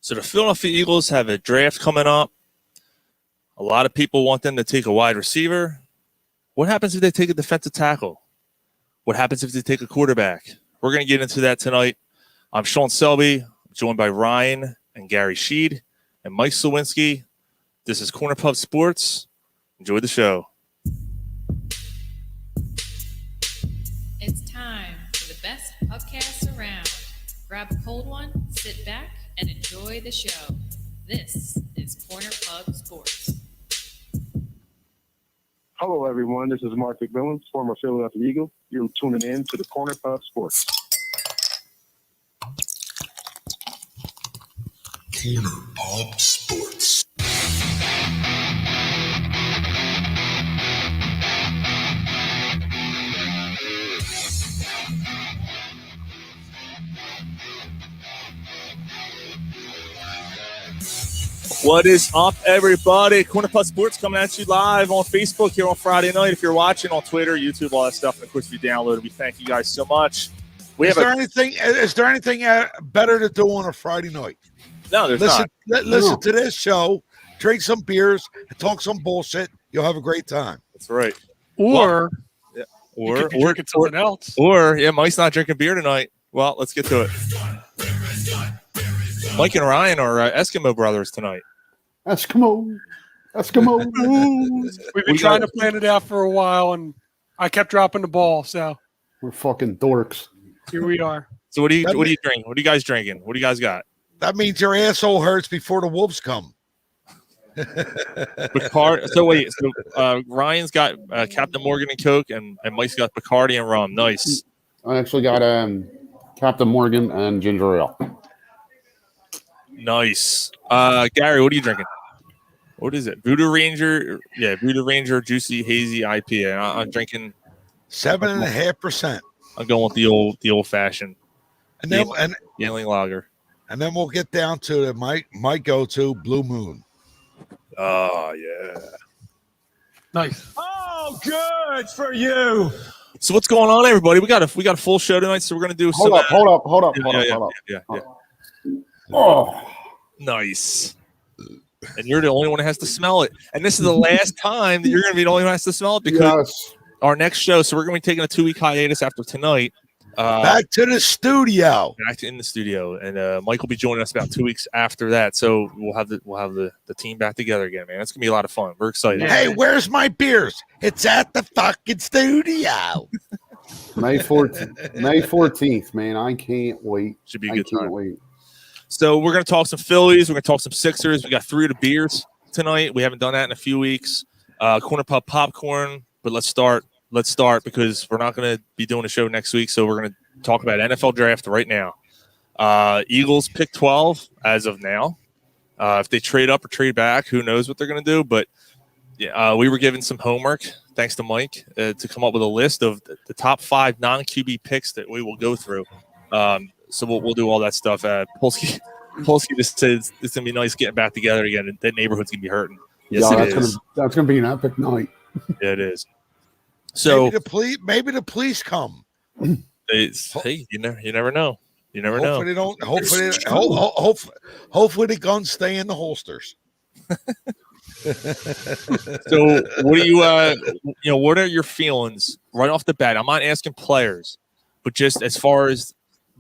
So the Philadelphia Eagles have a draft coming up. A lot of people want them to take a wide receiver. What happens if they take a defensive tackle? What happens if they take a quarterback? We're going to get into that tonight. I'm Sean Selby, joined by Ryan and Gary Sheed and Mike Slawinski. This is Corner Pub Sports. Enjoy the show. It's time for the best pubcast around. Grab a cold one, sit back, and enjoy the show. This is Corner Pub Sports. Hello, everyone. This is Mark McMillan, former Philadelphia Eagle. You're tuning in to the Corner Pub Sports. Corner Pub Sports. What is up, everybody? Corner Pub Sports coming at you live on Facebook here on Friday night. If you're watching on Twitter, YouTube, all that stuff, and of course, if you download it, we thank you guys so much. Is there anything better to do on a Friday night? No, there's not. Listen to this show, drink some beers, and talk some bullshit. You'll have a great time. That's right. Or drinking something else. Or Mike's not drinking beer tonight. Well, let's get to it. Mike and Ryan are Eskimo brothers tonight. Eskimo. We've been trying to plan it out for a while, and I kept dropping the ball. So we're fucking dorks. Here we are. So what do you drink? What are you guys drinking? What do you guys got? That means your asshole hurts before the wolves come. Ryan's got Captain Morgan and Coke, and Mike's got Bacardi and rum. Nice. I actually got Captain Morgan and ginger ale. Nice. Gary, what are you drinking? What is it? Voodoo Ranger. Yeah, Voodoo Ranger Juicy Hazy IPA. I'm drinking 7.5%. I'm going with the old fashioned. And then Yingling Lager. And then we'll get down to my go-to Blue Moon. Oh yeah. Nice. Oh, good for you. So what's going on, everybody? We got a full show tonight, so we're gonna do hold up. Yeah. Oh, nice. And you're the only one that has to smell it. And this is the last time that you're going to be the only one that has to smell it because our next show, so we're going to be taking a 2-week hiatus after tonight. Back to the studio. Back in the studio. And Mike will be joining us about 2 weeks after that. So we'll have the team back together again, man. It's going to be a lot of fun. We're excited. Hey, where's my beers? It's at the fucking studio. May 14th, man. I can't wait. Should be a good time. Wait. So we're going to talk some Phillies. We're going to talk some Sixers. We got 3 of the beers tonight. We haven't done that in a few weeks. Corner Pub popcorn. But let's start because we're not going to be doing a show next week. So we're going to talk about NFL draft right now. Eagles pick 12 as of now. If they trade up or trade back, who knows what they're going to do. But we were given some homework, thanks to Mike, to come up with a list of the top 5 non-QB picks that we will go through. So we'll do all that stuff. Polsky just says it's gonna be nice getting back together again. That neighborhood's gonna be hurting. Yes, that's gonna be an epic night. Yeah, it is. So maybe the police come. Hey, you never know. You never know. They don't. Hopefully the guns stay in the holsters. So what do you what are your feelings right off the bat? I'm not asking players, but just as far as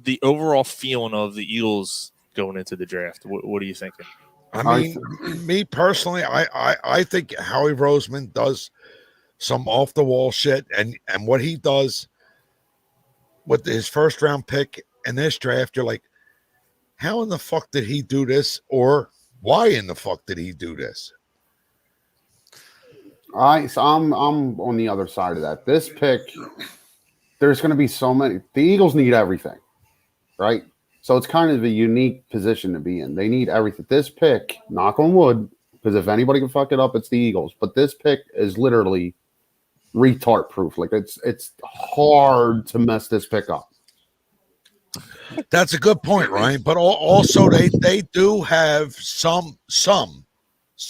the overall feeling of the Eagles going into the draft. What are you thinking? I mean, me personally, I think Howie Roseman does some off the wall shit, and what he does with his first round pick in this draft, you're like, how in the fuck did he do this, or why in the fuck did he do this? I'm on the other side of that. This pick, there's going to be so many. The Eagles need everything. Right? So it's kind of a unique position to be in. They need everything. This pick, knock on wood, because if anybody can fuck it up, it's the Eagles. But this pick is literally retard proof. Like it's hard to mess this pick up. That's a good point, Ryan. But also they do have some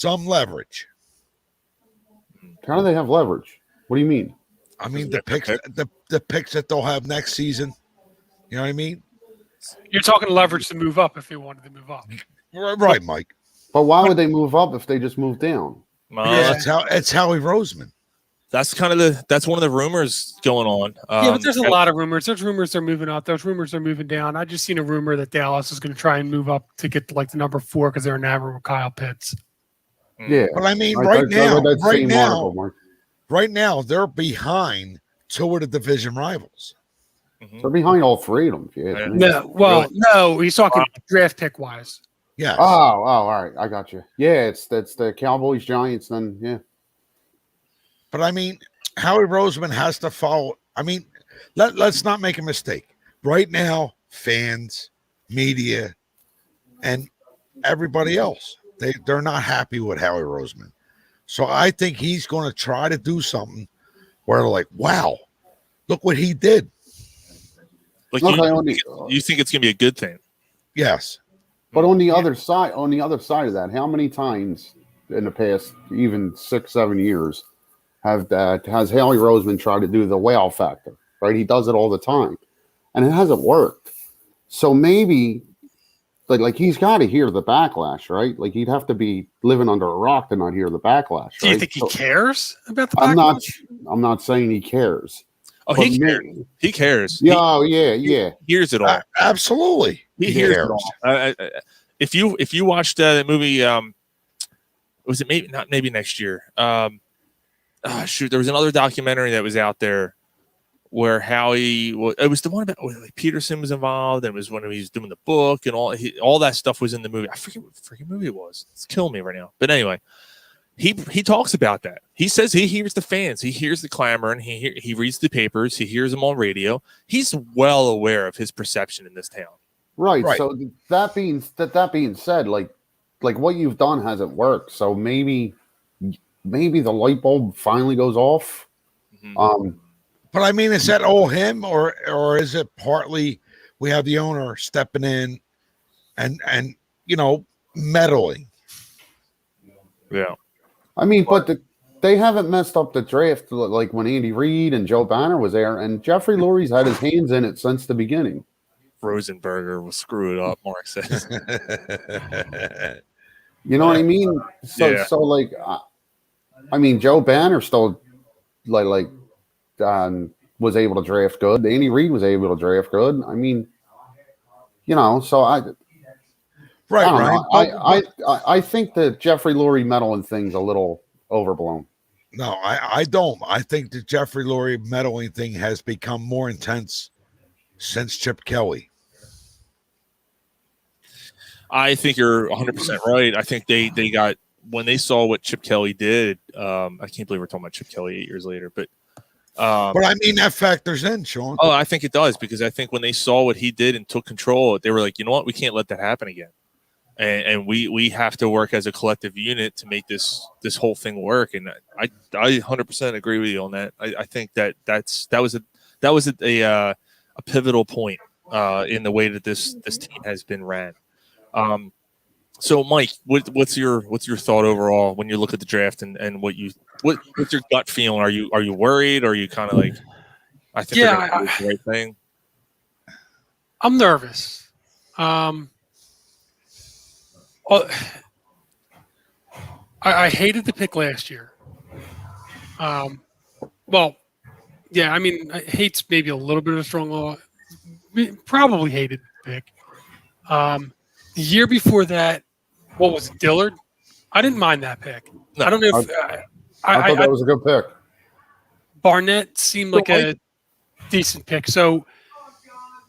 leverage. How do they have leverage? What do you mean? I mean the picks that they'll have next season. You know what I mean? You're talking leverage to move up if they wanted to move up. Right, Mike. But why would they move up if they just moved down? It's Howie Roseman. That's one of the rumors going on. Yeah, but there's a lot of rumors. There's rumors they're moving up. There's rumors they're moving down. I just seen a rumor that Dallas is going to try and move up to get to, like, the number 4 because they're enamored with Kyle Pitts. Yeah, But I mean, right now, they're behind 2 of the division rivals. They're behind all 3 of them. Yeah. No, he's talking draft pick wise. Yes. Oh, all right. I got you. Yeah, that's the Cowboys, Giants, then, yeah. But I mean, Howie Roseman has to follow. I mean, let's not make a mistake. Right now, fans, media, and everybody else, they're not happy with Howie Roseman. So I think he's going to try to do something where they're like, wow, look what he did. Like, you think it's going to be a good thing? Yes. But on the other side of that, how many times in the past, even 6-7 years, has Howie Roseman tried to do the wow factor? Right, he does it all the time, and it hasn't worked. So maybe, like he's got to hear the backlash, right? Like, he'd have to be living under a rock to not hear the backlash. Do you think he cares about the backlash? I'm not saying he cares. Oh, he cares. He cares. Yeah, yeah. He hears it all. Absolutely, he hears it all. If you watched the movie, was it maybe next year? There was another documentary that was out there where Howie, it was the one about like Peterson was involved, and it was when he was doing the book and all that stuff was in the movie. I forget what freaking movie it was. It's killing me right now. But anyway, he talks about that. He says he hears the fans, he hears the clamor, and he reads the papers, he hears them on radio. He's well aware of his perception in this town. Right. So that being said, like what you've done hasn't worked. So maybe the light bulb finally goes off. Mm-hmm. But I mean, is that all him, or is it partly we have the owner stepping in and meddling? Yeah. I mean, but they haven't messed up the draft like when Andy Reid and Joe Banner was there, and Jeffrey Lurie's had his hands in it since the beginning. Rosenberger will screw it up, Mark says. You know what I mean? So like, I mean, Joe Banner still was able to draft good. Andy Reid was able to draft good. I mean, so I think the Jeffrey Lurie meddling thing's a little overblown. No, I don't. I think the Jeffrey Lurie meddling thing has become more intense since Chip Kelly. I think you're 100% right. I think they got, when they saw what Chip Kelly did, I can't believe we're talking about Chip Kelly 8 years later, but I mean, that factors in, Sean. Oh, I think it does, because I think when they saw what he did and took control, they were like, you know what, we can't let that happen again, and we have to work as a collective unit to make this whole thing work. And I 100% agree with you on that. I think that was a pivotal point in the way that this team has been ran. So, Mike, what's your thought overall when you look at the draft and what's your gut feeling? Are you worried? Or are you kind of like, I think they're going to do the right thing? I'm nervous. I hated the pick last year. Well, yeah, I mean, hate's maybe a little bit of a strong law. Probably hated the pick. The year before that, what was it, Dillard? I didn't mind that pick. No, I don't know if I thought that was a good pick. Barnett seemed like a decent pick. So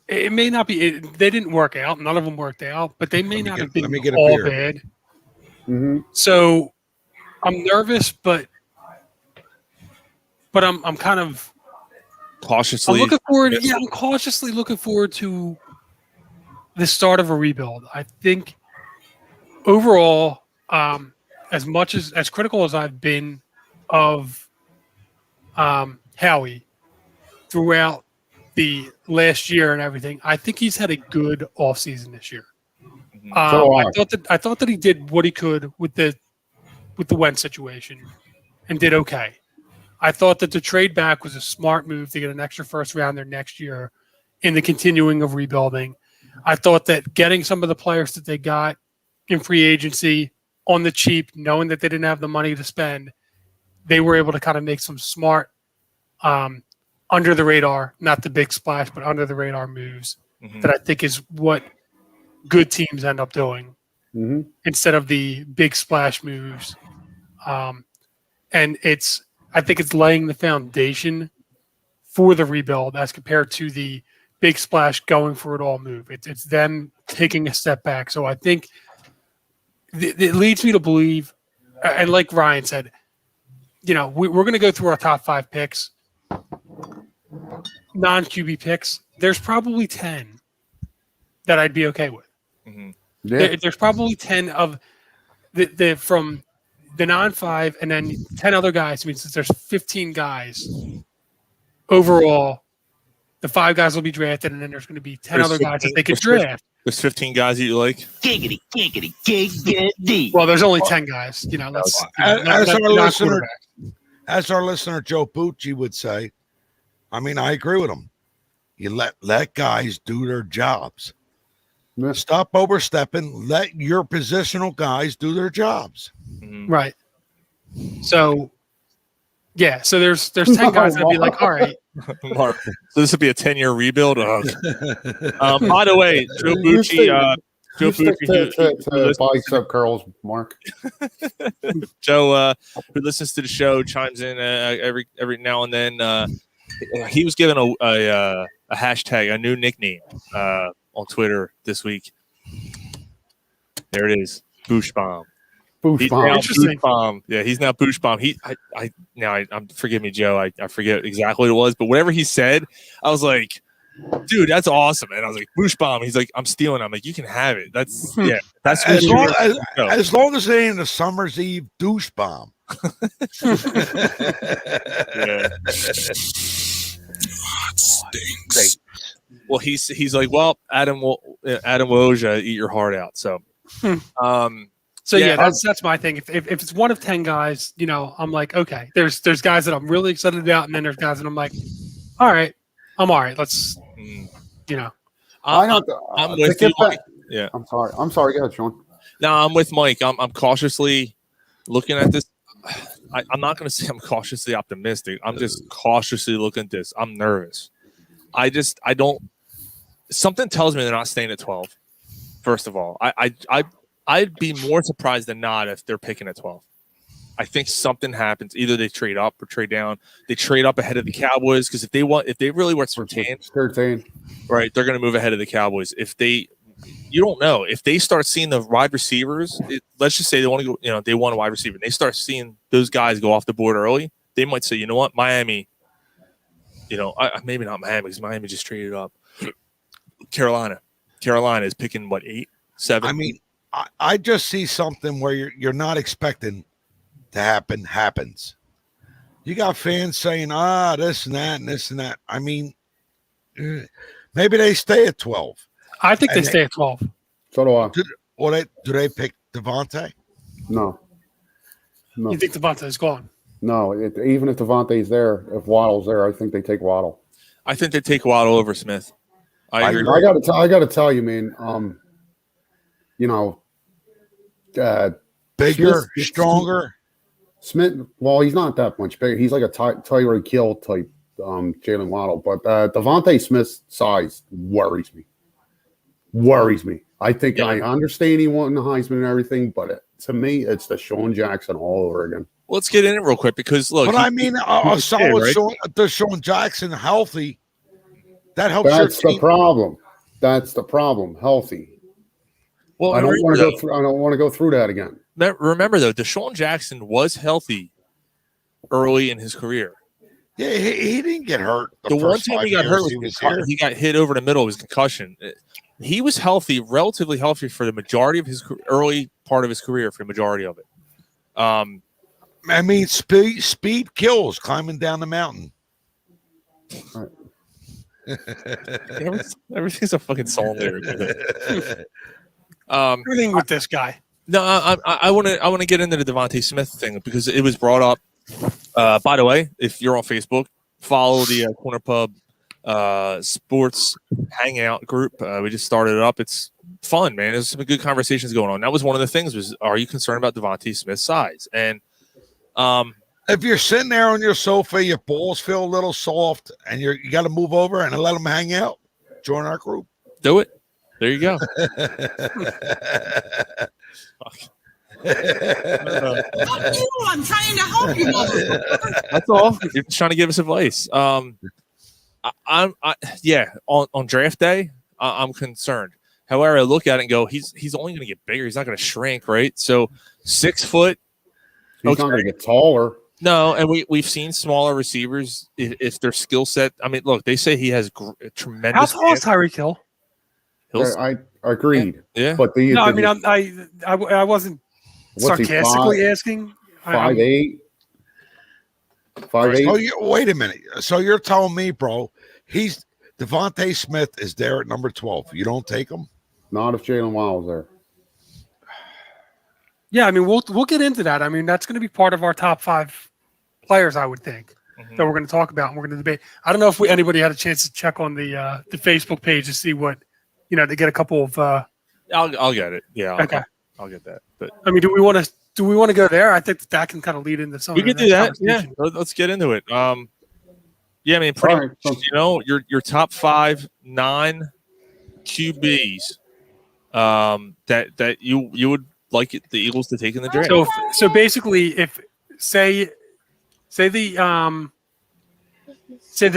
it may not be. They didn't work out. None of them worked out, but they may not have been all bad. Mm-hmm. So I'm nervous, but I'm kind of cautiously. I'm looking forward. Yeah, I'm cautiously looking forward to the start of a rebuild. I think overall, as much as critical as I've been of Howie throughout the last year and everything, I think he's had a good offseason this year. I thought that he did what he could with the Wentz situation and did okay. I thought that the trade back was a smart move to get an extra first rounder next year in the continuing of rebuilding. I thought that getting some of the players that they got in free agency on the cheap, knowing that they didn't have the money to spend. They were able to kind of make some smart, under the radar, not the big splash, but under the radar moves that I think is what good teams end up doing instead of the big splash moves. And I think it's laying the foundation for the rebuild as compared to the big splash going for it all move. It's them taking a step back. So I think it leads me to believe, and like Ryan said, we're going to go through our top 5 picks, non-QB picks. There's probably 10 that I'd be okay with. Yeah. There's probably 10 of the from the non-5 and then 10 other guys. I mean, since there's 15 guys overall, the 5 guys will be drafted, and then there's going to be 10 other guys that they could draft. There's 15 guys that you like. Giggity, giggity, giggity. Well, there's only 10 guys. As our listener Joe Bucci would say, I mean, I agree with him. You let guys do their jobs. Yeah. Stop overstepping. Let your positional guys do their jobs. Right. So, yeah. So there's 10 guys that'd be like, all right. Mark, so this would be a 10-year rebuild. By the way, Joe Bucci, to bicep curls, Mark. Joe, who listens to the show, chimes in every now and then. He was given a hashtag, a new nickname on Twitter this week. There it is, Boosh Bomb. Boosh Bomb. Interesting. Bomb. Yeah, he's now Boosh Bomb. Forgive me, Joe. I forget exactly what it was, but whatever he said, I was like, dude, that's awesome. And I was like, Boosh Bomb. He's like, I'm stealing. I'm like, you can have it. That's That's as long as it ain't a summer's eve douche bomb. Yeah. Stinks. Well, he's like, well, Adam Wojcicki, eat your heart out. So, So yeah, that's my thing. If it's one of 10 guys, I'm like, okay. There's guys that I'm really excited about, and then there's guys that I'm like, all right, I'm all right. Let's, I'm with you, Mike. Yeah. I'm sorry. Go ahead, Sean. No, I'm with Mike. I'm cautiously looking at this. I'm not going to say I'm cautiously optimistic. I'm just cautiously looking at this. I'm nervous. I don't. Something tells me they're not staying at 12. First of all, I'd be more surprised than not if they're picking at 12. I think something happens. Either they trade up or trade down. They trade up ahead of the Cowboys because if they really want 13, right, they're going to move ahead of the Cowboys. You don't know if they start seeing the wide receivers. Let's just say they want to go. They want a wide receiver. And they start seeing those guys go off the board early. They might say, you know what, Miami. Maybe not Miami because Miami just traded up. Carolina is picking 8, 7. I mean, I just see something where you're not expecting to happens. You got fans saying, this and that and this and that. I mean, maybe they stay at 12. I think they stay at 12. So do I. Do they pick Devante? No. You think Devante's gone? No. Even if Devante's there, if Waddle's there, I think they take Waddle. I think they take Waddle over Smith. I agree. I got to tell you, man. Bigger, stronger. Smith. Well, he's not that much bigger. He's like a Tyreek Hill type, Jalen Waddle. But Devante Smith's size worries me. I think I understand he won the Heisman and everything, but to me, it's the Sean Jackson all over again. Let's get in it real quick because look. But a solid Sean Jackson healthy. That helps. That's the problem. That's the problem. Healthy. Well, I don't want to go through that again. Remember though, Deshaun Jackson was healthy early in his career. Yeah, he didn't get hurt. The one time he got hurt was he got hit over the middle of his concussion. He was healthy, relatively healthy for the majority of his early part of his career. For the majority of it, I mean, speed kills climbing down the mountain. Right. Everything's a fucking song lyric with it. Everything with this guy. No, I want to get into the Devante Smith thing because it was brought up. By the way, if you're on Facebook, follow the Corner Pub Sports Hangout group. We just started it up. It's fun, man. There's some good conversations going on. That was one of the things was, are you concerned about Devante Smith's size? And if you're sitting there on your sofa, your balls feel a little soft, and you got to move over and let them hang out, join our group. Do it. There you go. Fuck you! I'm trying to help you, motherfucker. That's all. You're just trying to give us advice. On draft day, I'm concerned. However, I look at it and go, he's only going to get bigger. He's not going to shrink, right? So 6 foot. He's not going to get taller. No, and we've seen smaller receivers if their skill set. I mean, look, they say he has tremendous. How tall is Tyreek Hill? I agreed. Yeah, but I wasn't sarcastically asking. 5'8". 5'8". Oh, wait a minute. So you're telling me, bro, Devante Smith is there at number 12. You don't take him? Not if Jalen Wild's there. Yeah, I mean, we'll get into that. I mean, that's going to be part of our top 5 players, I would think, that we're going to talk about and we're going to debate. I don't know if anybody had a chance to check on the Facebook page to see what, to get a couple of. I'll get it. Yeah. Okay. I'll get that. But I mean, do we want to go there? I think that can kind of lead into some. We could do that. Yeah. Let's get into it. Yeah, I mean, pretty much, your top 5 non-QBs that you would like the Eagles to take in the draft. So basically, if say the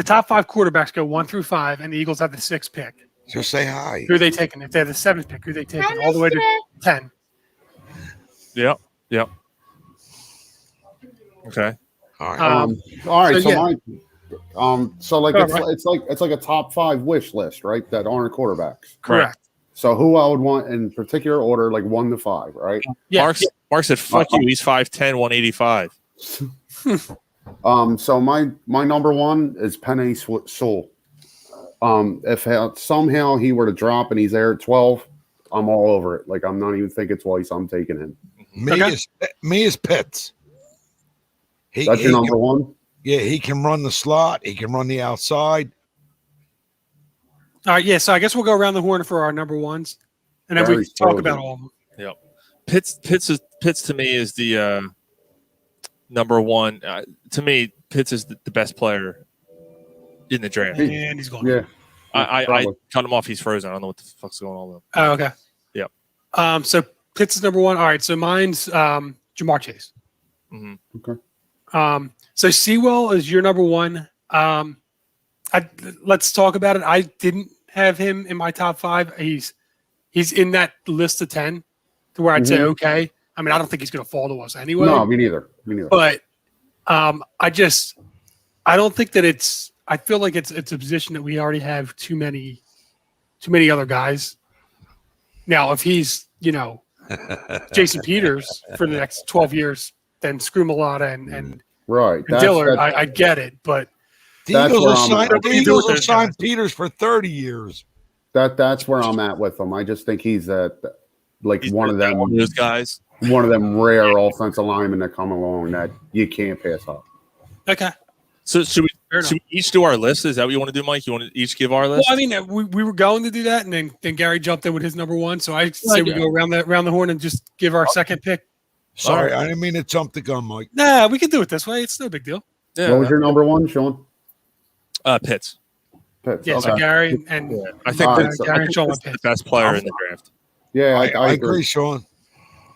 top 5 quarterbacks go 1 through 5, and the Eagles have the 6th pick. Just say hi. Who are they taking? If they have the 7th pick, who are they taking? All the way to 10. Yep. Okay. All right. All right. So it's like a top 5 wish list, right? That aren't quarterbacks. Correct. So who I would want in particular order, like 1 to 5, right? Yeah. Mark said, "Fuck you." He's 5'10", 185. So my number 1 is Penei Sewell. If somehow he were to drop and he's there at 12, I'm all over it. Like, I'm not even thinking twice. I'm taking him. Me is Pitts. That's your number 1? Yeah, he can run the slot. He can run the outside. All right, yeah. So I guess we'll go around the horn for our number 1s, and then we can talk about all of them. Yep. Pitts to me is the number 1. To me, Pitts is the best player in the draft. And he's gone. Yeah. I cut him off. He's frozen. I don't know what the fuck's going on with him. Oh, okay. Yep. So Pitts is number 1. All right. So mine's Jamar Chase. Mm-hmm. Okay. So Sewell is your number 1. Let's talk about it. I didn't have him in my top 5. He's in that list of 10 to where I'd say, okay. I mean, I don't think he's going to fall to us anyway. No, me neither. But I don't think that I feel like it's a position that we already have too many other guys. Now, if he's, Jason Peters for the next 12 years, then screw Mulata and right. Dillard. I get it, but the Eagles will sign Peters for 30 years. That's where I'm at with him. I just think he's one of those guys. One of them rare offensive linemen that come along that you can't pass up. Okay. So should we each do our list? Is that what you want to do, Mike? You want to each give our list? Well, I mean, we were going to do that, and then Gary jumped in with his number 1. So I say we go around the horn and just give our 2nd pick. Sorry, I didn't mean to jump the gun, Mike. Nah, we can do it this way. It's no big deal. Yeah. What was your number 1, Sean? Pitts. Yeah, okay. So Gary and I think Gary and Sean went the best player in the draft. Yeah, I agree, Sean.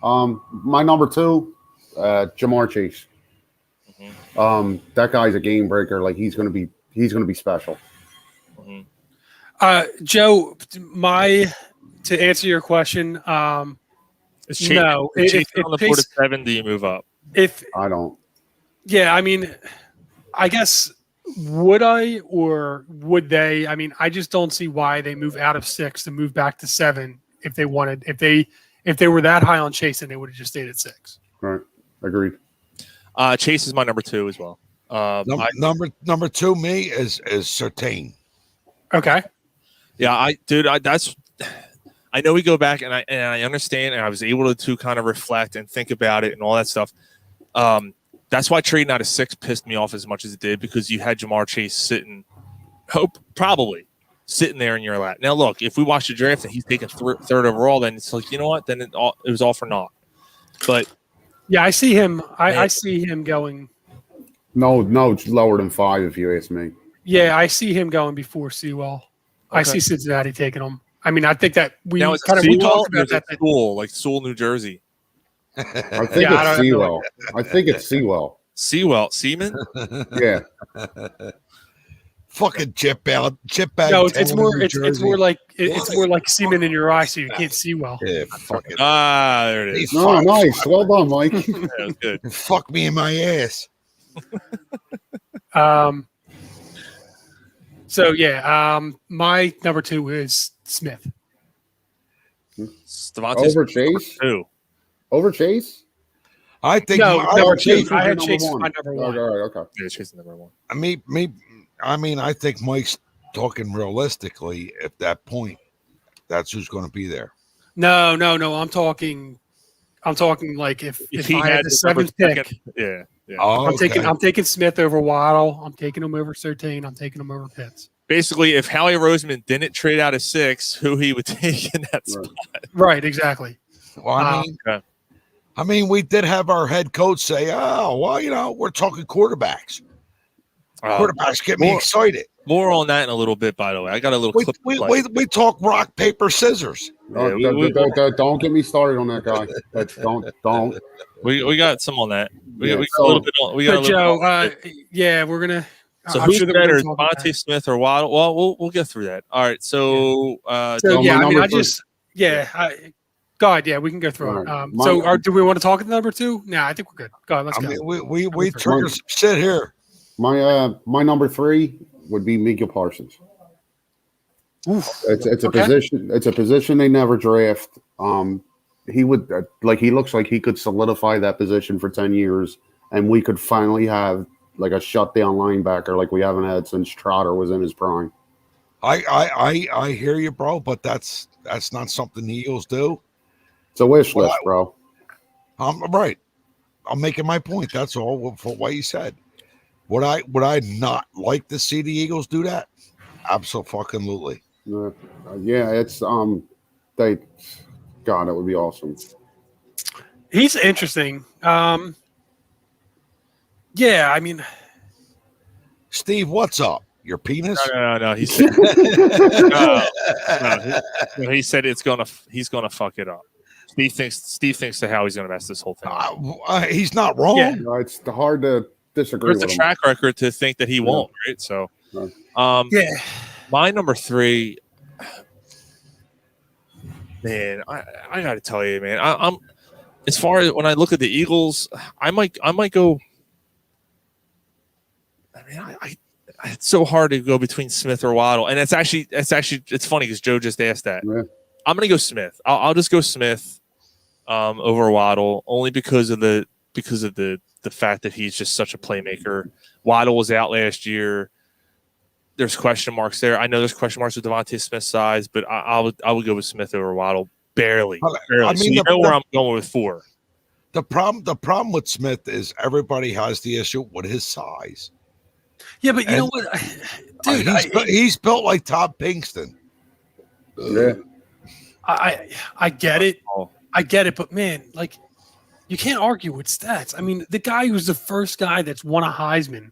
My number 2, Jamar Chase. That guy's a game breaker. Like, he's gonna be special. Joe, to answer your question, no. If on the 4 to 7, do you move up? If I don't. Yeah, I mean, I guess would I or would they? I mean, I just don't see why they move out of 6 to move back to 7 if they wanted. If they were that high on Chase, then they would have just stayed at 6. Right. Agreed. Chase is my number 2 as well. Number 2, me is Surtain. Okay. Yeah, I know we go back and I understand, and I was able to kind of reflect and think about it and all that stuff. That's why trading out of 6 pissed me off as much as it did, because you had Jamar Chase sitting, probably sitting there in your lap. Now, look, if we watch the draft and he's taking third overall, then it's like, you know what? Then it was all for naught. But yeah, I see him. I see him going. No, it's lower than 5 if you ask me. Yeah, I see him going before Sewell. Okay. I see Cincinnati taking him. I mean, I think that we now kind of we talked about that. Sewell, like Sewell, New Jersey. I think it's Sewell. I think it's Sewell. Seaman? Yeah. Fucking chip bag. No, it's more like semen in your eye, so you can't see well. Yeah, fucking. There it is. No, nice. Well done, Mike. That was good. Fuck me in my ass. So yeah, my number 2 is Smith. Over Chase? Over Chase? I think no, Chase. I had Chase my number 1. Okay. Yeah, Chase is number 1. I mean, I think Mike's talking realistically at that point. That's who's going to be there. No. I'm talking like if he I had the 7th pick. Yeah. Oh, I'm taking Smith over Waddle. I'm taking him over Surtain. I'm taking him over Pitts. Basically, if Howie Roseman didn't trade out of 6, who he would take in that spot. Right, exactly. Well, I mean, we did have our head coach say, "Oh, well, we're talking quarterbacks. Quarterbacks get me excited." More on that in a little bit, by the way. I got a little clip. We talk rock, paper, scissors. Don't get me started on that guy. Don't. We got some on that. We got a little bit on. Joe, we're gonna. So who's better, Devante Smith or Waddle? Well, we'll get through that. All right. So God, yeah, we can go through it. Do we want to talk at number 2? No, I think we're good. Go on, let's go. Mean, we trigger some shit here. My number 3 would be Micah Parsons. Oof. It's a position. It's a position they never draft. He would he looks like he could solidify that position for 10 years, and we could finally have like a shutdown linebacker like we haven't had since Trotter was in his prime. I hear you, bro, but that's not something the Eagles do. It's a wish list, bro. Right. I'm making my point. That's all for what you said. Would I not like to see the Eagles do that? Absolutely. Yeah, it's God, it would be awesome. He's interesting. Yeah, I mean, Steve, what's up? Your penis? No. He said no. He said he's gonna fuck it up. Steve thinks that Howie's gonna mess this whole thing up. He's not wrong. Yeah. No, it's hard to disagree. There's a track record to think that he won't, right? So, my number 3, man, I got to tell you, man, I'm as far as when I look at the Eagles, I might go. I mean, it's so hard to go between Smith or Waddle, and it's funny because Joe just asked that. Yeah. I'm gonna go Smith. I'll just go Smith over Waddle only because of the fact that he's just such a playmaker. Waddle was out last year. There's question marks there. I know there's question marks with Devante Smith's size, but I would go with Smith over Waddle barely. I mean, so where I'm going with 4. The problem with Smith is everybody has the issue with his size. Yeah, but you know what, dude? He's built like Todd Pinkston. Yeah, I get it. I get it, but man, like, you can't argue with stats. I mean, the guy who's the first guy that's won a Heisman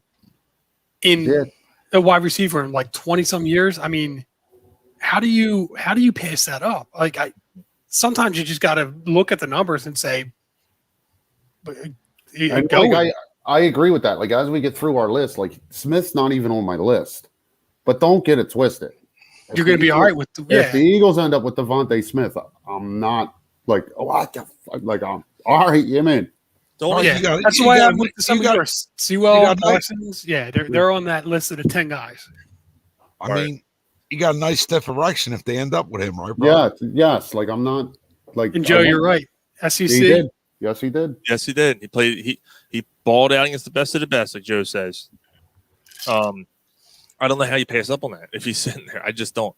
in a wide receiver in like 20-some years. I mean, how do you pass that up? Like, sometimes you just got to look at the numbers and say, I agree with that. Like, as we get through our list, like, Smith's not even on my list, but don't get it twisted. You're going to be all right with if the Eagles end up with Devante Smith, I'm not like, what the fuck? Like, I'm all right, yeah, man. That's why I'm with some of yours. Sewell, Parsons, they're on that list of the 10 guys. I mean, you got a nice stiff erection if they end up with him, right, bro? Yeah, yes. Like, I'm not like. And Joe, you're right. SEC. He did. Yes, he did. Yes, he did. He played. He balled out against the best of the best, like Joe says. I don't know how you pass up on that if he's sitting there. I just don't.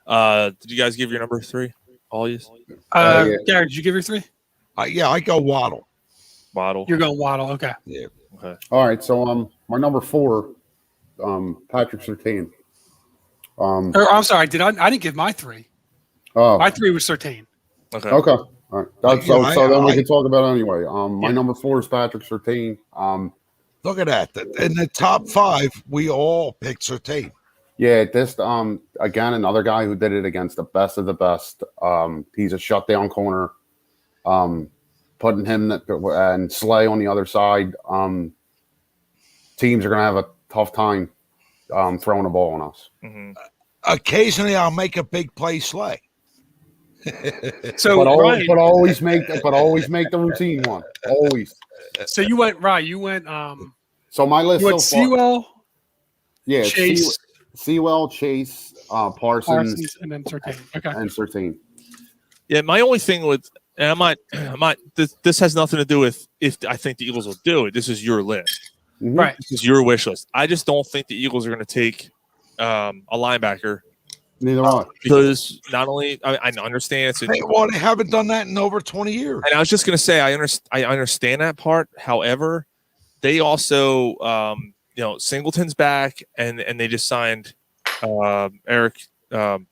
Did you guys give your number 3? All you? Gary, did you give your 3? I go Waddle. Waddle. You're going Waddle. Okay. Yeah. Okay. All right. So my number 4, Patrick Surtain. I'm sorry, I didn't give my 3. Oh, My 3 was Surtain. Okay. okay. All right. Yeah, So then we can talk about it anyway. My Yeah. number 4 is Patrick Surtain. Look at that. In the top 5, we all picked Surtain. Yeah, this again, another guy who did it against the best of the best. He's a shutdown corner. Putting him and Slay on the other side. Teams are going to have a tough time throwing the ball on us. Mm-hmm. Occasionally, I'll make a big play Slay. So but always make the routine one. Always. So you went right. You went. So my list You went so far, Sewell, yeah, Chase, Sewell, Chase, Parsons, and then Surtain. Okay. and Surtain. Yeah, my only thing with, and I'm not. This has nothing to do with if I think the Eagles will do it. This is your list, Right. This is your wish list. I just don't think the Eagles are going to take a linebacker. Neither are. Because not only I understand it's They haven't done that in over 20 years. and I was just going to say I understand that part. However, they also Singleton's back and they just signed Eric from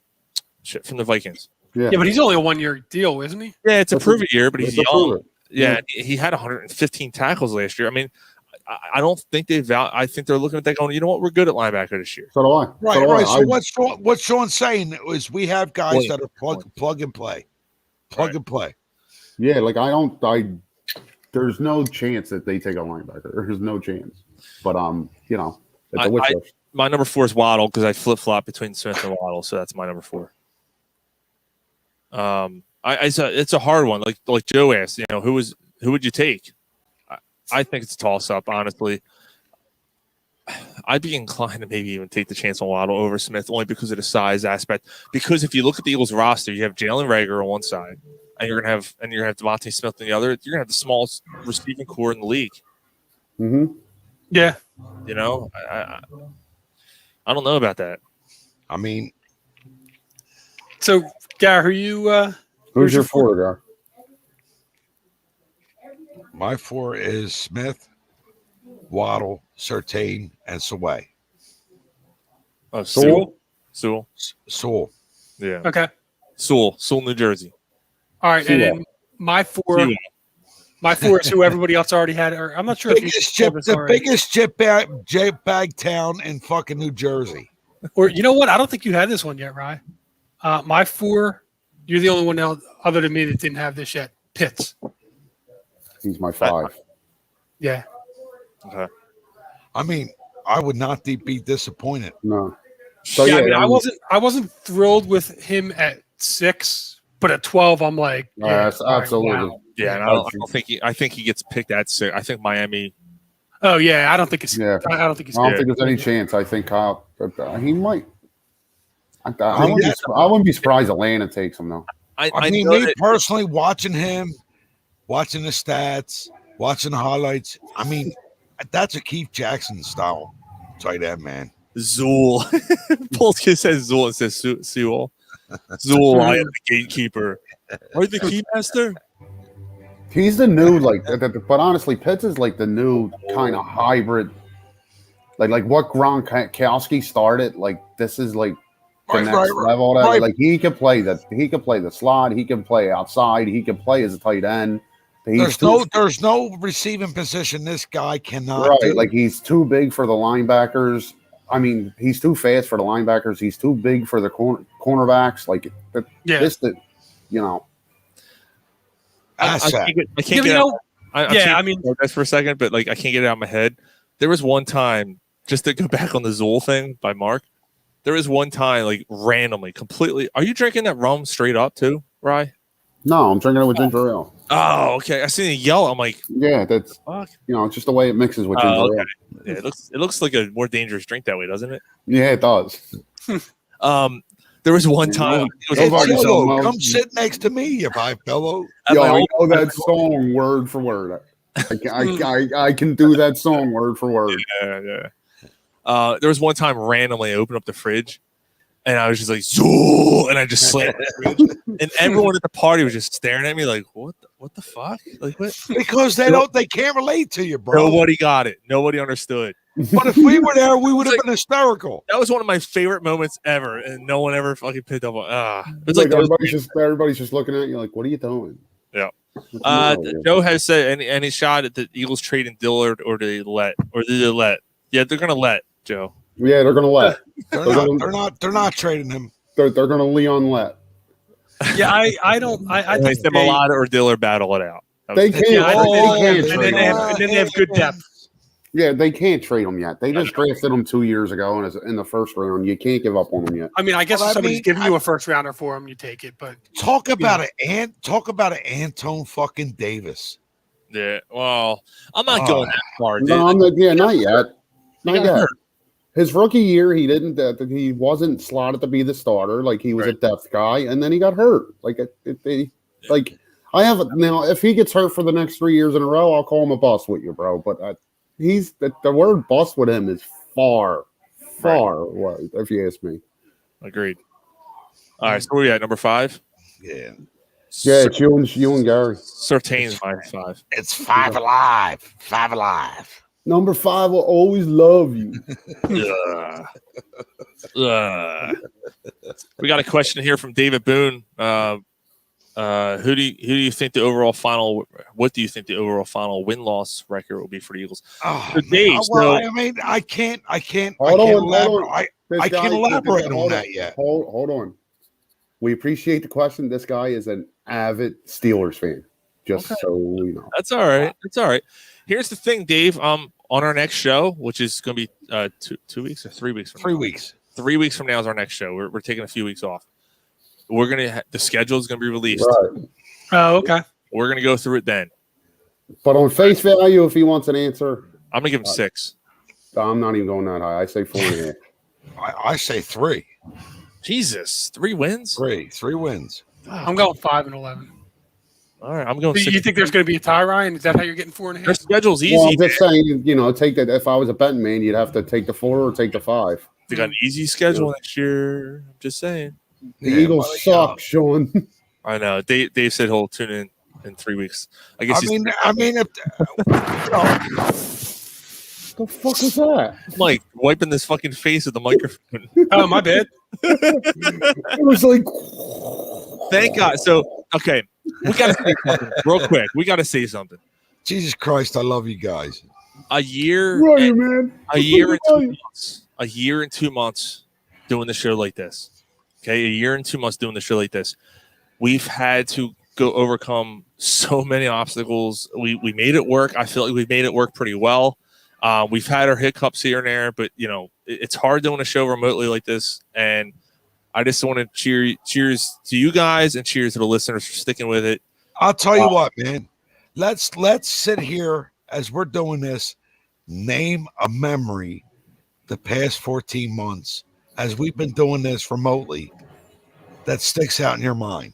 the Vikings. Yeah. Yeah, but he's only a 1-year deal, isn't he? Yeah, it's a prove-it year, but he's It's a young. prove-it. Yeah, he had 115 tackles last year. I mean, I don't think I think they're looking at that going, you know what, we're good at linebacker this year. So do I. Right, So do right. I. So what Sean's saying is we have guys that are plug and play. Plug and play. Yeah, like there's no chance that they take a linebacker. There's no chance. But it's a wish list. My number 4 is Waddle because I flip-flop between Smith and Waddle, so that's my number 4. It's a hard one. Like Joe asked, who would you take? I think it's a toss-up, honestly. I'd be inclined to maybe even take the chance on Waddle over Smith only because of the size aspect. Because if you look at the Eagles roster, you have Jalen Reagor on one side, and you're gonna have Devante Smith on the other. You're gonna have the smallest receiving core in the league. Mm-hmm. Yeah. I don't know about that. I mean, So, Gar, Who's your 4 guy? my 4 is Smith, Waddle, Surtain, and Saway. Oh, Sewell. Sewell. Yeah. Okay. Sewell, New Jersey. All right, and then my 4 is who everybody else already had. Or I'm not sure The biggest chip bag town in fucking New Jersey. Or you know what? I don't think you had this one yet, Rye. My 4, you're the only one now other than me that didn't have this yet. Pitts. He's my 5. Yeah. Okay. I mean, I would not be disappointed. No. So I mean, I wasn't thrilled with him at 6, but at 12, I'm like, yes, absolutely. Wow. Yeah, and I don't think I think he gets picked at 6. I think Miami. Oh yeah, I don't think it's. Yeah. I don't think he's. I don't think there's any chance. I think he might. I wouldn't be surprised Atlanta takes him though. I mean, me personally, watching him, watching the stats, watching the highlights. I mean, that's a Keith Jackson style tight end, man. Zool. Polsky says Zool and says Sewell. Zool, I am the gatekeeper. Are you the keymaster? He's the new but honestly, Pitts is like the new kind of hybrid, like what Gronkowski started. Like this is like the next level. That like he could play the slot. He can play outside. He can play as a tight end. There's no receiving position this guy cannot do. Like he's too big for the linebackers. I mean, he's too fast for the linebackers. He's too big for the cornerbacks. Like I can't get out. I mean, that's for a second, but like I can't get it out of my head. There was one time, just to go back on the Zool thing by Mark. There was one time, like randomly, completely. Are you drinking that rum straight up too, Rye? No, I'm drinking it with ginger ale. Oh, okay. I seen you yell. I'm like, yeah, that's just the way it mixes with ginger ale. Yeah, it looks like a more dangerous drink that way, doesn't it? Yeah, it does. There was one time. Come sit next to me, you five fellow. Yo, I know that song word for word. I can do that song word for word. Yeah. There was one time randomly I opened up the fridge, And I was just like, Zoo! And I just slammed it. And everyone at the party was just staring at me like, what the fuck? Like, what? Because they can't relate to you, bro. Nobody got it. Nobody understood. But if we were there, we would have been hysterical. That was one of my favorite moments ever, and no one ever fucking picked up on. It's like everybody's just looking at you like, what are you doing? Yeah. Joe has said any shot at the Eagles trading Dillard, or do they let? Yeah, they're gonna let Joe. Yeah, they're gonna let. They're not trading him. They're gonna Leon let. Yeah, I think Demolada or Dillard battle it out. They can't. And then they have good depth. Yeah, they can't trade them yet. They just drafted them 2 years ago, and in the first round, you can't give up on them yet. I mean, I guess if somebody's giving you a first rounder for them, you take it. But talk about Antone fucking Davis. Yeah, well, I'm not going that far. Dude. No, not yet. Not yet. His rookie year, he wasn't slotted to be the starter. Like, he was a depth guy, and then he got hurt. Like, I have now. If he gets hurt for the next 3 years in a row, I'll call him a bust with you, bro. But the word bust with him is far, if you ask me. Agreed. All right, so where are we at? Number 5? Yeah. Yeah, it's you and Gary. Surtain's my 5. It's 5 alive. 5 alive. Number 5 will always love you. We got a question here from David Boone. Who do you think the overall final? What do you think the overall final win-loss record will be for the Eagles? Oh, Dave, I mean, I can't elaborate on that yet. Hold on. We appreciate the question. This guy is an avid Steelers fan. Just so we know. That's all right. That's all right. Here's the thing, Dave. On our next show, which is going to be 2 weeks or 3 weeks from 3 now. weeks. 3 weeks from now is our next show. We're taking a few weeks off. We're gonna the schedule is gonna be released. Right. Oh, okay. We're gonna go through it then. But on face value, if he wants an answer, I'm gonna give him 6. I'm not even going that high. I say 4.5. I say 3. Jesus, 3 wins. 3 wins. I'm going 5 and 11. All right, I'm going. Do you think there's going to be a tie, Ryan? Is that how you're getting 4.5? Their schedule's easy. Well, I'm just saying, take that. If I was a betting man, you'd have to take the 4 or take the 5. They got an easy schedule next year. I'm just saying. The Eagles suck, Sean. I know. Dave said he'll tune in 3 weeks. I guess. I mean, if, the fuck is that? Mike wiping this fucking face with the microphone. Oh, my bad. It was like. Thank God. So, okay, we got to say something real quick. We got to say something. Jesus Christ, I love you guys. A year. Love you, man. A year and 2 months. A year and 2 months doing the show like this. Okay, a year and 2 months doing the show like this. We've had to go overcome so many obstacles. We made it work. I feel like we've made it work pretty well. We've had our hiccups here and there, but it's hard doing a show remotely like this. And I just want to cheers to you guys and cheers to the listeners for sticking with it. I'll tell you what, man. Let's sit here as we're doing this. Name a memory the past 14 months as we've been doing this remotely that sticks out in your mind.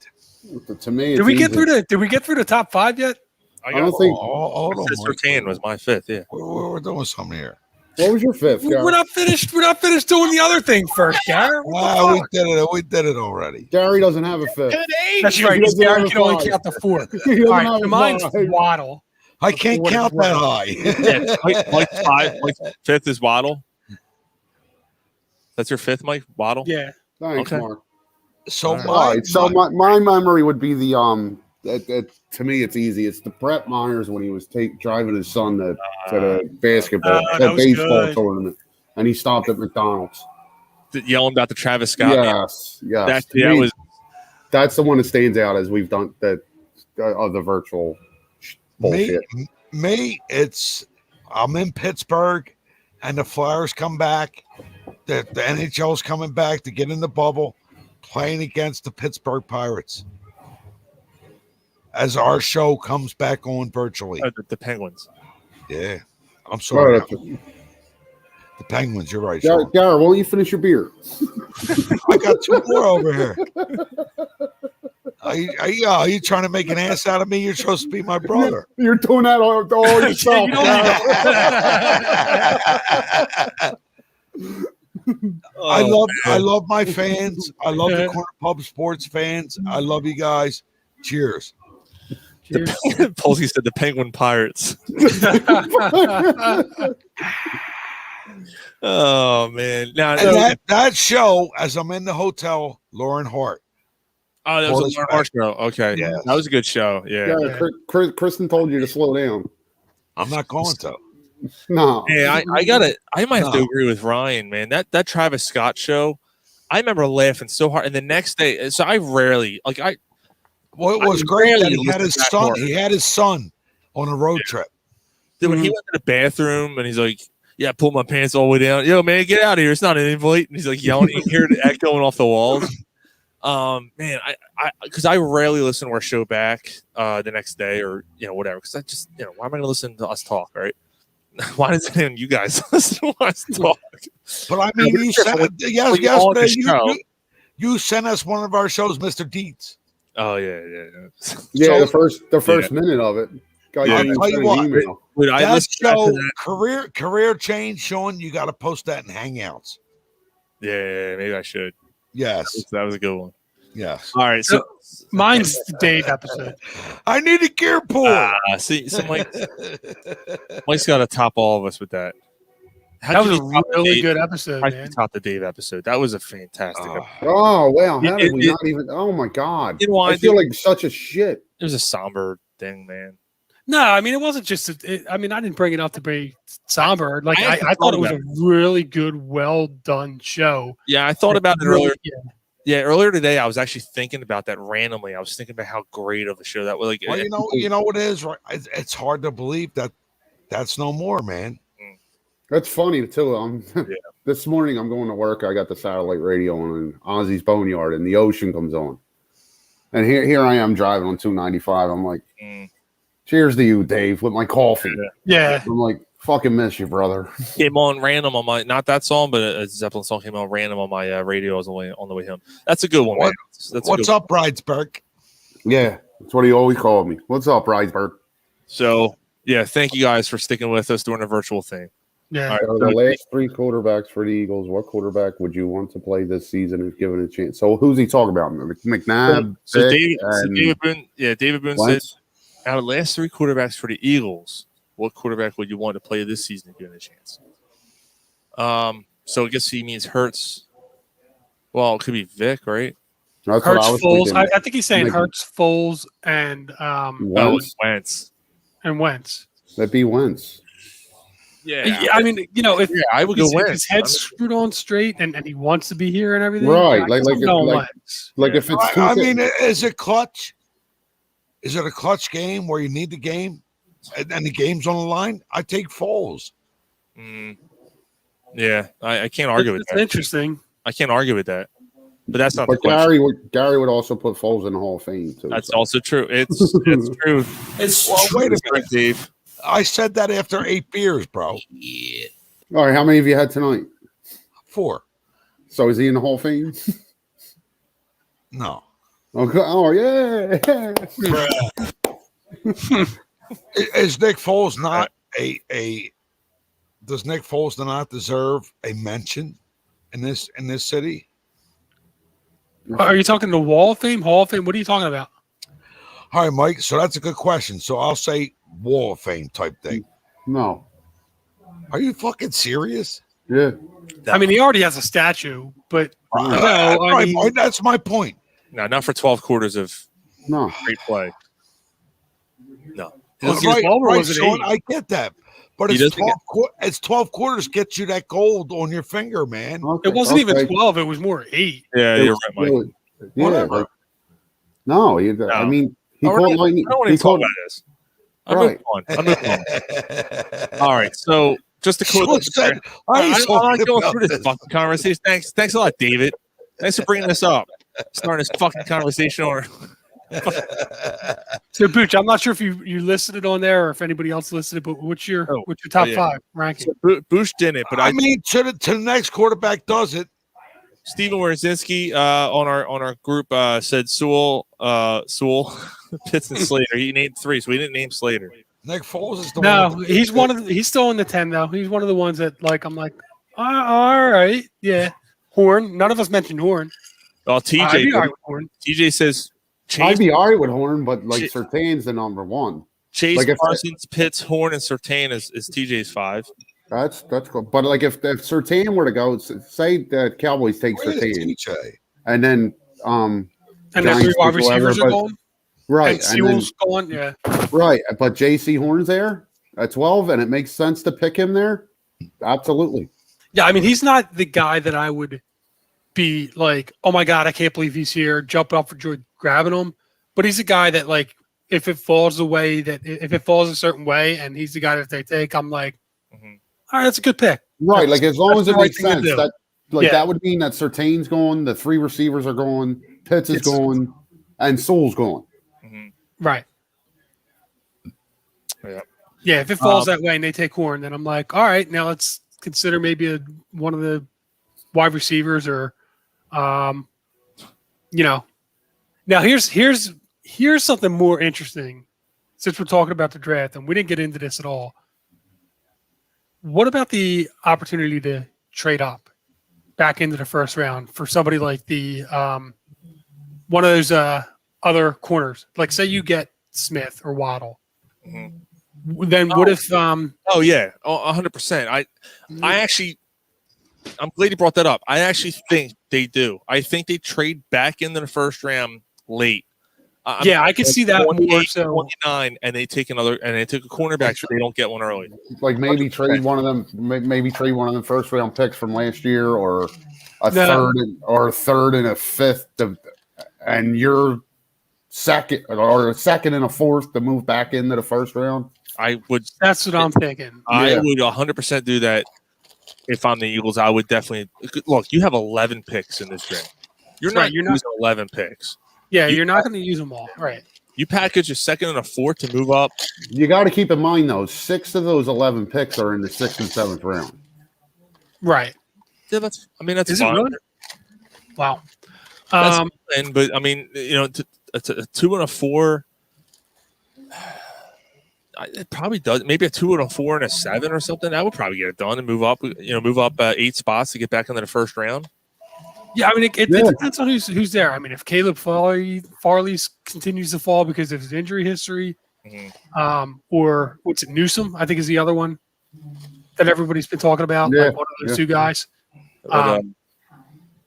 To me, did we get through the top 5 yet? I don't think. Surtain was my 5th. Yeah, we're doing something here. What was your 5th? We're not finished. We're not finished doing the other thing first, Gary. We did it. We did it already. Gary doesn't have a 5th. That's right. Gary can only count the 4. All right, so mine's Waddle. I can't count that high. Mike's 5th is Waddle. That's your 5th, Mike? Waddle? Yeah. Thanks, Mark. So, my memory would be the to me it's easy. It's the Brett Myers when he was driving his son to the baseball tournament, and he stopped at McDonald's, yelling about the Travis Scott. Yes. That's the one that stands out as we've done that of the virtual bullshit. Me, it's I'm in Pittsburgh, and the Flyers come back. The NHL's coming back to get in the bubble, playing against the Pittsburgh Pirates. As our show comes back on virtually. The Penguins. Yeah. I'm sorry. The Penguins, you're right. Gary, why don't you finish your beer? I got 2 more over here. Are you trying to make an ass out of me? You're supposed to be my brother. You're doing that all yourself. I love my fans. I love the Corner Pub Sports fans. I love you guys. Cheers. Polsky said the Penguin Pirates. Oh man! Now that show, as I'm in the hotel, Lauren Hart. Oh, that was a Lauren Hart show. Okay, yeah, that was a good show. Yeah. Kristen told you to slow down. I'm not going to. No. Yeah, I might have to agree with Ryan, man. That Travis Scott show, I remember laughing so hard. And the next day, so I rarely Well, it was great that he had his son. He had his son on a road trip. Dude, when he went to the bathroom and he's like, "Yeah, pull my pants all the way down. Yo, man, get out of here! It's not an invite." And he's like yelling, you hear it echoing off the walls. Man, because I rarely listen to our show back the next day or whatever. Because I just why am I going to listen to us talk, right? Why does you guys listen to us talk? But I mean, you sent us one of our shows, Mr. Deeds. Oh yeah. Yeah, the first minute of it. I'll tell you what, that show, career change, Sean, you got to post that in Hangouts. Yeah, maybe I should. Yes. That was a good one. Yes. All right. So mine's the Dave episode. I need a gear pull. So Mike's got to top all of us with that. That was a really good episode, man. Top the Dave episode. That was a fantastic episode. Oh, wow. How did we not even? Oh, my God. I feel like such a shit. It was a somber thing, man. No, I mean, it wasn't just. I didn't bring it up to be somber. Like I thought it was a really good, well done show. Yeah, I thought about it earlier. Yeah, earlier today, I was actually thinking about that randomly. I was thinking about how great of a show that was. Like, well, you know what it is, right? It's hard to believe that's no more, man. That's funny too. This morning I'm going to work. I got the satellite radio on in Ozzy's Boneyard, and the ocean comes on. And here I am driving on 295. I'm like, cheers to you, Dave, with my coffee. Yeah. I'm like, fucking miss you, brother. Came on random on my, not that song, but a Zeppelin song came on random on my radio on the way home. That's a good one, man. What's up, Bridesburg? Yeah, that's what he always called me. What's up, Bridesburg? So, yeah, thank you guys for sticking with us during the virtual thing. Yeah. Right, so the last three quarterbacks for the Eagles, what quarterback would you want to play this season if given a chance? So who's he talking about? McNabb? So David Boone, David Boone said, out of the last three quarterbacks for the Eagles, what quarterback would you want to play this season if given a chance? So I guess he means Hurts. Well, it could be Vic, right? That's Hurts, Foles. I think he's saying Hurts, Foles, and Wentz. And Wentz. That'd be Wentz. Yeah, I mean, if I would go Wentz. His head's screwed on straight, and he wants to be here and everything. Right, if it's. I mean, is it clutch? Is it a clutch game where you need the game, and the game's on the line? I take Foles. Yeah, I can't argue with that. It's interesting. I can't argue with that, but that's not. But Gary would also put Foles in the Hall of Fame too. That's also true. It's true. Wait a minute, Dave. I said that after 8 beers, bro. Yeah. All right, how many have you had tonight? 4. So is he in the Hall of Fame? No. Okay. Oh yeah. Is Nick Foles not a? Does Nick Foles not deserve a mention in this city? Are you talking the Wall of Fame, Hall of Fame? What are you talking about? All right, Mike. So that's a good question. So I'll say Wall of Fame type thing. No. Are you fucking serious? Yeah. I mean, he already has a statue, but that's my point. No, not for 12 quarters of great play. No. Sean, I get that. But it's 12 quarters gets you that gold on your finger, man. Okay, it wasn't even 12. It was more 8. Yeah, you're right, Mike. Yeah. No. I mean, he called lightning. I don't want to talk about this. I'm moving on. All right. So just to close, I'm not going through this fucking conversation. Thanks a lot, David. Thanks for bringing this up. Starting this fucking conversation on. So, Booch, I'm not sure if you listed it on there or if anybody else listed it, but what's your top 5 ranking? So Booch didn't, but I mean, to the next quarterback does it. Steven Wierzynski on our group said Sewell, Pitts, and Slater. He named 3, so we didn't name Slater. Nick Foles is the one. No, he's still in the 10 though. He's one of the ones that I'm like, All right. Yeah. Horn. None of us mentioned Horn. Oh, I'd TJ. be all right with Horn. TJ says I'd Chase, be all right with Horn, but like Ch- Surtain's the number one. Chase Like if Parsons, Pitts, Horn, and Surtain is TJ's 5. that's cool. But like if Surtain were to go, say the Cowboys take Surtain, and then And then Giants 3 wide take whoever, receivers are but- going. right, And Sewell's going. Yeah. right. But JC Horn's there at 12, and it makes sense to pick him there. Absolutely. Yeah. I mean, he's not the guy that I would be like, oh my God, I can't believe he's here. Jump up for joy, grabbing him. But he's a guy that, like, if it falls a certain way and he's the guy that they take, I'm like, all right, that's a good pick. Right, like as long as it the right makes thing to sense. do. That Yeah. that would mean that Surtain's going, the 3 receivers are going, Pitts is going, and Sewell's going. Right. Yeah. Yeah, if it falls that way and they take Horn, then I'm like, all right, now let's consider maybe one of the wide receivers or, Now here's something more interesting. Since we're talking about the draft, and we didn't get into this at all. What about the opportunity to trade up back into the first round for somebody like the one of those other corners? Like, say you get Smith or Waddle. Then what if Oh yeah, 100%. I'm glad you brought that up. I actually think they do. I think they trade back into the first round late. I can see that more so. 29, and they take a cornerback so they don't get one early. Like maybe trade one of them, maybe trade one of them first round picks from last year, or a third and a fifth, and your second or a second and a fourth to move back into the first round. That's what I'm thinking. I would 100% do that if I'm the Eagles. I would definitely look. You have 11 picks in this draft. You're not using 11 picks. Yeah, you're not going to use them all, right? You package a second and a fourth to move up. You got to keep in mind though, 6 of those 11 picks are in the 6th and 7th round. Right. Yeah, that's Is it fine. really? Wow. That's fine, but I mean, a 2 and a 4. It probably does. Maybe a 2 and a 4 and a 7 or something. That would probably get it done and move up. Move up 8 spots to get back into the first round. Yeah, I mean, it depends on who's there. I mean, if Caleb Farley continues to fall because of his injury history, or what's it, Newsom, I think is the other one that everybody's been talking about, like one of those 2 guys.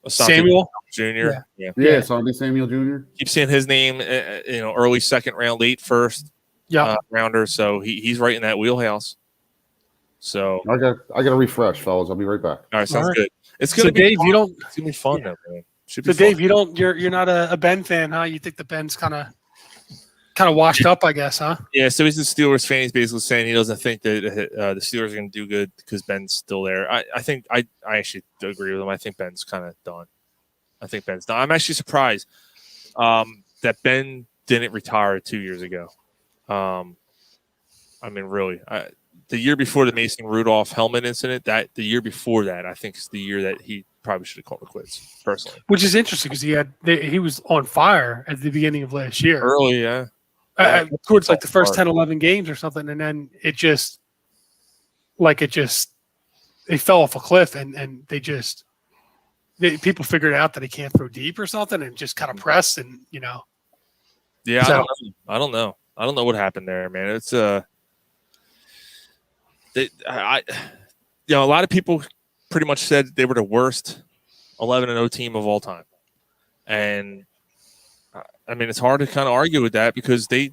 Samuel Jr. Yeah, Sonny Samuel Jr. Keep seeing his name, early second round, late first rounder. So he's right in that wheelhouse. So I got to refresh, fellas. I'll be right back. All right, sounds good. It's gonna be Dave, fun. It's gonna be fun though, man. So Dave, you're not a Ben fan, huh? You think the Ben's kind of washed up, I guess, huh? Yeah, so he's the Steelers fan. He's basically saying he doesn't think that the Steelers are going to do good because Ben's still there. I think I actually agree with him. I think Ben's kind of done. I think Ben's done. I'm actually surprised that Ben didn't retire 2 years ago. I mean, really, the year before the Mason Rudolph helmet incident, the year before that, I think is the year that he probably should have called it quits, personally. Which is interesting because he was on fire at the beginning of last year. Early, yeah. Towards like the first 10, 11 games or something, and then they fell off a cliff, and people figured out that he can't throw deep or something, and just kind of pressed, and Yeah, So- I don't know. I don't know what happened there, man. It's a lot of people pretty much said they were the worst 11-0 team of all time, and I mean, it's hard to kind of argue with that because they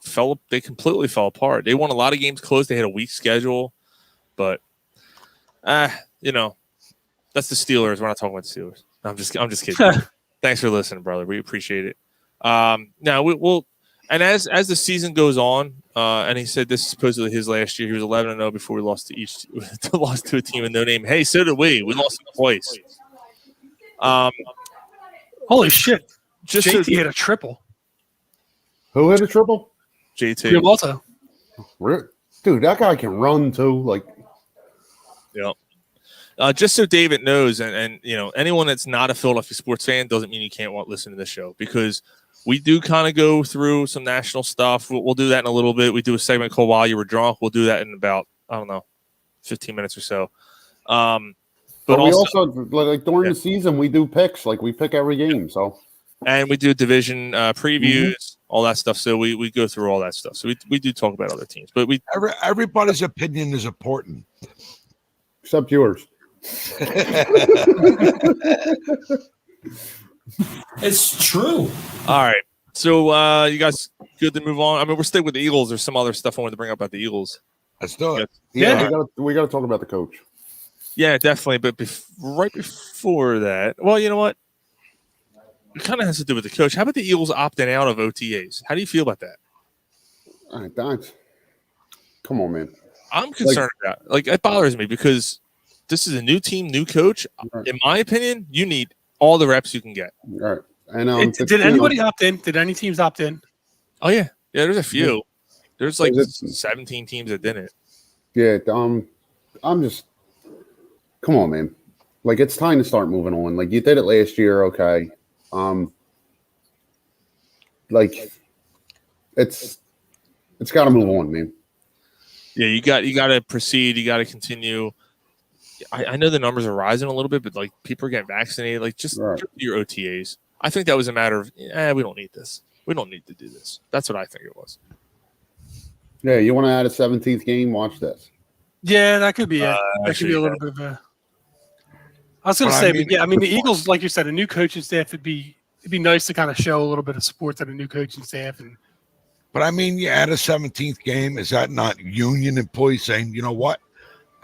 completely fell apart. They won a lot of games close. They had a weak schedule, but that's the Steelers. We're not talking about the Steelers. I'm just kidding. Thanks for listening, brother. We appreciate it. Now we'll and as the season goes on, and he said this is supposedly his last year. He was 11-0 before we lost to a team with no name. Hey, so did we. We lost twice. holy shit! Just JT hit a triple. Who hit a triple? JT. Giamotto. Dude, that guy can run too. Like, just so David knows, and anyone that's not a Philadelphia sports fan doesn't mean you can't listen to this show, because we do kind of go through some national stuff. We'll do that in a little bit. We do a segment called While You Were Drunk. We'll do that in about, 15 minutes or so. But we also like during the season we do picks, like we pick every game. So and we do division previews, all that stuff. So we go through all that stuff. So we do talk about other teams, but everybody's opinion is important, except yours. It's true. All right. So you guys good to move on? I mean, we're staying with the Eagles. There's some other stuff I wanted to bring up about the Eagles. Let's do it. Yeah, we got to talk about the coach. Yeah, definitely. But right before that, well, you know what? It kind of has to do with the coach. How about the Eagles opting out of OTAs? How do you feel about that? All right, come on, man. I'm concerned about it. Like, it bothers me because this is a new team, new coach. Right. In my opinion, you need all the reps you can get. All right. And did anybody opt in? Did any teams opt in? Oh yeah, there's a few. There's like 17 teams that didn't. Yeah, I'm just come on, man. Like it's time to start moving on. Like you did it last year, okay. Like it's got to move on, man. Yeah, you got to proceed. You got to continue. I know the numbers are rising a little bit, but like people are getting vaccinated. Like just do your OTAs. I think that was a matter of, we don't need this. We don't need to do this. That's what I think it was. Yeah, you want to add a 17th game? Watch this. Yeah, that could be it. That could be a little bit of a. I was going to say, the Eagles, like you said, a new coaching staff it'd be nice to kind of show a little bit of support to the new coaching staff. But I mean, you add a 17th game. Is that not union employees saying, you know what?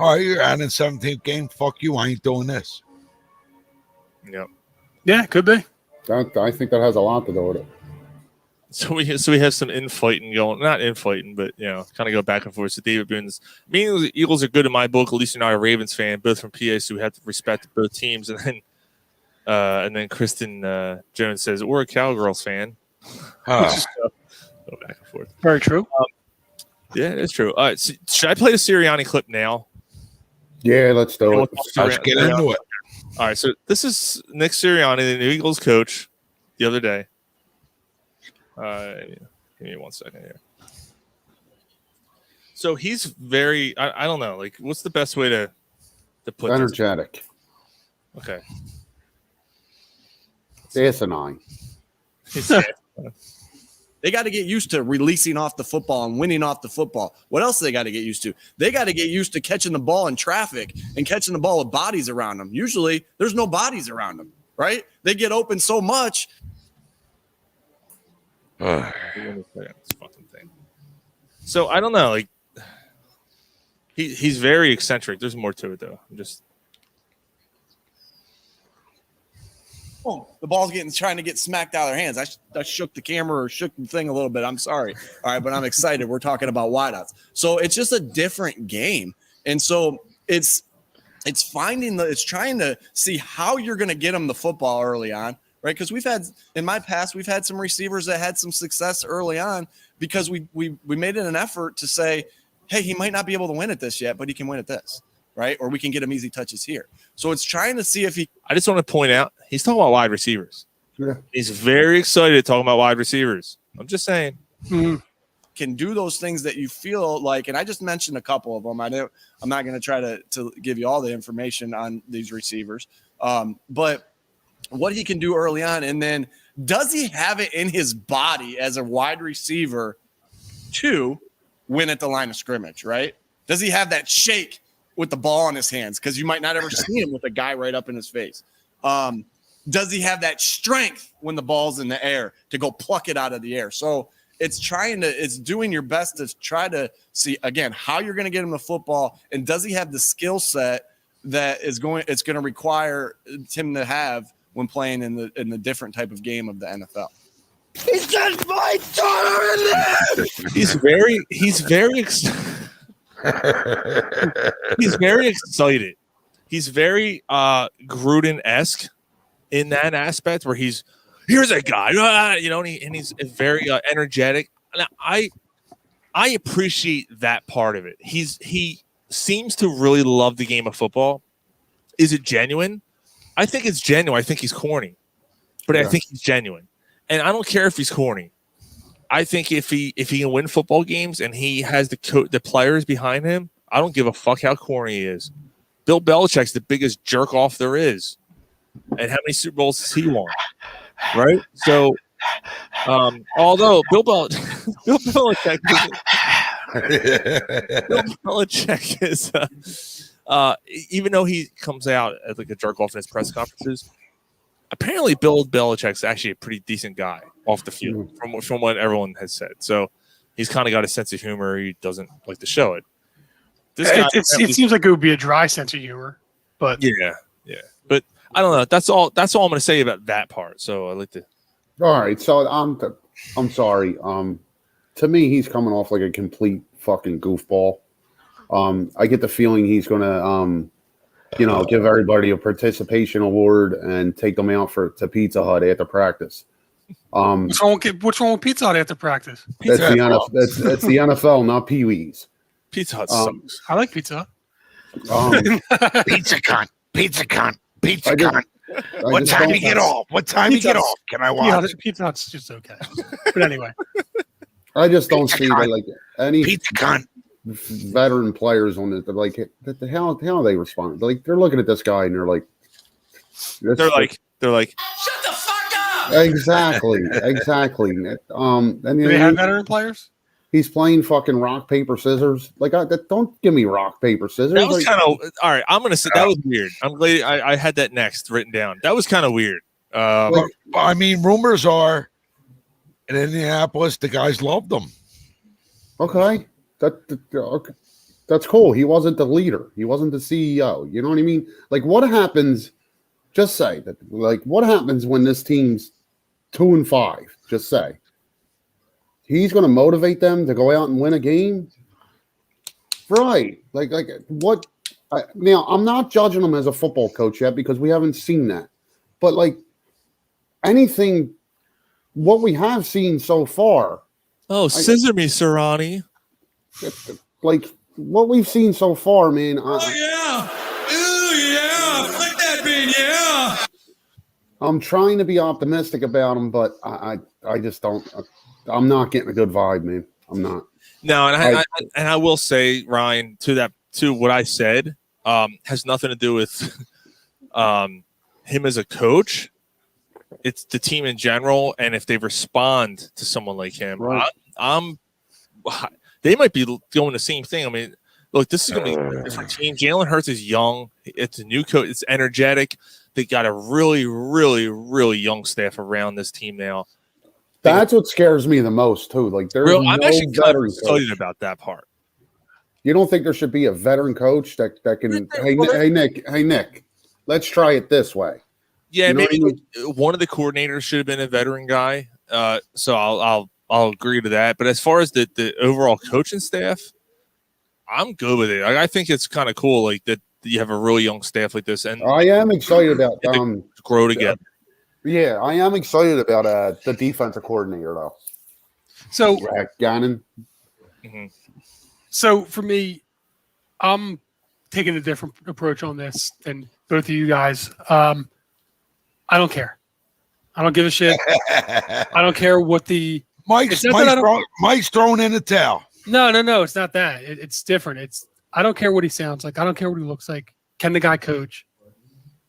All right, you're adding 17th game. Fuck you. I ain't doing this. Yep. Yeah, it could be. I think that has a lot to do with it. So we have some infighting going, not infighting, but kind of go back and forth. So David Boone's, the Eagles are good in my book. At least you're not a Ravens fan, both from PA, so we have to respect both teams. And then Kristen Jones says, or a Cowgirls fan. Go back and forth. Very true. Yeah, it's true. All right, so should I play the Sirianni clip now? Yeah, let's do it. Let's get into it. All right, so this is Nick Sirianni, the new Eagles coach, the other day. Give me 1 second here. So he's very, I don't know, like, what's the best way to put energetic. This? Okay. Asinine. They got to get used to releasing off the football and winning off the football. What else they got to get used to? They got to get used to catching the ball in traffic and catching the ball with bodies around them. Usually, there's no bodies around them, right? They get open so much. So I don't know, like he's very eccentric. There's more to it though. The ball's trying to get smacked out of their hands. I shook the camera or shook the thing a little bit. I'm sorry. All right, but I'm excited. We're talking about wideouts. So it's just a different game. And so it's trying to see how you're going to get them the football early on, right? Because in my past, we've had some receivers that had some success early on because we made it an effort to say, hey, he might not be able to win at this yet, but he can win at this. Right? Or we can get him easy touches here. So it's trying to see if he. I just want to point out he's talking about wide receivers. Yeah. He's very excited talking about wide receivers. I'm just saying. Can do those things that you feel like, and I just mentioned a couple of them. I'm not going to try to give you all the information on these receivers, but what he can do early on, and then does he have it in his body as a wide receiver to win at the line of scrimmage? Right? Does he have that shake with the ball in his hands? Because you might not ever see him with a guy right up in his face. Does he have that strength when the ball's in the air to go pluck it out of the air? So it's doing your best to try to see, again, how you're going to get him the football, and does he have the skill set that it's going to require him to have when playing in the different type of game of the NFL. He's got my daughter in there. He's very he's very excited. He's very Gruden-esque in that aspect where here's a guy, and he's very energetic. Now, I appreciate that part of it. He seems to really love the game of football. Is it genuine? I think it's genuine. I think he's corny, but I think he's genuine, and I don't care if he's corny. I think if he can win football games and he has the players behind him, I don't give a fuck how corny he is. Bill Belichick's the biggest jerk off there is, and how many Super Bowls has he won? Right. So, although Bill Belichick is, even though he comes out as like a jerk off in his press conferences, apparently Bill Belichick's actually a pretty decent guy off the field, from what everyone has said. So he's kind of got a sense of humor. He doesn't like to show it. This guy, it seems like it would be a dry sense of humor, but yeah. But I don't know. That's all I'm going to say about that part. So I like to. All right, so I'm sorry. To me, he's coming off like a complete fucking goofball. I get the feeling he's going to give everybody a participation award and take them out to Pizza Hut after practice. what's wrong with Pizza Hut after practice? That's the NFL, not Pee Wee's. Pizza Hut sucks. I like Pizza Hut. Pizza cunt. What time you get off? Can I watch? Pizza Hut's just okay. But anyway, I just don't see like any Pizza cunt. veteran players on it. They're like, the how are they responding? Like they're looking at this guy and they're like, They're like, Shut the fuck up! exactly. And do they have veteran players? he's playing fucking rock paper scissors. Like, don't give me rock paper scissors. that was Like, kind of all right. I'm going to say that was weird. I'm glad I had that next written down. That was kind of weird. I mean, rumors are in Indianapolis, the guys loved them. okay, that's cool. He wasn't the leader. He wasn't the CEO. You know what I mean? Like, what happens? Just say that. Like, what happens when this team's 2-5? Just say he's going to motivate them to go out and win a game, right? Like what? Now, I'm not judging him as a football coach yet because we haven't seen that. But like anything, what we have seen so far. Oh, scissor me, Sirani. Like what we've seen so far, man. Yeah. Ooh, yeah. Click that bean, yeah. I'm trying to be optimistic about him, but I just don't. I'm not getting a good vibe, man. I'm not. No, and I will say, Ryan, to what I said, has nothing to do with him as a coach. It's the team in general, and if they respond to someone like him, Right. They might be doing the same thing. I mean, look, this is going to be a different team. Jalen Hurts is young. It's a new coach. It's energetic. They got a really, really, really young staff around this team now. That's what scares me the most, too. Like, there's I'm actually kind of veteran excited coach. about that part. You don't think there should be a veteran coach that can? Hey Nick, let's try it this way. Yeah, You know maybe what I one of the coordinators should have been a veteran guy. So I'll agree to that. But as far as the overall coaching staff, I'm good with it. I think it's kind of cool, like that you have a really young staff like this, and I am excited about grow together. Yeah, I am excited about the defensive coordinator though. So Gannon. Mm-hmm. So for me, I'm taking a different approach on this than both of you guys. I don't care. I don't give a shit. I don't care what the Mike's throwing in the towel. No, it's not that. It's different. I don't care what he sounds like. I don't care what he looks like. Can the guy coach?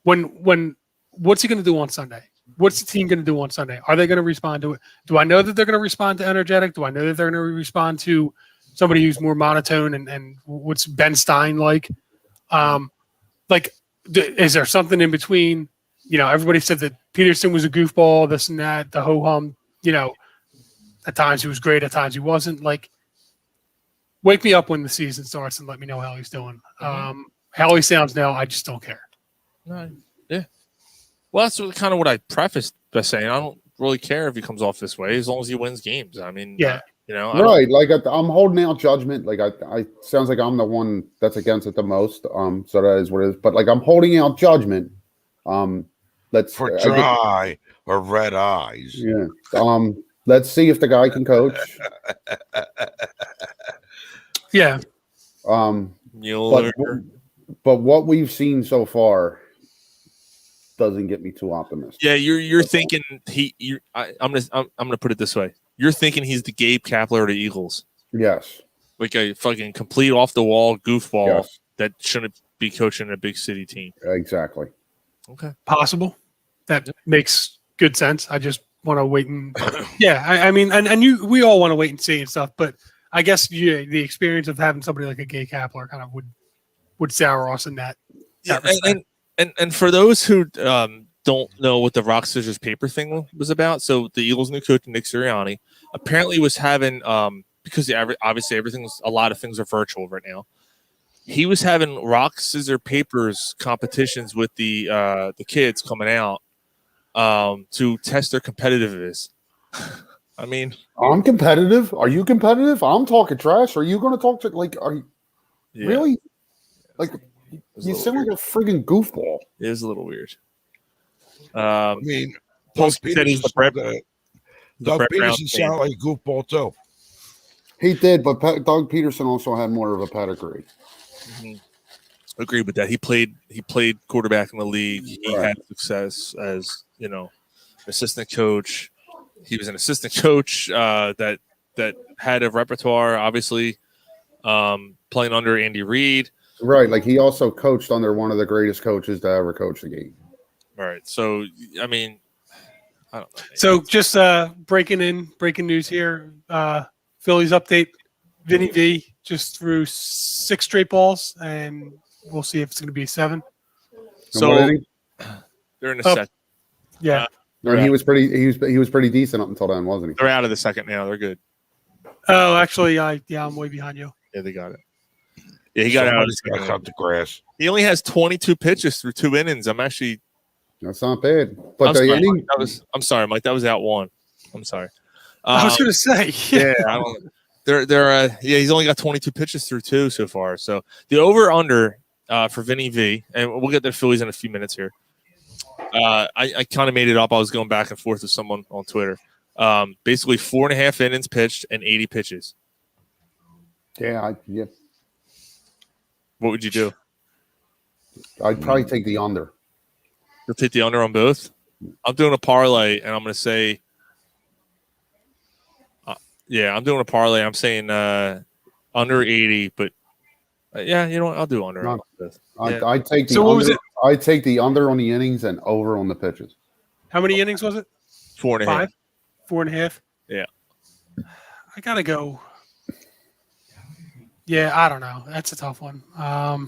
When what's he going to do on Sunday? What's the team going to do on Sunday? Are they going to respond to it? Do I know that they're going to respond to energetic? Do I know that they're going to respond to somebody who's more monotone and what's Ben Stein like? Is there something in between? You know, everybody said that Peterson was a goofball, this and that, the ho-hum, you know, at times he was great, at times he wasn't. Like, wake me up when the season starts and let me know how he's doing. How he sounds now, I just don't care. Right. Yeah. Well, that's kind of what I prefaced by saying. I don't really care if he comes off this way as long as he wins games. I mean, yeah. You know, Right. Like I'm holding out judgment. Like I sounds like I'm the one that's against it the most. So that is what it is. But like I'm holding out judgment. Let's For dry or red eyes. Yeah. Let's see if the guy can coach. Yeah. But what we've seen so far doesn't get me too optimistic. Yeah, you're thinking I'm gonna put it this way. You're thinking he's the Gabe Kapler of the Eagles. Yes. Like a fucking complete off the wall goofball that shouldn't be coaching a big city team. Exactly. Okay. Possible. That makes good sense. I just want to wait and I mean, we all want to wait and see and stuff, but I guess the experience of having somebody like a Gay Kapler kind of would sour us in that. And for those who don't know what the rock scissors paper thing was about, so the Eagles' new coach Nick Sirianni apparently was having because obviously a lot of things are virtual right now. He was having rock scissors papers competitions with the kids coming out to test their competitiveness. I mean, I'm competitive. Are you competitive? I'm talking trash. Are you going to talk to really? Like, you sound like a friggin' goofball. It is a little weird. I mean, Doug Peterson sounded like a goofball too. He did, but Doug Peterson also had more of a pedigree. Mm-hmm. Agree with that. He played quarterback in the league. He had success as assistant coach. He was an assistant coach that had a repertoire, obviously, playing under Andy Reid. Right, like he also coached under one of the greatest coaches to ever coach the game. All right, so I mean, I don't know. So just breaking news here. Phillies update. Vinny V just threw 6 straight balls, and we'll see if it's going to be 7. So they're in the second. Yeah. He was pretty decent up until then, wasn't he? They're out of the second now. They're good. Oh, actually, I'm way behind you. Yeah, they got it. Yeah, he got out of the grass. He only has 22 pitches through 2 innings. That's not bad. But I'm sorry, Mike. That was out 1. I'm sorry. I was going to say. Yeah, he's only got 22 pitches through 2 so far. So the over/under for Vinny V, and we'll get to the Phillies in a few minutes here. I kind of made it up. I was going back and forth with someone on Twitter. Basically 4.5 innings pitched and 80 pitches. Yeah. What would you do? I'd probably take the under. You'll take the under on both? I'm doing a parlay, and I'm going to say I'm doing a parlay. I'm saying under 80, but you know what? I'll do under. I'd take the under. I'd take the under on the innings and over on the pitches. How many innings was it? 4.5. 4.5? Yeah. I got to go. Yeah, I don't know. That's a tough one. I'll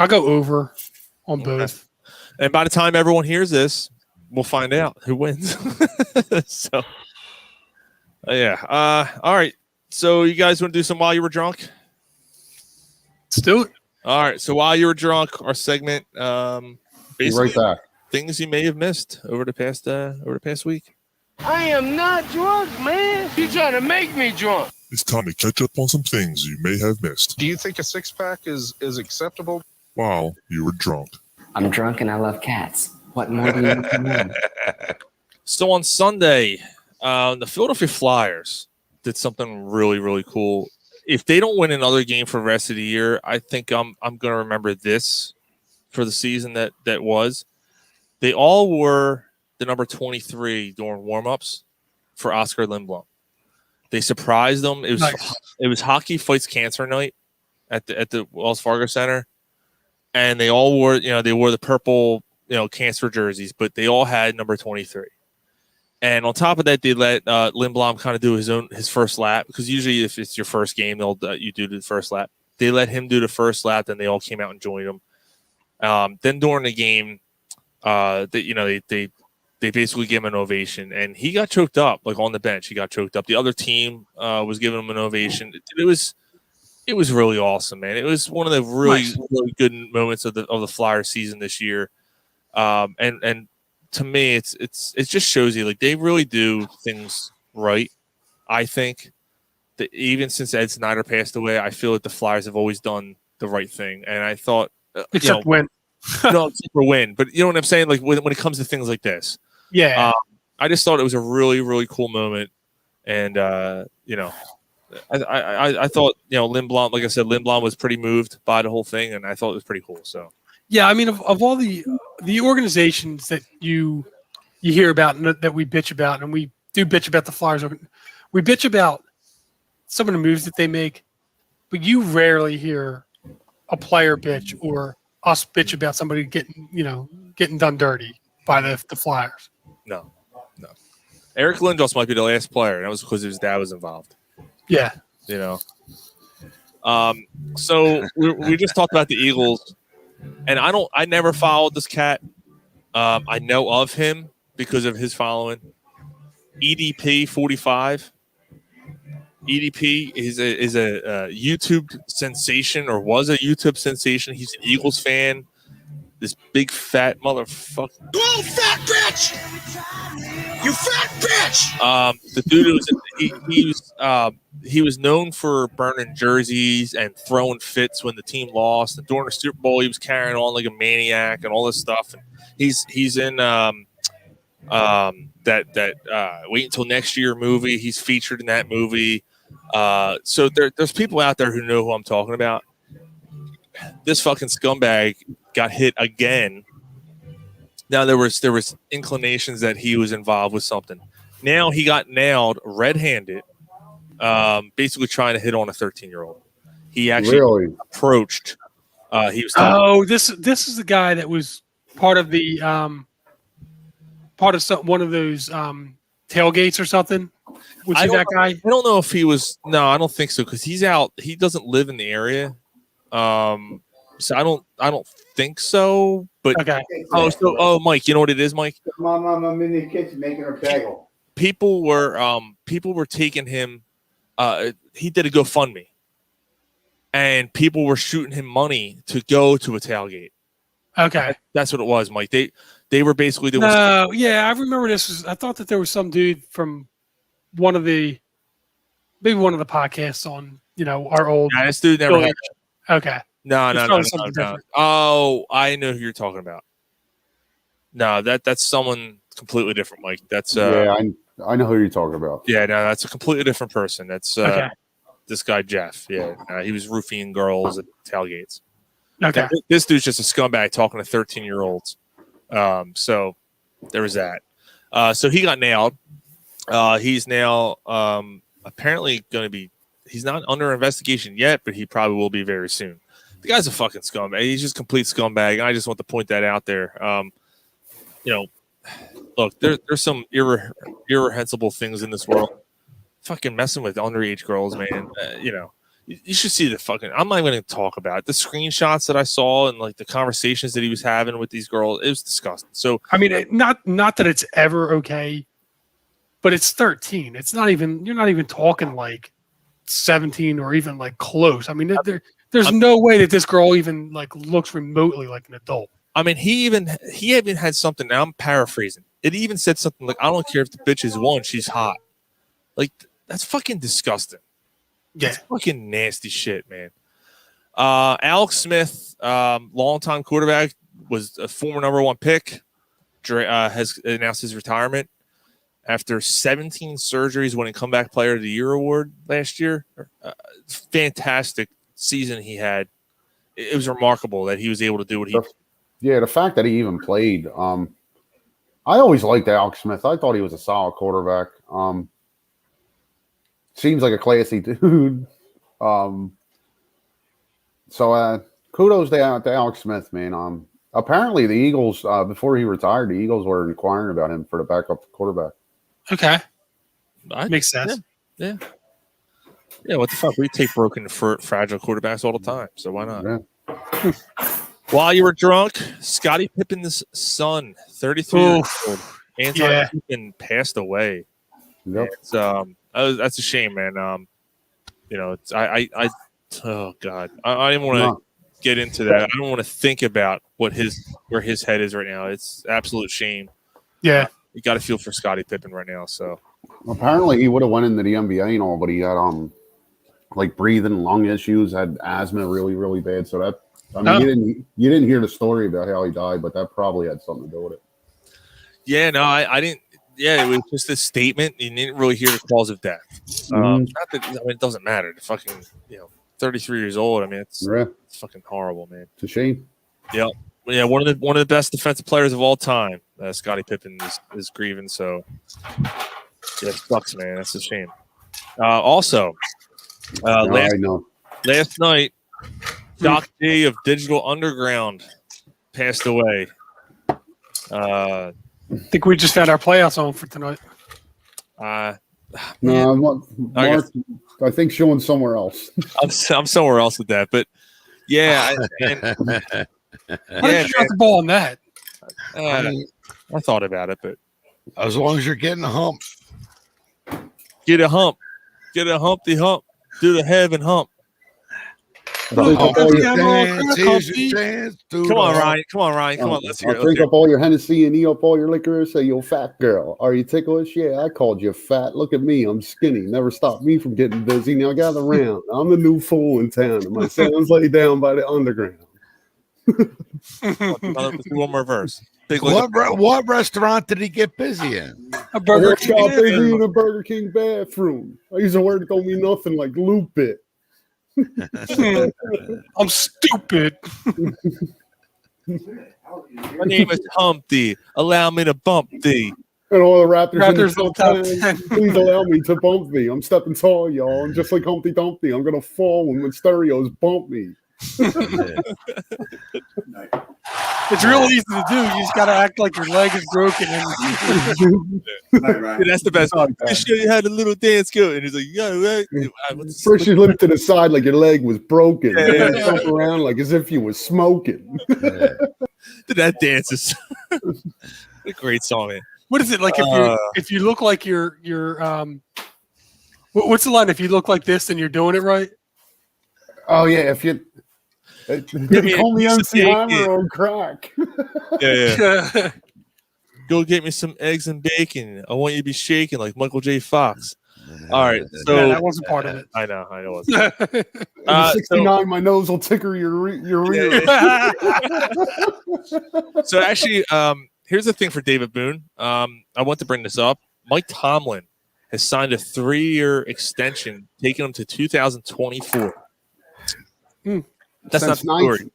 go over on both. And by the time everyone hears this, we'll find out who wins. So, all right. So, you guys want to do some while you were drunk? Let's do it. All right. So, while you were drunk, our segment, basically right back. Things you may have missed over the past week. I am not drunk, man. You're trying to make me drunk. It's time to catch up on some things you may have missed. Do you think a 6-pack is acceptable? While you were drunk. I'm drunk and I love cats. What more do you need to know? So on Sunday, the Philadelphia Flyers did something really, really cool. If they don't win another game for the rest of the year, I think I'm going to remember this for the season that was. They all wore the number 23 during warm-ups for Oscar Lindblom. They surprised them. It was Hockey Fights Cancer night at the Wells Fargo Center, and they all wore the purple cancer jerseys, but they all had number 23. And on top of that, they let Lindblom kind of do his first lap, because usually if it's your first game, you do the first lap. They let him do the first lap, then they all came out and joined him. Then during the game, they basically gave him an ovation, and he got choked up, like on the bench. He got choked up. The other team was giving him an ovation. It was really awesome, man. It was one of the really good moments of the Flyers season this year. And to me, it just shows you, like, they really do things right. I think that even since Ed Snyder passed away, I feel that the Flyers have always done the right thing. And I thought, except when. No, except for win. But you know what I'm saying? Like when it comes to things like this. Yeah. I just thought it was a really, really cool moment. And, I thought, Lindblom, like I said, Lindblom was pretty moved by the whole thing, and I thought it was pretty cool. So, yeah, I mean, of all the organizations that you hear about and that we bitch about, and we do bitch about the Flyers, we bitch about some of the moves that they make, but you rarely hear a player bitch or us bitch about somebody getting done dirty by the Flyers. No. Eric Lindros might be the last player. That was because his dad was involved. Yeah. So we just talked about the Eagles, and I never followed this cat. I know of him because of his following. EDP 45. EDP is a YouTube sensation, or was a YouTube sensation. He's an Eagles fan. This big fat motherfucker. You old fat bitch! You fat bitch! The dude he was known for burning jerseys and throwing fits when the team lost. And during the Super Bowl, he was carrying on like a maniac and all this stuff. And he's in Wait Until Next Year movie. He's featured in that movie. So there's people out there who know who I'm talking about. This fucking scumbag got hit again. Now there was inclinations that he was involved with something. Now he got nailed red-handed, basically trying to hit on a 13-year-old. He actually approached. He was. This is the guy that was part of the one of those tailgates or something. Was he that guy? I don't know if he was. No, I don't think so because he's out. He doesn't live in the area. So I don't think so. But okay. Mike, you know what it is, Mike? Mom, I'm in the kitchen making her bagel. People were taking him. He did a GoFundMe, and people were shooting him money to go to a tailgate. Okay, that's what it was, Mike. They were basically doing. Yeah, I remember this. I thought that there was some dude from one of the podcasts on our old. Yeah, this dude never had. Okay. No. Oh, I know who you're talking about. No, that's someone completely different, Mike. That's I know who you're talking about. Yeah, no, that's a completely different person. That's okay. This guy Jeff. Yeah, he was roofing girls at tailgates. Okay, now, this dude's just a scumbag talking to 13-year-olds. So there was that. So he got nailed. He's now apparently going to be. He's not under investigation yet, but he probably will be very soon. The guy's a fucking scumbag. He's just complete scumbag. I just want to point that out there. Look, there's some irreprehensible things in this world. Fucking messing with underage girls, man. You should see the fucking. I'm not even going to talk about it. The screenshots that I saw and like the conversations that he was having with these girls. It was disgusting. So I mean, not that it's ever okay, but it's 13. It's not even. You're not even talking like 17 or even like close. I mean, there's no way that this girl even like looks remotely like an adult. I mean, he even had something. Now I'm paraphrasing. It even said something like, "I don't care if the bitch is one, she's hot." Like that's fucking disgusting. Yeah, that's fucking nasty shit, man. Alex Smith, longtime quarterback, was a former #1 pick. Has announced his retirement after 17 surgeries, winning Comeback Player of the Year award last year. Fantastic season he had. It was remarkable that he was able to do what he. Yeah, the fact that he even played. I always liked Alex Smith. I thought he was a solid quarterback. Seems like a classy dude. So kudos to Alex Smith, man. Apparently the Eagles, before he retired, the Eagles were inquiring about him for the backup quarterback. Okay. Makes sense. Yeah. What the fuck? We take broken, fragile quarterbacks all the time, so why not? Yeah. While you were drunk, Scottie Pippen's son, 33 years old, Anton Pippen, passed away. Yep. That's a shame, man. It's oh god, I didn't want to get into that. I don't want to think about where his head is right now. It's absolute shame. Yeah, you got to feel for Scottie Pippen right now. So apparently he would have went into the NBA and all, but he had like breathing, lung issues, had asthma really, really bad. So that. I mean, you didn't hear the story about how he died, but that probably had something to do with it. Yeah, no, I didn't. Yeah, it was just a statement. You didn't really hear the cause of death. Not that it doesn't matter. The fucking 33 years old. I mean, it's fucking horrible, man. It's a shame. Yeah, one of the best defensive players of all time. Scottie Pippen is grieving. So yeah, it sucks, man. That's a shame. Also, last night. Doc D of Digital Underground passed away. I think we just had our playoff song for tonight. No, Mark, I think Sean's somewhere else. I'm somewhere else with that, but yeah. Why did you drop the ball on that? I thought about it, but as long as you're getting a hump, get a hump, Humpty Hump, do the heaven hump. Come on, Ryan. Come on, let's hear it. I'll drink up all your Hennessy and eat up all your liquor. Say, yo, fat girl, are you ticklish? Yeah, I called you fat. Look at me, I'm skinny. Never stopped me from getting busy. Now gather round. I'm the new fool in town, and my son's laid down by the underground. One more verse. What restaurant did he get busy in? A Burger King. Got busy in a Burger King bathroom. I use a word that don't mean nothing, like loop it. I'm stupid. My name is Humpty. Allow me to bump thee. And all the Raptors in the top 10. Please allow me to bump thee. I'm stepping tall, y'all. I'm just like Humpty Dumpty. I'm gonna fall when stereos bump me. It's real easy to do. You just gotta act like your leg is broken. Dude, that's the best. You show you how the little dance go, and he's like, First you limp to the side like your leg was broken, then you jump around like as if you was smoking. Dude, that dance is a great song, man. What is it like if you look like you're what's the line? If you look like this, then you're doing it right. Oh yeah, if you call me MC Hammer on crack. Yeah. Go get me some eggs and bacon. I want you to be shaking like Michael J. Fox. All right, so that wasn't part of it. I know. It was. 69, my nose will tickle your rear. So actually, here's the thing for David Boone. I want to bring this up. Mike Tomlin has signed a 3-year extension, taking him to 2024. That's not the story.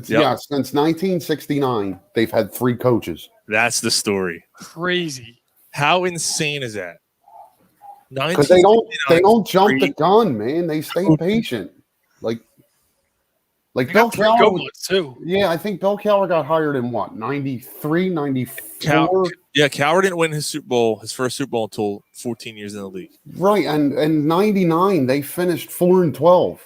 Yeah, since 1969, they've had 3 coaches. That's the story. Crazy. How insane is that? Because they don't jump the gun, man. They stay patient. Like Bill Cowher too. Yeah, I think Bill Cowher got hired in what, 93, 94? Cowher didn't win his first Super Bowl until 14 years in the league. Right, and 99 they finished 4-12.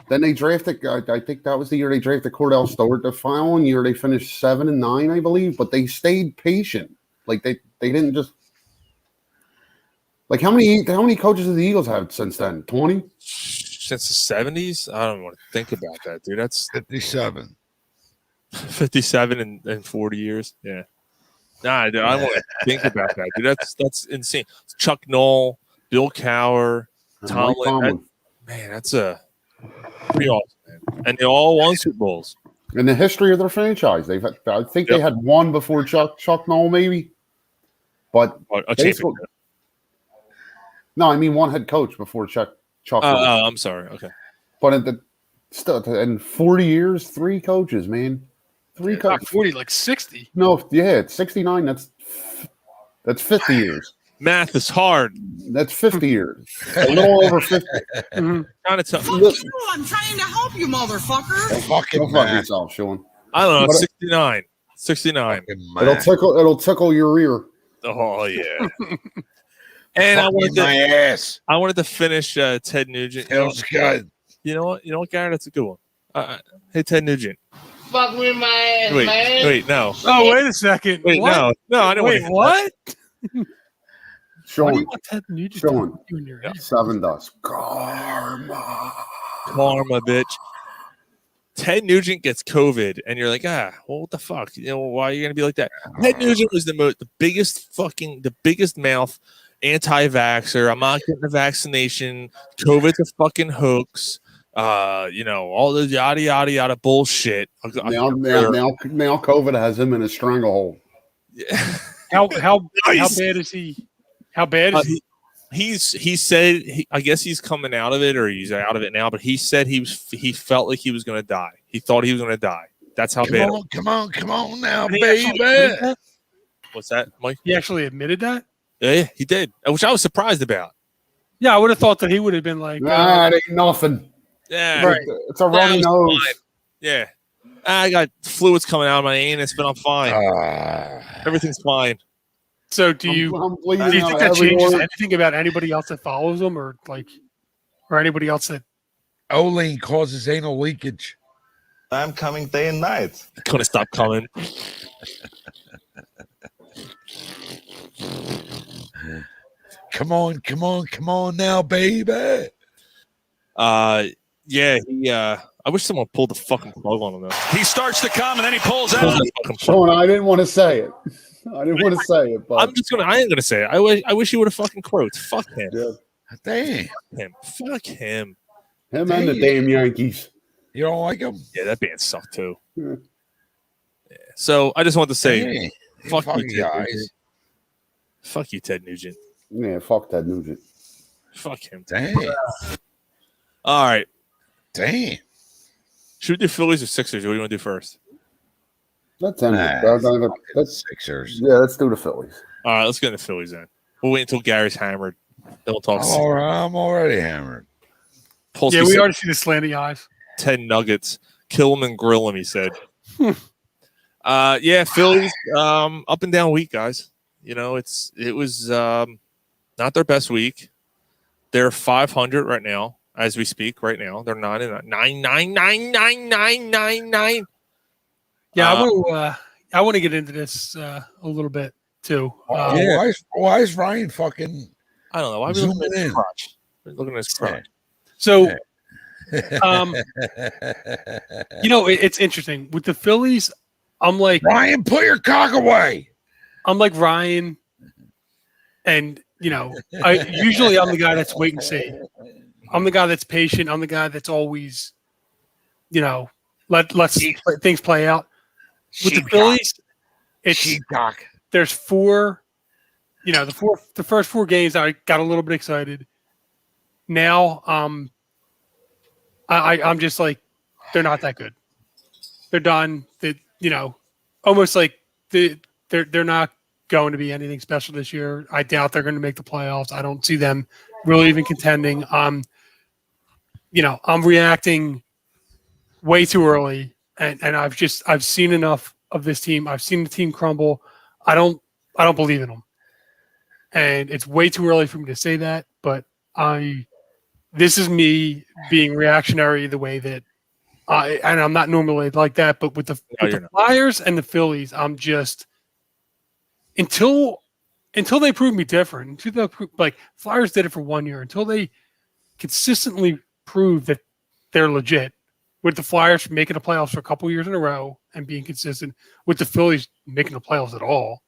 Then they drafted. I think that was the year they drafted Cordell Stewart. The following year they finished 7-9, I believe. But they stayed patient. Like they didn't just. Like how many coaches have the Eagles had since then? 20 since the 70s. I don't want to think about that, dude. That's 57. 57 in 40 years. Yeah. Nah, dude, I don't want to think about that, dude. That's insane. Chuck Noll, Bill Cowher, Tomlin. Man, that's a. Pretty awesome, man. And they all won Super Bowls in the history of their franchise. They've had, I think they had one before Chuck Noll, maybe. But no, I mean one head coach before Chuck. I'm sorry. Okay, but in 40 years, 3 coaches, man. 3 coaches. 40, like 60. No, yeah, it's 69. That's 50 years. Math is hard. That's 50 years. A little over 50. Kind of tough. Fuck you, I'm trying to help you, motherfucker. Go fuck yourself, Sean. I don't know. 69. 69. It'll tickle your ear. Oh yeah. And I wanted to finish Ted Nugent. Feels good. You know what, Gary? That's a good one. Hey, Ted Nugent. Fuck with my ass, man. Wait, no. Oh, wait a second. Wait, what? No, I didn't wait, what? Sean, 7 dust. Karma, bitch. Ted Nugent gets COVID, and you're like, what the fuck? You know, why are you gonna be like that? Ted Nugent was the biggest mouth anti-vaxxer. I'm not getting the vaccination. COVID's a fucking hoax. All the yada yada yada bullshit. Now COVID has him in a stranglehold. Yeah. How bad is he? How bad is he? He said I guess he's coming out of it, or he's out of it now. But he said he felt like he was going to die. He thought he was going to die. That's how bad. Come on now, baby. What's that, Mike? He actually admitted that. Yeah, he did, which I was surprised about. Yeah, I would have thought that he would have been like, it ain't nothing. Yeah, Right. It's a runny That was nose. fine. Yeah, I got fluids coming out of my anus, but I'm fine. Everything's fine. So do you I'm do bleeding you out think that every changes organ. anything about anybody else that follows them, or anybody else that? Olean causes anal leakage. I'm coming day and night. Couldn't stop coming. Come on now, baby. Yeah, I wish someone pulled the fucking plug on him though. He starts to come and then he pulls out. Sean, I didn't want to say it. I didn't want to say it, but I ain't gonna say it. I wish he would have fucking quotes. Fuck him. Yeah. Damn. Fuck him. Him and the damn Yankees. You don't like him? Yeah, that band sucked too. Yeah. Yeah. So I just want to say, Hey, fuck fuck you, you Ted guys. Nugent. Fuck you, Ted Nugent. Yeah, fuck Ted Nugent. Fuck him. Damn. All right. Damn. Should we do Phillies or Sixers? What do you want to do first? That's end. That's Sixers. Yeah, let's do the Phillies. All right, let's get in the Phillies then. We'll wait until Gary's hammered. Then we'll talk. I'm already hammered. Pulse Yeah, we already see the slanty eyes. 10 nuggets. Kill him and grill him, he said. Yeah, Phillies, up and down week, guys. You know, it was not their best week. They're 500 right now, as we speak. Right now, they're 9-9. Yeah, I want to get into this a little bit too. Why is Ryan fucking? I don't know. Why are we zooming looking at his in? crotch? We're looking at his crotch. So, it's interesting with the Phillies. I'm like, Ryan, put your cock away. I'm like Ryan, and I'm the guy that's wait and see. I'm the guy that's patient. I'm the guy that's always, let's things play out. With the Phillies, there's four. The first 4 games I got a little bit excited. Now, I'm just like, they're not that good. They're done. Almost like they're not going to be anything special this year. I doubt they're going to make the playoffs. I don't see them really even contending. I'm reacting way too early, and I've seen enough of this team. I've seen the team crumble. I don't believe in them, and it's way too early for me to say that. But this is me being reactionary the way that and I'm not normally like that, but with the Flyers and the Phillies, I'm just until they prove me different. Like Flyers did it for 1 year, until they consistently prove that they're legit. With the Flyers making the playoffs for a couple years in a row and being consistent, with the Phillies making the playoffs at all,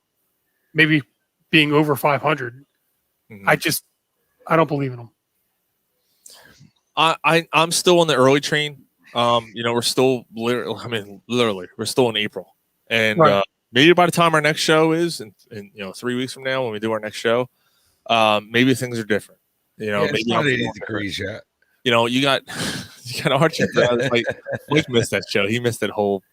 maybe being over 500, I don't believe in them. I'm still on the early train. We're still literally, we're still in April, and right. Maybe by the time our next show is, in 3 weeks from now when we do our next show, maybe things are different. Maybe it's not 80 degrees yet. You got Archie. Mike missed that show. He missed that whole.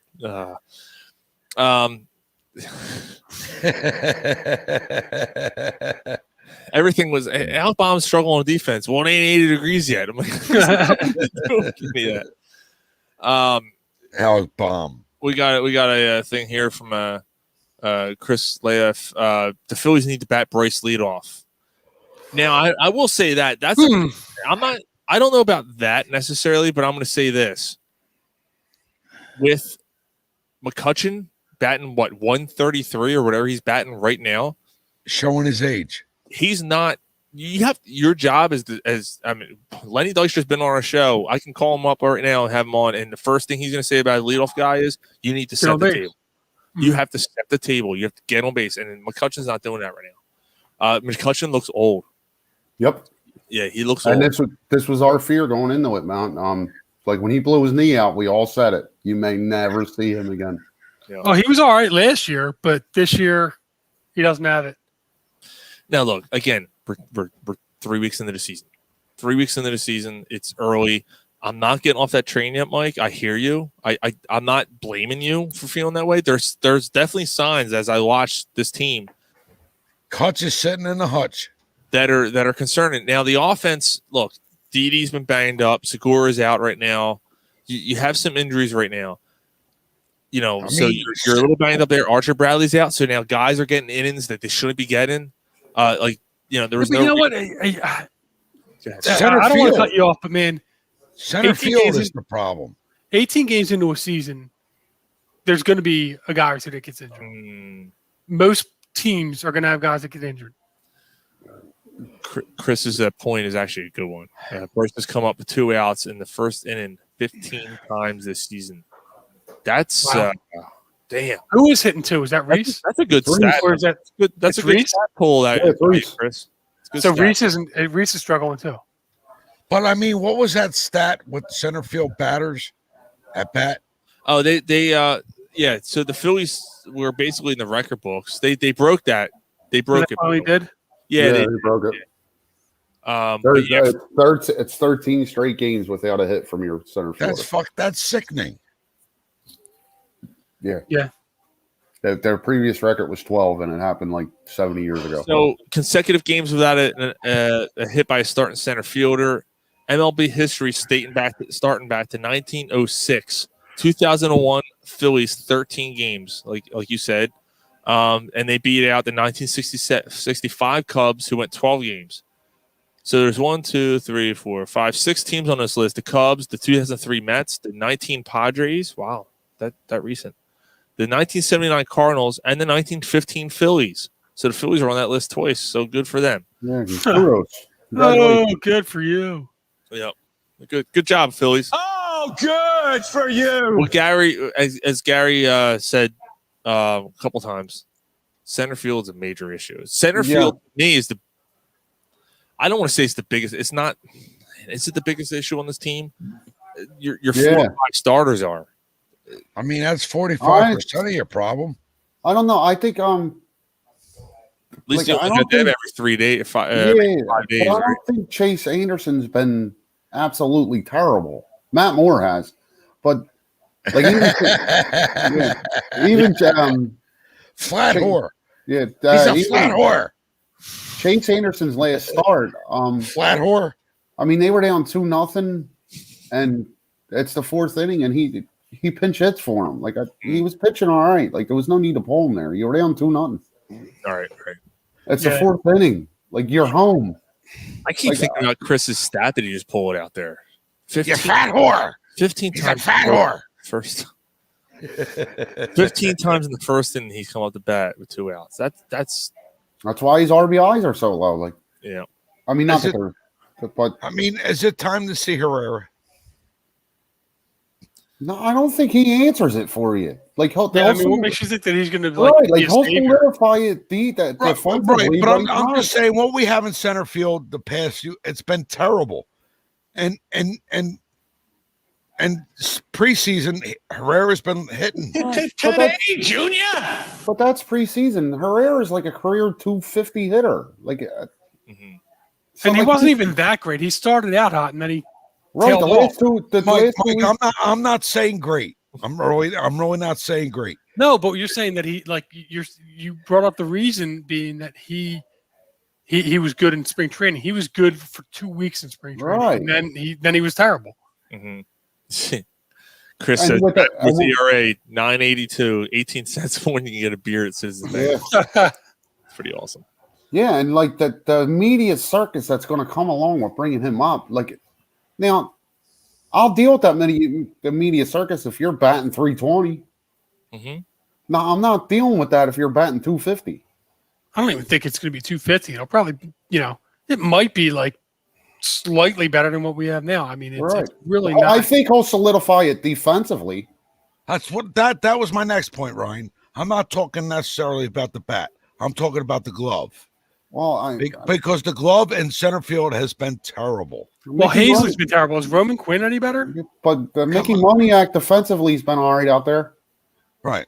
Everything was Albaum's struggle on defense. Well, it ain't 80 degrees yet. I'm like, don't give me that. Albaum. We got a thing here from Chris Laef. The Phillies need to bat Bryce leadoff. Now, I will say that I don't know about that necessarily, but I'm going to say this: with McCutchen batting 133 or whatever he's batting right now, showing his age. He's not. Your job Lenny Dykstra's been on our show. I can call him up right now and have him on. And the first thing he's going to say about a leadoff guy is, you need to set the table. You have to set the table. You have to get on base. And McCutchen's not doing that right now. McCutchen looks old. Yep. Yeah, he looks old. And this was our fear going into it, Mount. Like when he blew his knee out, we all said it. You may never see him again. Yeah. Oh, he was all right last year, but this year he doesn't have it. Now, look, again, we're 3 weeks into the season. 3 weeks into the season, it's early. I'm not getting off that train yet, Mike. I hear you. I'm not blaming you for feeling that way. There's definitely signs as I watch this team. Hutch is sitting in the hutch. That are concerning. Now, the offense, look, Didi's been banged up. Segura's out right now. You have some injuries right now. You know, you're a little banged up there. Archer Bradley's out, so now guys are getting innings that they shouldn't be getting. There was no. You know what? I don't want to cut you off, but man, center field is the problem. 18 games into a season, there's going to be a guy or two that gets injured. Most teams are going to have guys that get injured. Chris's point is actually a good one. Burst has come up with 2 outs in the first inning 15 times this season. That's damn. Who is hitting 2? Is that Reese? That's a good stat. Or is that good? That's a good Reese? stat pull. Chris. So Reese is struggling too. But I mean, what was that stat with center field batters at bat? Oh, they So the Phillies were basically in the record books. They broke that. They broke it. Finally did. Yeah, they broke it. It's 13 straight games without a hit from your center fielder. That's sickening. Yeah. Their previous record was 12, and it happened like 70 years ago. So consecutive games without a hit by a starting center fielder. MLB history starting back to 1906, 2001 Phillies 13 games, like you said, and they beat out the 1965 Cubs, who went 12 games. So there's 6 teams on this list: the Cubs, the 2003 Mets, the 19 Padres. Wow, that recent. The 1979 Cardinals and the 1915 Phillies. So the Phillies are on that list twice. So good for them. Yeah, kudos. Oh, good for you. Yep. Good job, Phillies. Oh, good for you. Well, Gary, as Gary said a couple times, center field is a major issue. Center field to me is I don't want to say it's the biggest. It's not. Is it the biggest issue on this team? Your 4 or 5 starters are. I mean, that's 45% of your problem. I don't know. I think at least you only get them every 3 days, 5 days. But I don't think Chase Anderson's been absolutely terrible. Matt Moore has, but like even flat whore. Yeah, he's a flat whore. Chase Anderson's last start, flat whore. I mean, they were down 2-0, and it's the 4th inning, and he pinch hits for him. Like he was pitching all right. Like there was no need to pull him there. You were down 2-0. All right. It's the 4th inning. Like you're home. I keep thinking about Chris's stat that he just pulled out there. 15, you fat whore. 15 He's times. A fat whore. First. 15 times in the first inning he's come up the bat with 2 outs. That's why his RBIs are so low. Like I mean, but I mean, is it time to see Herrera? No, I don't think he answers it for you. Like, what makes you think that he's going to he'll solidify it? Right, but I'm just saying what we have in center field the past it's been terrible, and preseason Herrera's been hitting. Today, Junior. But that's preseason. Herrera's like a career 250 hitter. Like, and he wasn't even that great. He started out hot, and then he. Right, the last two. Mike, I'm not saying great. I'm really not saying great. No, but you're saying that you brought up the reason being that he was good in spring training. He was good for 2 weeks in spring training, right? And then he was terrible. Mm-hmm. Chris says with ERA 9.82, 18 cents more when you can get a beer at Citizens Bank. It's pretty awesome. Yeah, and like the media circus that's going to come along with bringing him up, like. Now, I'll deal with the media circus if you're batting 320. No, I'm not dealing with that if you're batting 250. I don't even think it's going to be 250. It'll probably, it might be like slightly better than what we have now. I mean, it's really not. I think he'll solidify it defensively. That's what that was my next point, Ryan. I'm not talking necessarily about the bat. I'm talking about the glove. Well, because the glove in center field has been terrible. Well, Hazley's been terrible. Is Roman Quinn any better? But Mickey Moniak defensively has been all right out there. Right.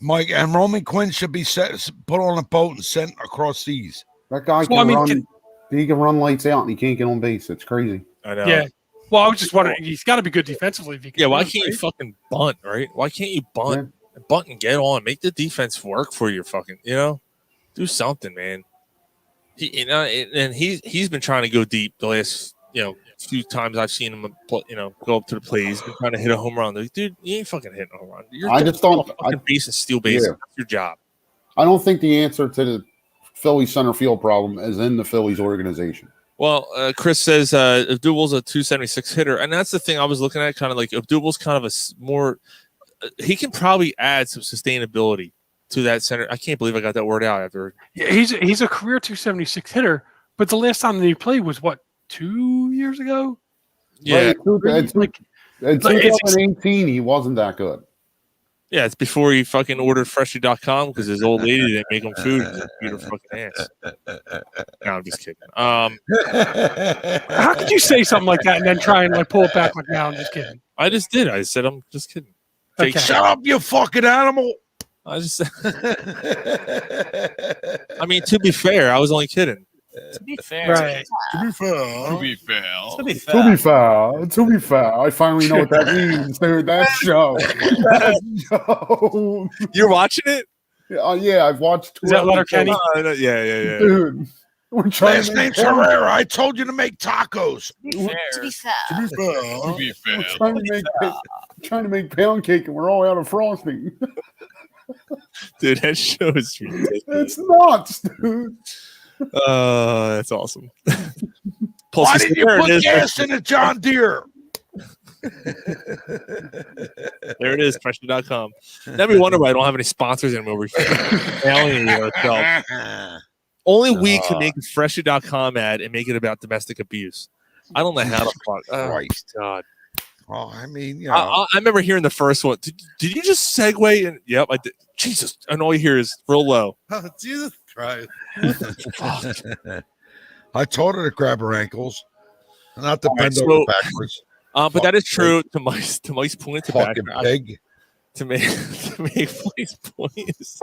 Mike, and Roman Quinn should be put on a boat and sent across seas. That guy can run lights out and he can't get on base. It's crazy. I know. Yeah. Well, I was just wondering, he's got to be good defensively. If he can why can't you fucking bunt, right? Why can't you bunt? Yeah. Bunt and get on. Make the defense work for your fucking, do something, man. He's been trying to go deep the last, a few times I've seen him, go up to the plate. He's been trying to hit a home run. Like, dude, you ain't fucking hitting a home run. I just don't. Fucking base and steal base. Yeah. That's your job. I don't think the answer to the Phillies center field problem is in the Phillies organization. Well, Chris says Abdul's a 276 hitter, and that's the thing I was looking at. Kind of like Abdul's kind of a more. He can probably add some sustainability to that center. I can't believe I got that word out after. Yeah, he's a career 276 hitter, but the last time that he played was what, 2 years ago? Yeah, in 2018 he wasn't that good. Yeah, it's before he fucking ordered Freshly.com because his old lady didn't make him food. Beat her fucking ass. No, I'm just kidding. How could you say something like that and then try and like pull it back like, no, I'm just kidding? I just did. I said I'm just kidding. Okay. Shut up, you fucking animal. I just I mean, to be fair, I was only kidding. To be fair. Right. To be fair. To be fair. To be fair. To be fair. I finally know what that means, dude. That show. You're watching it? Yeah, I've watched 2 Is that Letterkenny? Yeah. Dude. We're trying Last to name's make Herrera. I told you to make tacos. To be fair. To be fair. To be fair. We're trying to make pound cake and we're all out of frosting. Dude, that show is ridiculous. It's nuts, dude. That's awesome. Why did you put gas in a John Deere? There it is, Freshly.com. Then we wonder why I don't have any sponsors anymore. We're failing ourselves. Only we can make a Freshly.com ad and make it about domestic abuse. I don't know how to fuck. Oh, Christ. God. Oh, I mean, you know. I remember hearing the first one. Did you just segue? And yep, I did. Jesus, and all you hear is real low. Oh, Jesus Christ. I told her to grab her ankles, not to bend over backwards. But that is true. To Mike's point, Fucking pig. To make Mike's point is,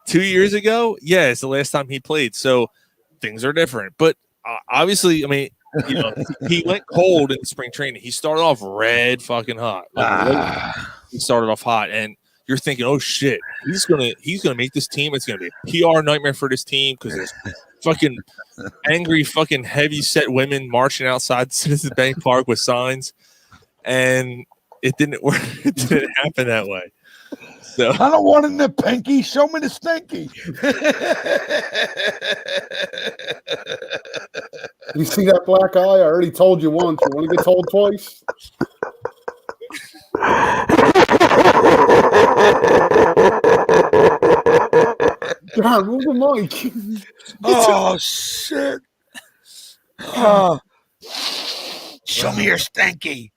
2 years ago, yeah, it's the last time he played, so things are different. But obviously, I mean, he went cold in spring training. He started off red fucking hot. He started off hot, and you're thinking, oh shit, he's gonna make this team. It's gonna be a PR nightmare for this team because there's fucking angry, fucking heavy set women marching outside Citizens Bank Park with signs, and it didn't work. It didn't happen that way. So I don't want it in the pinky. Show me the stinky. You see that black eye? I already told you once. You want to get told twice? God, move the mic. Oh, shit. Show me your stinky.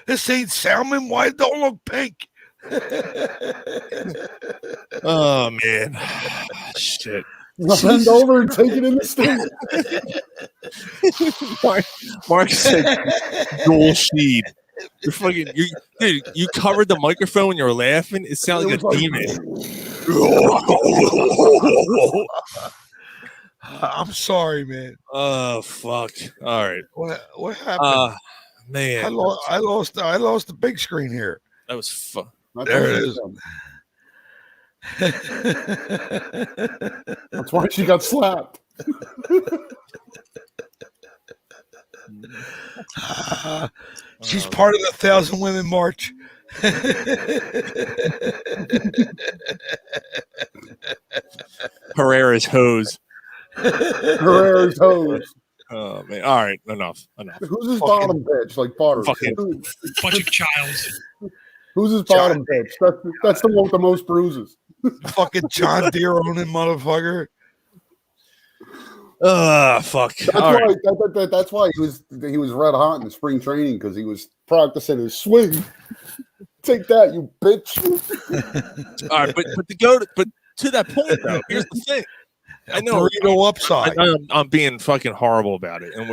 This ain't salmon. Why it don't look pink? oh man, shit. Bend over and take it in the stink. Mark said dual sheed. You're fucking dude, you covered the microphone when you were laughing. It sounded like a demon. I'm sorry, man. Oh fuck. All right. What happened? Man. I lost the big screen here. That was fun. There it is. That's why she got slapped. She's part of the 1,000 Women March. Herrera's hose. Herrera's hose. Oh man! All right, enough. Who's his bottom pitch? Like Potter. Fucking bunch of childs. Who's his bottom pitch? That's the one with the most bruises. Fucking John Deere owning motherfucker. Fuck. That's why he was red hot in the spring training because he was practicing his swing. Take that, you bitch. All right, but to that point though, here's the thing. I know burrito upside. I'm being fucking horrible about it, and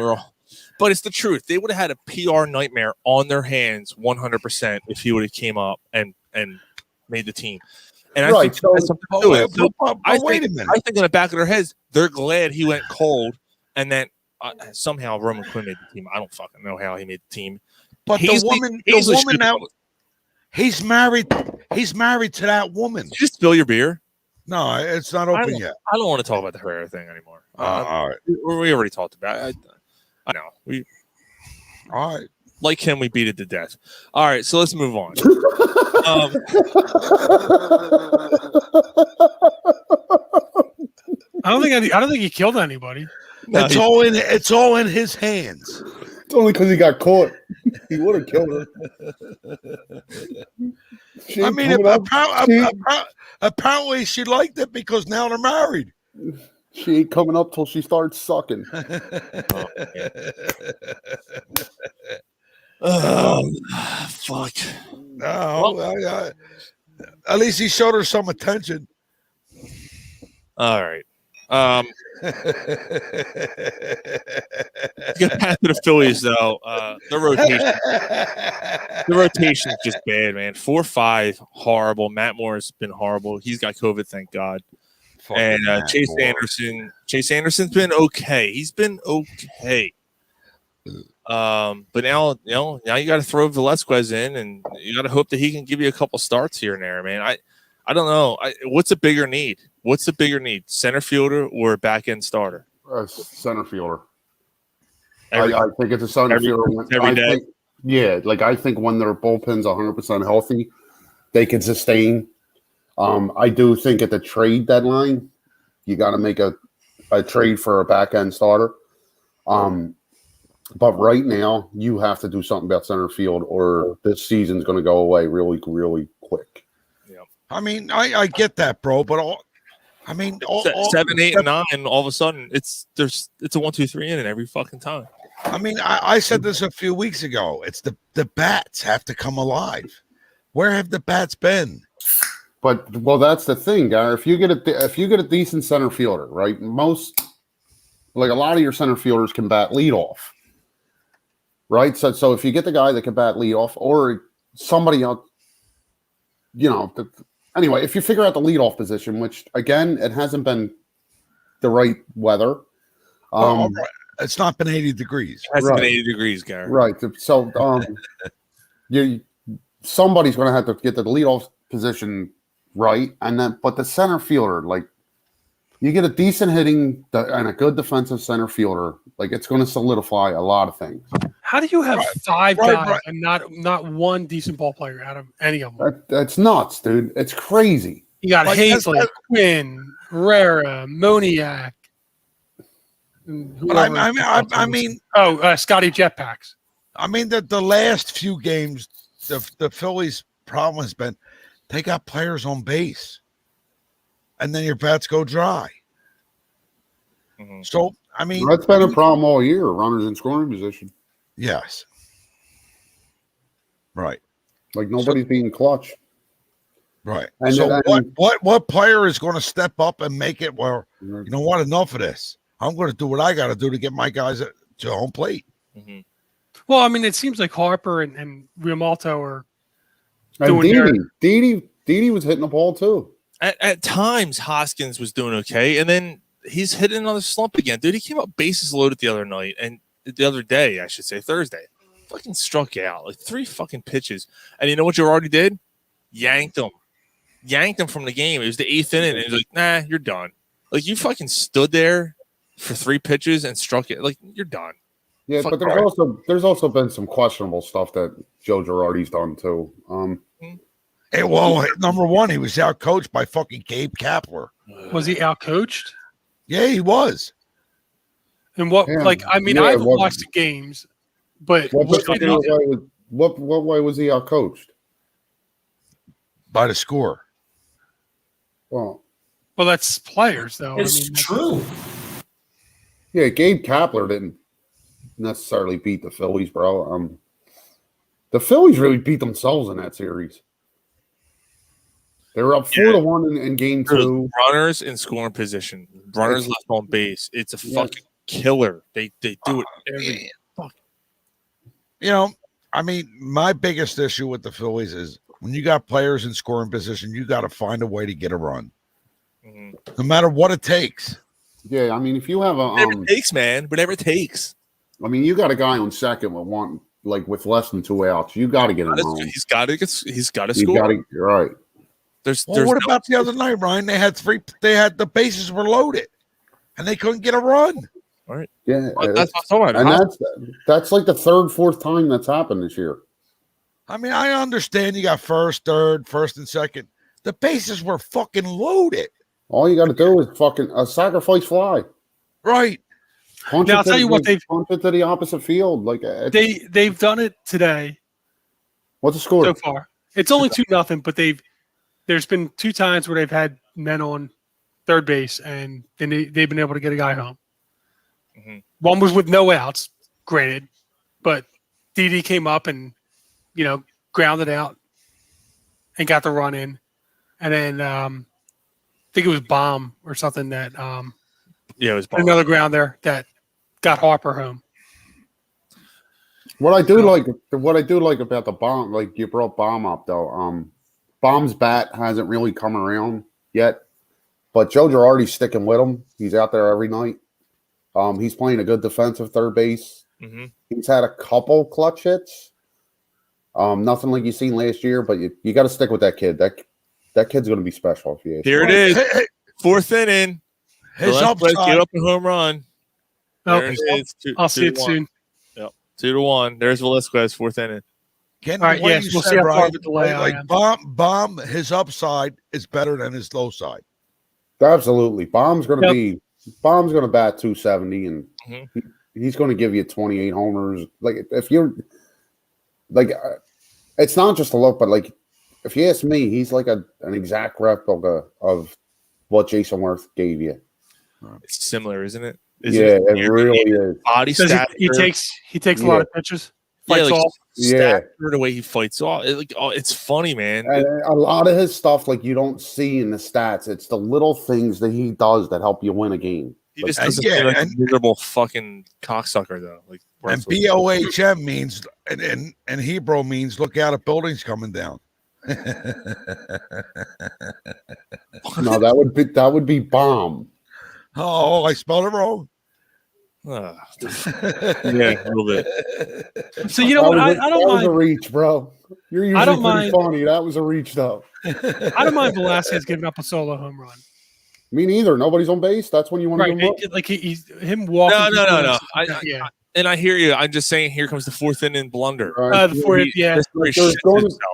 but it's the truth. They would have had a PR nightmare on their hands 100% if he would have came up and made the team. And I think that's something to do with it. Wait a minute. I think in the back of their heads, they're glad he went cold, and then somehow Roman Quinn made the team. I don't fucking know how he made the team. But the woman now, he's married to that woman. Did you just spill your beer? No, it's not open yet. I don't want to talk about the Herrera thing anymore. All right. We already talked about it. I know. All right. Like him, we beat it to death. All right, so let's move on. I don't think he killed anybody. No, it's all in his hands. It's only because he got caught. He would have killed her. I mean, apparently she liked it because now they're married. She ain't coming up till she starts sucking. Fuck. No, well, at least he showed her some attention. All right. Get back to the Phillies though. The rotation is just bad, man. 4-5, horrible. Matt Moore's been horrible. He's got COVID, thank God. And Chase Anderson's been okay. He's been okay. But now you got to throw Velasquez in, and you got to hope that he can give you a couple starts here and there, man. I don't know. What's a bigger need? Center fielder or back end starter? Center fielder. I think it's a center fielder. Every day. I think when their bullpen's 100% healthy, they can sustain. I do think at the trade deadline, you got to make a trade for a back end starter. But right now, you have to do something about center field, or this season's going to go away really, really quick. Yeah. I mean, I get that, bro, but 7, 8, and 9. All of a sudden, it's a 1, 2, 3 inning every fucking time. I mean, I said this a few weeks ago. It's the bats have to come alive. Where have the bats been? But that's the thing, guy. If you get a decent center fielder, right? A lot of your center fielders can bat leadoff, right? So if you get the guy that can bat leadoff, or somebody else, anyway, if you figure out the leadoff position, which again, it hasn't been the right weather. It's not been 80 degrees. It hasn't been 80 degrees, Gary. Right. So somebody's going to have to get the leadoff position right, but the center fielder, you get a decent hitting and a good defensive center fielder, it's going to solidify a lot of things. How do you have five guys and not one decent ball player out of any of them? That's nuts, dude. It's crazy. You got Hazley, Quinn, Herrera, Moniak. Scotty Jetpacks. I mean, the last few games, the Phillies' problem has been they got players on base, and then your bats go dry. Mm-hmm. So, I mean, that's been a problem all year. Runners in scoring position. Yes. Right. Nobody's being clutch. Right. And so what player is going to step up and make it? Well, you know what? Enough of this. I'm going to do what I got to do to get my guys to home plate. Mm-hmm. Well, I mean, it seems like Harper and Riamalto are doing Didi was hitting the ball too. At times, Hoskins was doing okay, and then he's hitting another slump again. Dude, he came up bases loaded the other day, I should say, Thursday. Fucking struck out 3 fucking pitches. And you know what Girardi did? Yanked him from the game. It was the 8th inning, and he was like, nah, you're done. You fucking stood there for 3 pitches and struck it. You're done. Yeah, but there's also been some questionable stuff that Joe Girardi's done too. Hey, well, number one, he was out coached by fucking Gabe Kapler. Was he out coached? Yeah, he was. And what? I haven't watched the games, but what way was he out coached? By the score. Well, that's players though. It's true. Yeah, Gabe Kapler didn't necessarily beat the Phillies, bro. The Phillies really beat themselves in that series. They were up 4-1 in game 2. Runners in scoring position. Runners left on base. It's a fucking killer. They do it every fucking. My biggest issue with the Phillies is when you got players in scoring position, you got to find a way to get a run. Mm-hmm. No matter what it takes. Yeah, I mean, if you have whatever it takes, man. Whatever it takes. I mean, you got a guy on second with less than 2 outs. You got to get him home. He's got to score. You're right. What about the other night, Ryan? They had the bases were loaded, and they couldn't get a run. All right. Yeah, that's what I'm talking and about. that's like the third, fourth time that's happened this year. I mean, I understand you got first, and second. The bases were fucking loaded. All you got to do is fucking a sacrifice fly. Right. Punch Now I'll tell you what punch it to the opposite field. Like they've done it today. What's the score so far? It's only 2-0, but there's been 2 times where they've had men on third base and then they've been able to get a guy home. Mm-hmm. One was with no outs, granted, but Didi came up and grounded out and got the run in, and then I think it was Baum or something that it was Baum. Another grounder that got Harper home. What I do like about the Baum, like you brought Baum up though. Baum's bat hasn't really come around yet, but Joe Girardi's sticking with him. He's out there every night. He's playing a good defensive third base. Mm-hmm. He's had a couple clutch hits. Nothing like you seen last year, but you got to stick with that kid. That kid's going to be special. If you Here it is, 4th inning. His Velasquez get up a home run. There it is. I'll see it soon. Yep, 2-1. There's Velasquez, 4th inning. Again, all right, yes, we'll see how far of a delay I am. Baum, his upside is better than his low side. Absolutely, Baum's going to bat 270, and he's going to give you 28 homers. Like if you're like, it's not just a look, but like if you ask me, he's like an exact replica of what Jason Worth gave you. It's similar, isn't it? It really is. Body stature. He takes a lot of pitches. Fights off. Stature, the way he fights off. It's funny, man. And a lot of his stuff, like you don't see in the stats. It's the little things that he does that help you win a game. He just doesn't feel like a miserable fucking cocksucker, though. Like, and BOHM means, and Hebrew means, look out, a building's coming down. No, that would be Baum. Oh, I spelled it wrong. Yeah, a little bit. So you know what? I don't mind. That was a reach, bro. You're usually pretty funny. That was a reach, though. I don't mind Velasquez giving up a solo home run. Me neither. Nobody's on base. That's when you want to right. Like he's him walking. No. I hear you. I'm just saying. Here comes the 4th inning blunder. Right. The 4th, yeah.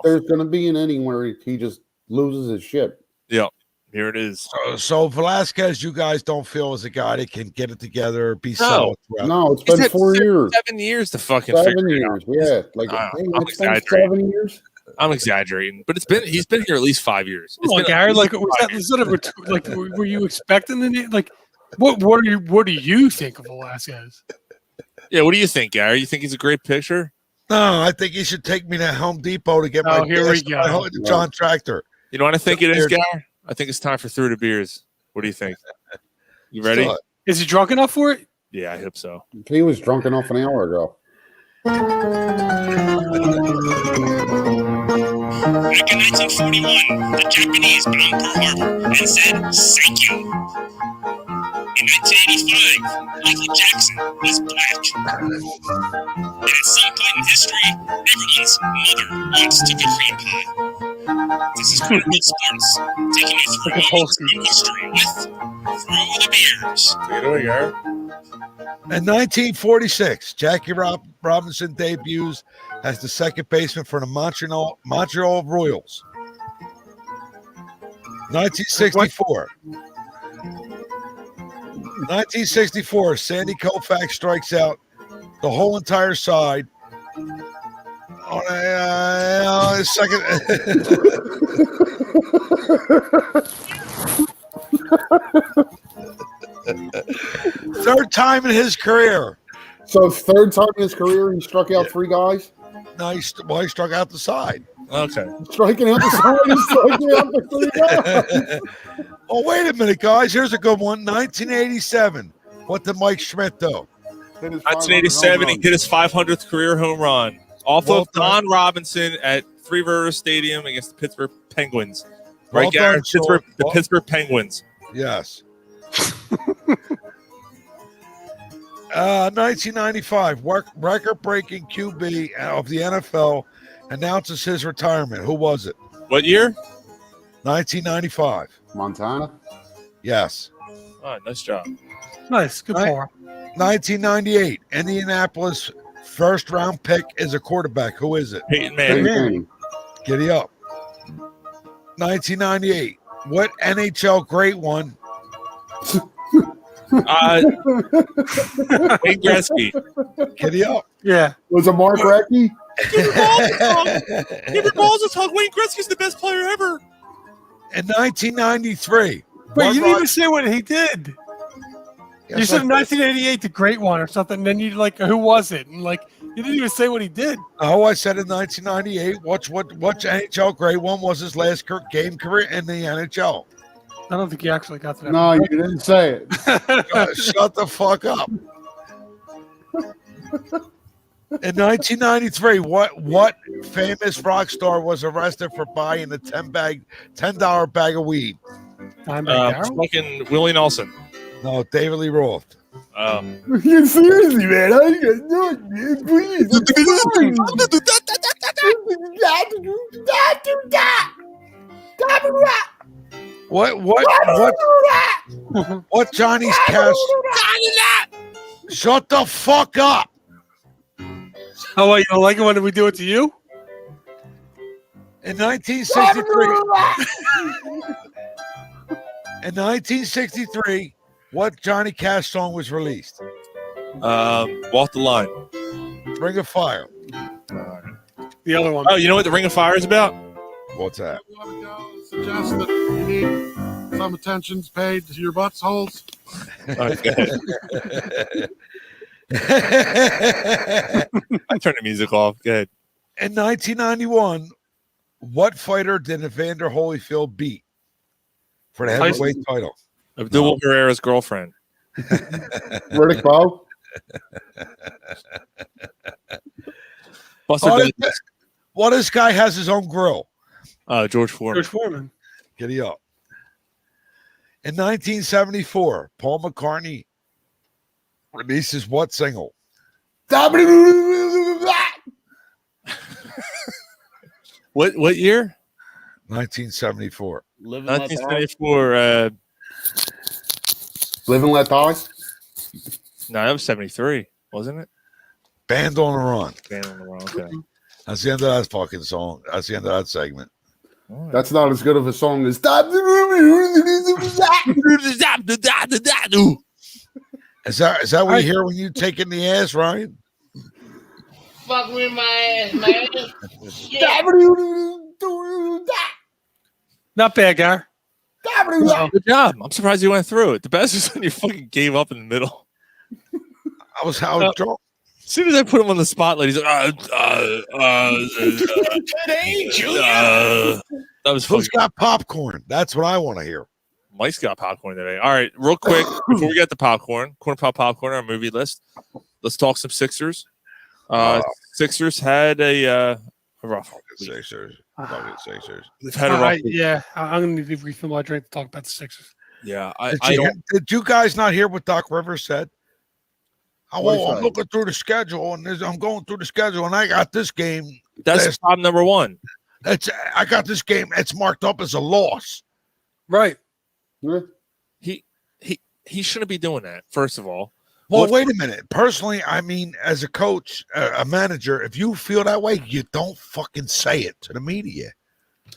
There's going to be an inning where he just loses his shit. Yeah. Here it is. So Velasquez, you guys don't feel as a guy that can get it together, be solid. No, it's been 4 years. 7 years to fucking 7 years. Yeah, like I'm exaggerating. 7 years. I'm exaggerating, but he's been here at least 5 years. Come on, Gary. Like, were you expecting the like? What do you think of Velasquez? Yeah, what do you think, Gary? You think he's a great pitcher? No, I think he should take me to Home Depot to get my John Tractor. You know what I think it is, Gary? I think it's time for 3 beers. What do you think? You ready? Is he drunk enough for it? Yeah, I hope so. He was drunk enough an hour ago. Back in 1941, the Japanese bombed Pearl Harbor and said, "Thank you." In 1985, Michael Jackson was black. And at some point in history, everyone's mother once took a cream pie. This is Cornhole Sports, taking you through moments in history with Through the Beers. Take it away, Gary. In 1946, Jackie Robinson debuts as the second baseman for the Montreal Royals. 1964, Sandy Koufax strikes out the whole entire side on a second. Third time in his career. So third time in his career, he struck out 3 guys? No, he struck out the side. Okay. Striking out the side, he's striking out the 3 guys. Oh, wait a minute, guys. Here's a good one. 1987. What did Mike Schmidt do? 1987, he hit his 500th career home run off of Don Robinson at Three Rivers Stadium against the Pittsburgh Penguins. Right, Gary? The Pittsburgh Penguins. Yes. 1995, record-breaking QB of the NFL announces his retirement. Who was it? What year? 1995. Montana. Yes. All right, nice job. Nice. Good Right. call. 1998. Indianapolis first round pick is a quarterback. Who is it? Peyton Manning. Manning. Giddy up. 1998. What NHL great one? Wayne Gretzky. Giddy up. Yeah. Was it Mark Recchi? Give your balls a tug. Wayne Gretzky's the best player ever. In 1993. Wait, you didn't even say what he did. Yes, You said I in 1988, the great one or something. And then you like, who was it? And like, you didn't even say what he did. Oh, I said in 1998. What NHL great one was his last game career in the NHL? I don't think you actually got to that. No, you didn't say it. Shut the fuck up. In 1993, what famous rock star was arrested for buying a $10 bag of weed? Fucking Willie Nelson. No, David Lee Roth. Seriously, man. I can't do it, man. Please. What Johnny's cash? Shut the fuck up. Oh, what, you don't like it when we do it to you? In 1963. In 1963, what Johnny Cash song was released? Walk the Line. Ring of Fire. The other one. Oh, you know what the Ring of Fire is about? What's that? Suggest that you need some attentions paid to your buttholes. Okay. I turned the music off. Go ahead. In 1991, what fighter did Evander Holyfield beat for the heavyweight title? Abdul Herrera's girlfriend. Riddick Bowe. Well, this guy has his own grill. George Foreman. George Foreman. Giddy up. In 1974, Paul McCartney releases what single? What year? 1974. 1974. Live and Let Die? No, that was 73, wasn't it? Band on the Run. Band on the Run. Okay. That's the end of that fucking song. That's the end of that segment. That's not as good of a song as Is that what you hear when you take in the ass, Ryan? Fuck with my ass, man. Not bad, guy. Good job. I'm surprised you went through it. The best is when you fucking gave up in the middle. I was drunk. As soon as I put him on the spotlight, he's like, that was Who's got popcorn? That's what I want to hear. Mike's got popcorn today. All right, real quick, before we get the popcorn, Corner Pop Popcorn, our movie list, let's talk some Sixers. Sixers had a rough Sixers. They've had a rough Yeah, I'm going to need to refill my drink to talk about the Sixers. Yeah. Did you guys not hear what Doc Rivers said? I'm What did he say? looking through the schedule, and I'm going through the schedule, and I got this game. That's job number one. I got this game. It's marked up as a loss. Right. He shouldn't be doing that, first of all. Well, wait a minute. Personally, I mean, as a coach, a manager, if you feel that way, you don't fucking say it to the media.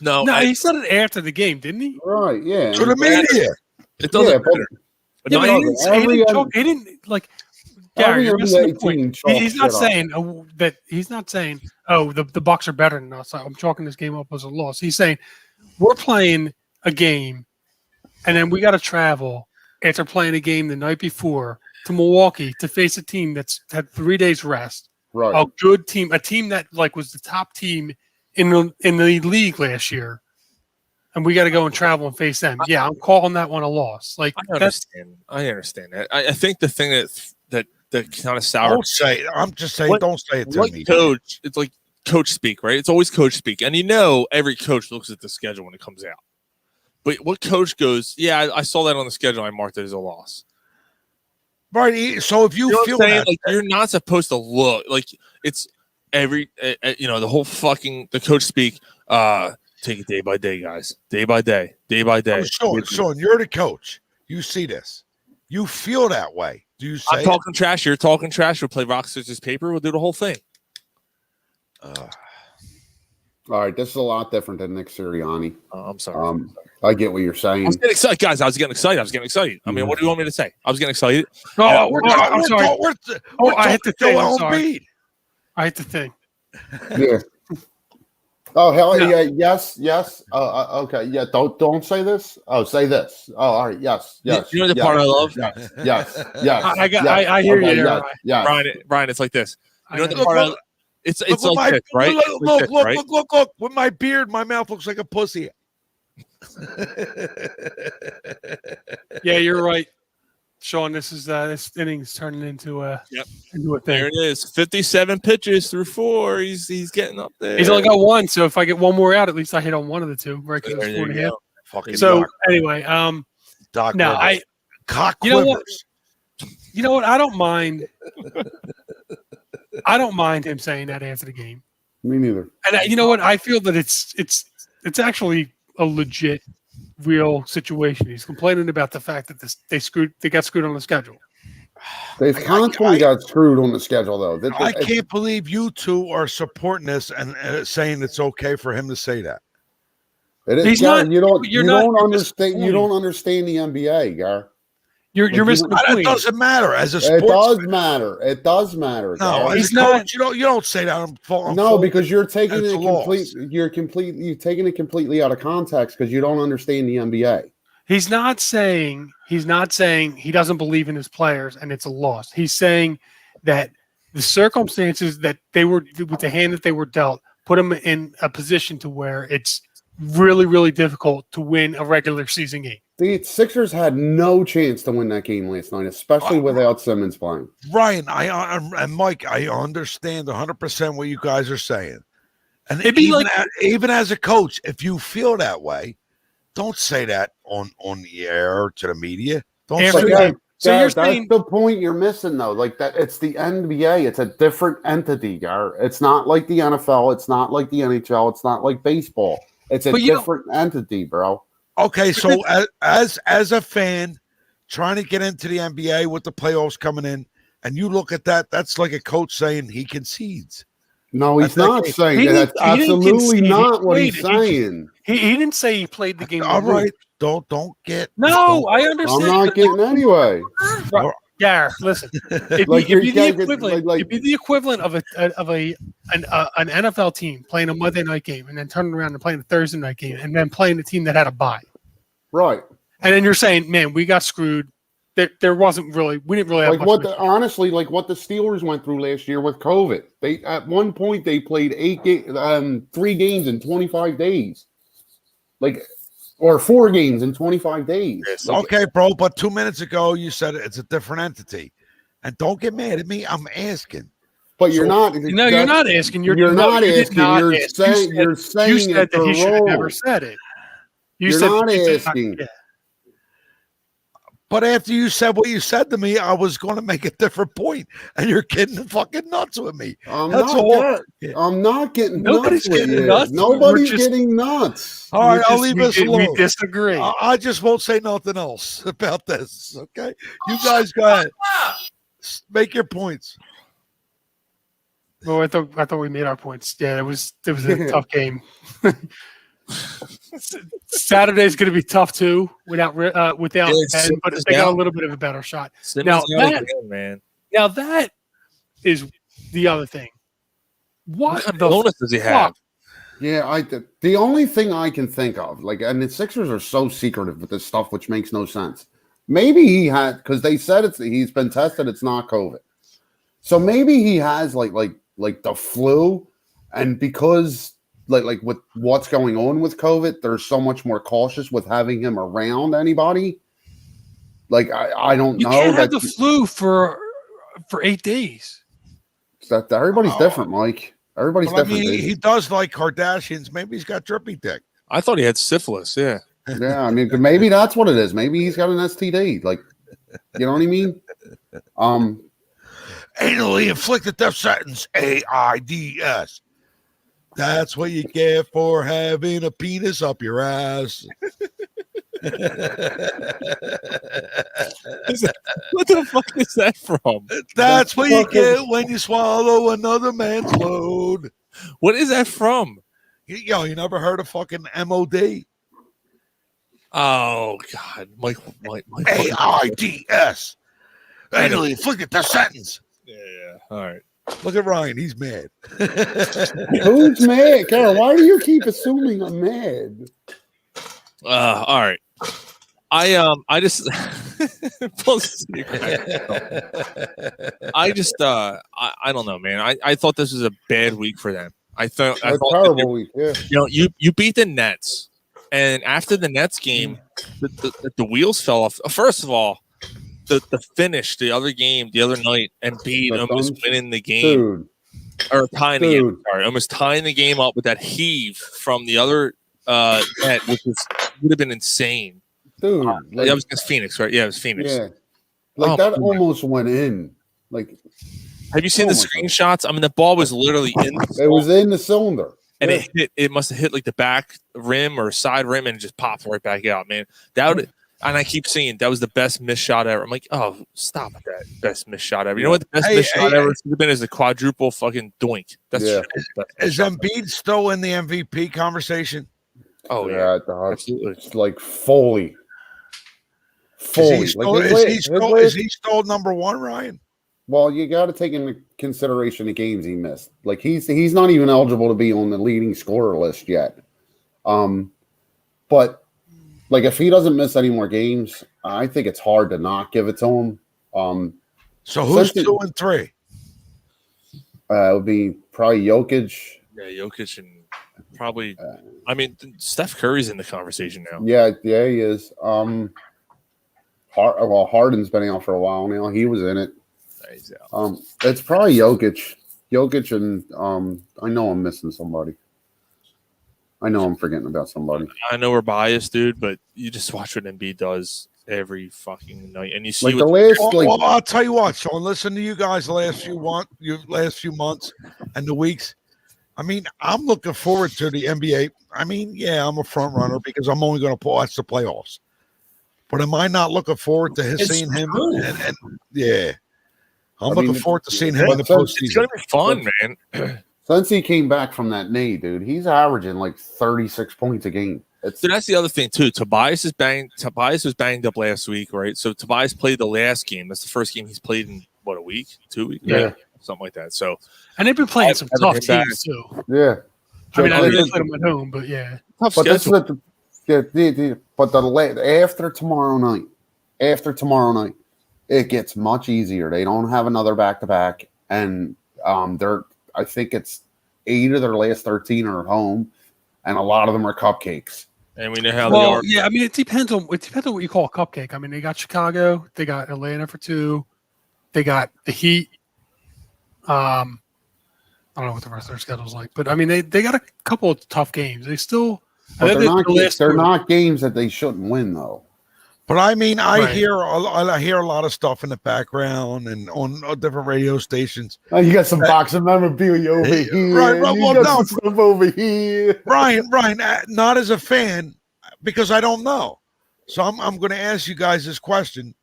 No, he said it after the game, didn't he? Right, yeah. To the media. It doesn't matter. Yeah, but he didn't like. Gary, you're missing the point. He's not saying that. He's not saying, "Oh, the Bucks are better than us." I'm chalking this game up as a loss. He's saying we're playing a game, and then we got to travel after playing a game the night before to Milwaukee to face a team that's had 3 days rest. Right. A good team, a team that like was the top team in the league last year, and we got to go and travel and face them. Yeah, I'm calling that one a loss. Like I understand that. I think the thing that kind of sour. Don't say it. I'm just saying, don't say it to me. Coach, it's like coach speak, right? It's always coach speak. And every coach looks at the schedule when it comes out. But what coach goes, yeah, I saw that on the schedule. I marked it as a loss. Right. So if you feel that, like you're not supposed to look like it's every, the whole fucking, the coach speak, to take it day by day, guys. Day by day. Day by day. Sean, you're the coach. You see this. You feel that way. Do you say I'm talking trash. You're talking trash. We'll play rock, scissors, paper. We'll do the whole thing. All right, this is a lot different than Nick Sirianni. I'm sorry. I get what you're saying. I was getting excited, guys. I was getting excited. I mean, what do you want me to say? I was getting excited. I'm sorry. I hit the thing. I'm sorry. I hit the thing. Yeah. Oh hell yeah! Yes. Okay. Yeah. Don't say this. Oh, say this. Oh, all right. Yes. You know the part I love. Yes. I hear you. There, yeah. Brian, it's like this. You know the part. It's like this, right? Look. With my beard, my mouth looks like a pussy. Yeah, you're right, Sean. This inning's turning into a thing. There it is. 57 pitches through 4. He's getting up there. He's only got 1, so if I get one more out, at least I hit on one of the 2. Right? Because it's 4.5. So anyway, Doc now Rivers. Cock you know what? quivers. You know what? I don't mind. I don't mind him saying that after the game. Me neither. And you know what? I feel that it's actually a legit, real situation. He's complaining about the fact that they got screwed on the schedule. They've constantly got screwed on the schedule, though. I can't believe you two are supporting this and saying it's okay for him to say that. It is. He's Gar, not. you don't You're understand the NBA, Gar. You're missing the point. It doesn't matter as a sports. It does matter. No, Gar. he's not. You don't say that. No, because you're taking it completely out of context because you don't understand the NBA. He's not saying he doesn't believe in his players and it's a loss. He's saying that the circumstances that they were with the hand that they were dealt put him in a position to where it's really, really difficult to win a regular season game. The Sixers had no chance to win that game last night, especially without Simmons playing. Ryan, and Mike, I understand 100% what you guys are saying. And even as a coach, if you feel that way, don't say that on the air to the media. Don't say that. So that's the point you're missing, though. Like that, it's the NBA. It's a different entity, Gar. It's not like the NFL. It's not like the NHL. It's not like baseball. It's a different entity, bro. Okay, so as a fan trying to get into the NBA with the playoffs coming in, and you look at that, that's like a coach saying he concedes. No, he's not saying that. That's absolutely not what he's saying. He didn't say he played the game. All right, don't get. No, I understand. I'm not getting anyway. Yeah, listen. It'd be the equivalent of an NFL team playing a Monday night game and then turning around and playing a Thursday night game and then playing a team that had a bye. Right. And then you're saying, man, we got screwed. We didn't really have honestly, like what the Steelers went through last year with COVID. They at one point they played 3 games in 25 days. Or 4 games in 25 days. Okay, bro, but 2 minutes ago you said it's a different entity. And don't get mad at me. I'm asking. But you're not. No, you're not asking. You're not asking. You're saying you said that he should have never said it. You're not asking. But after you said what you said to me, I was going to make a different point, and you're getting fucking nuts with me. I'm not getting Nobody's nuts. Getting nuts. Nobody's getting nuts. All right, I'll leave this alone. We disagree. I just won't say nothing else about this. Okay, you guys go ahead. Make your points. Well, I thought we made our points. Yeah, it was a tough game. Saturday's going to be tough too without Ben, but they got a little bit of a better shot. Now that is the other thing. What the bonus does he have? Yeah, the only thing I can think of, and the Sixers are so secretive with this stuff, which makes no sense. Maybe he had, because they said he's been tested. It's not COVID, so maybe he has like the flu, and because. Like with what's going on with COVID, they're so much more cautious with having him around anybody. Like I don't know. You can't have the flu for 8 days. That everybody's different, Mike. Everybody's different. I mean, he does like Kardashians. Maybe he's got drippy dick. I thought he had syphilis. Yeah. Yeah, I mean, maybe that's what it is. Maybe he's got an STD. Like, you know what I mean? Anally inflicted death sentence, AIDS. That's what you get for having a penis up your ass. What the fuck is that from? That's what you get when you swallow another man's load. What is that from? You never heard of fucking MOD? Oh God, Mike. AIDS. Anyway, look at the sentence. Yeah. All right. Look at Ryan. He's mad. Who's mad, Carol? Why do you keep assuming I'm mad? All right. I just I don't know, man. I thought this was a bad week for them. I thought terrible week. Yeah. You beat the Nets, and after the Nets game, the wheels fell off. First of all, the finish, the other night, and beat almost winning the game, Dude. or tying the game. Sorry, almost tying the game up with that heave from the other net, which would have been insane. Dude, that was against Phoenix, right? Yeah, it was Phoenix. Yeah, that almost went in. Like, have you seen the screenshots? I mean, the ball was literally in. It was in the cylinder, and it must have hit like the back rim or side rim, and it just popped right back out, man. And I keep saying that was the best missed shot ever. I'm like, oh, stop with that best missed shot ever. You know what the best missed shot ever should have been is a quadruple fucking doink. That's Is Embiid still in the MVP conversation? Oh yeah, absolutely. It's like Foley. Is he still number one, Ryan? Well, you got to take into consideration the games he missed. Like he's not even eligible to be on the leading scorer list yet. But like if he doesn't miss any more games, I think it's hard to not give it to him. So who's 2 and 3? It would be probably Jokic. Yeah, Jokic and probably. I mean, Steph Curry's in the conversation now. Yeah, he is. Harden's been out for a while now. He was in it. He's out. It's probably Jokic. Jokic and I know I'm missing somebody. I know I'm forgetting about somebody. Uh, I know we're biased, dude, but you just watch what Embiid does every fucking night, and you see like what the last. Well, I'll tell you what, Sean. Listen to you guys the last few months and the weeks. I mean, I'm looking forward to the NBA. I mean, yeah, I'm a front runner because I'm only going to watch the playoffs. But am I not looking forward to seeing him? And yeah, I'm looking forward to seeing him in the postseason. It's going to be fun, man. Since he came back from that knee, dude, he's averaging like 36 points a game. So that's the other thing too. Tobias was banged up last week, right? So Tobias played the last game. That's the first game he's played in what, a week, 2 weeks, Yeah. something like that. So, and they've been playing some tough teams too. Yeah, I mean, I know they played them at home, but yeah, tough but that's schedule. after tomorrow night, it gets much easier. They don't have another back-to-back, and I think it's 8 of their last 13 are home, and a lot of them are cupcakes. And we know how they are. Yeah, I mean, it depends on what you call a cupcake. I mean, they got Chicago, they got Atlanta for 2, they got the Heat. I don't know what the rest of their schedule's like, but I mean, they got a couple of tough games. They still, But they're not games that they shouldn't win, though. But I mean, I Right. hear a lot of stuff in the background and on different radio stations. Oh, you got some boxing memorabilia over here. Right, You well, got no. some stuff over here. Ryan, not as a fan because I don't know. So I'm going to ask you guys this question: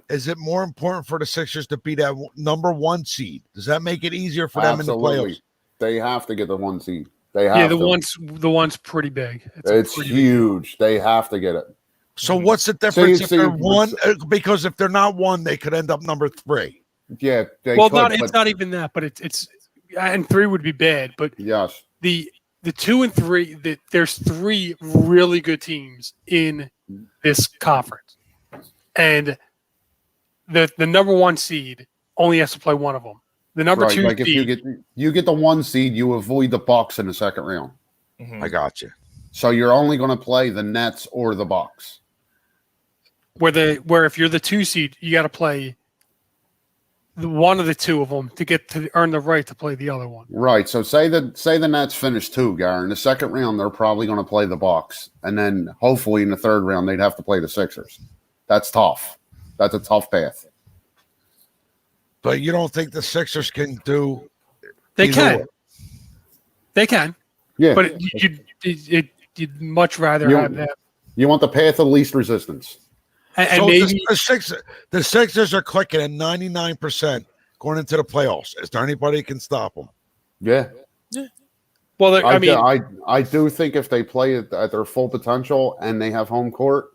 is it more important for the Sixers to be that number 1 seed? Does that make it easier for them in the playoffs? They have to get the 1 seed. They have Yeah, to. the one's pretty big. It's huge. They have to get it. So what's the difference if they're 1? Because if they're not 1, they could end up number 3. Yeah. It's not even that, but it's and 3 would be bad. But yes, the 2 and 3, there's 3 really good teams in this conference, and the number 1 seed only has to play one of them. The number 2 like seed, if you get the 1 seed, you avoid the Bucks in the second round. I got you. So you're only going to play the Nets or the Bucks. where if you're the 2 seed, you got to play one of the 2 of them to earn the right to play the other one. Right. So say the Nets finish 2, Gary. In the second round, they're probably going to play the Bucks, and then hopefully in the third round they'd have to play the Sixers. That's tough. That's a tough path. But you don't think the Sixers can do? They either can. way? They can. Yeah, But you'd much rather have that. You want the path of least resistance. And So maybe the Sixers are clicking at 99% going into the playoffs. Is there anybody who can stop them? Yeah. Well, I do think if they play at their full potential and they have home court,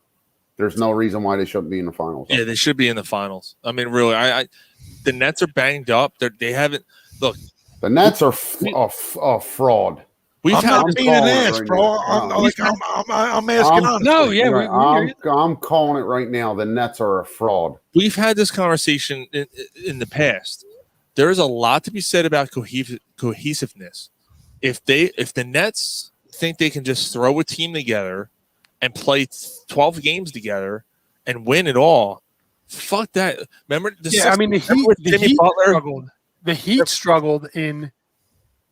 there's no reason why they shouldn't be in the finals. Yeah, they should be in the finals. I mean, really, the Nets are banged up. They haven't look. The Nets are a fraud. I'm not being an ass, bro. I'm asking honestly. I'm calling it right now. The Nets are a fraud. We've had this conversation in the past. There is a lot to be said about cohesiveness. If the Nets think they can just throw a team together and play 12 games together and win it all, fuck that. Remember? The Heat struggled in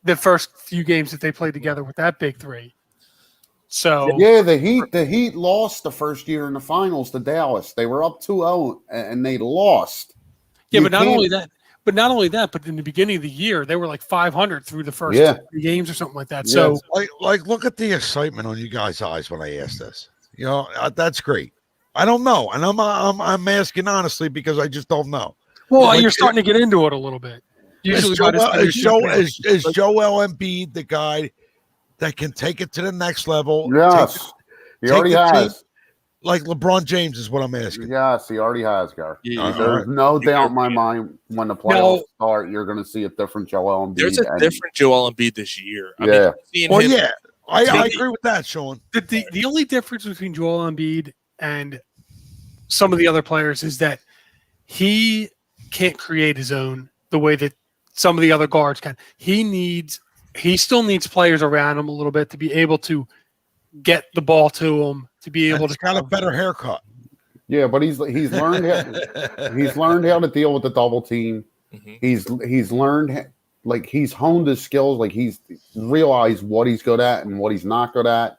the first few games that they played together with that big three. So yeah, the Heat lost the first year in the finals to Dallas. They were up 2-0 and they lost. Yeah, but not only that, but in the beginning of the year, they were like 500 through the first 3 games or something like that. So look at the excitement on you guys' eyes when I ask this. You know, that's great. I don't know, and I'm asking honestly because I just don't know. Well, you're starting to get into it a little bit. Usually, is Joel Embiid the guy that can take it to the next level? Yes, he already has. Like LeBron James is what I'm asking. Yes, he already has, Gar. There's no doubt in my mind when the playoffs start, you're going to see a different Joel Embiid. There's a different Joel Embiid this year. I agree with that, Sean. The only difference between Joel Embiid and some of the other players is that he can't create his own the way that some of the other guards can. He still needs players around him a little bit to be able to get the ball to him, to be able to got a better haircut. Yeah, but he's learned how to deal with the double team. Mm-hmm. He's learned he's honed his skills. Like he's realized what he's good at and what he's not good at.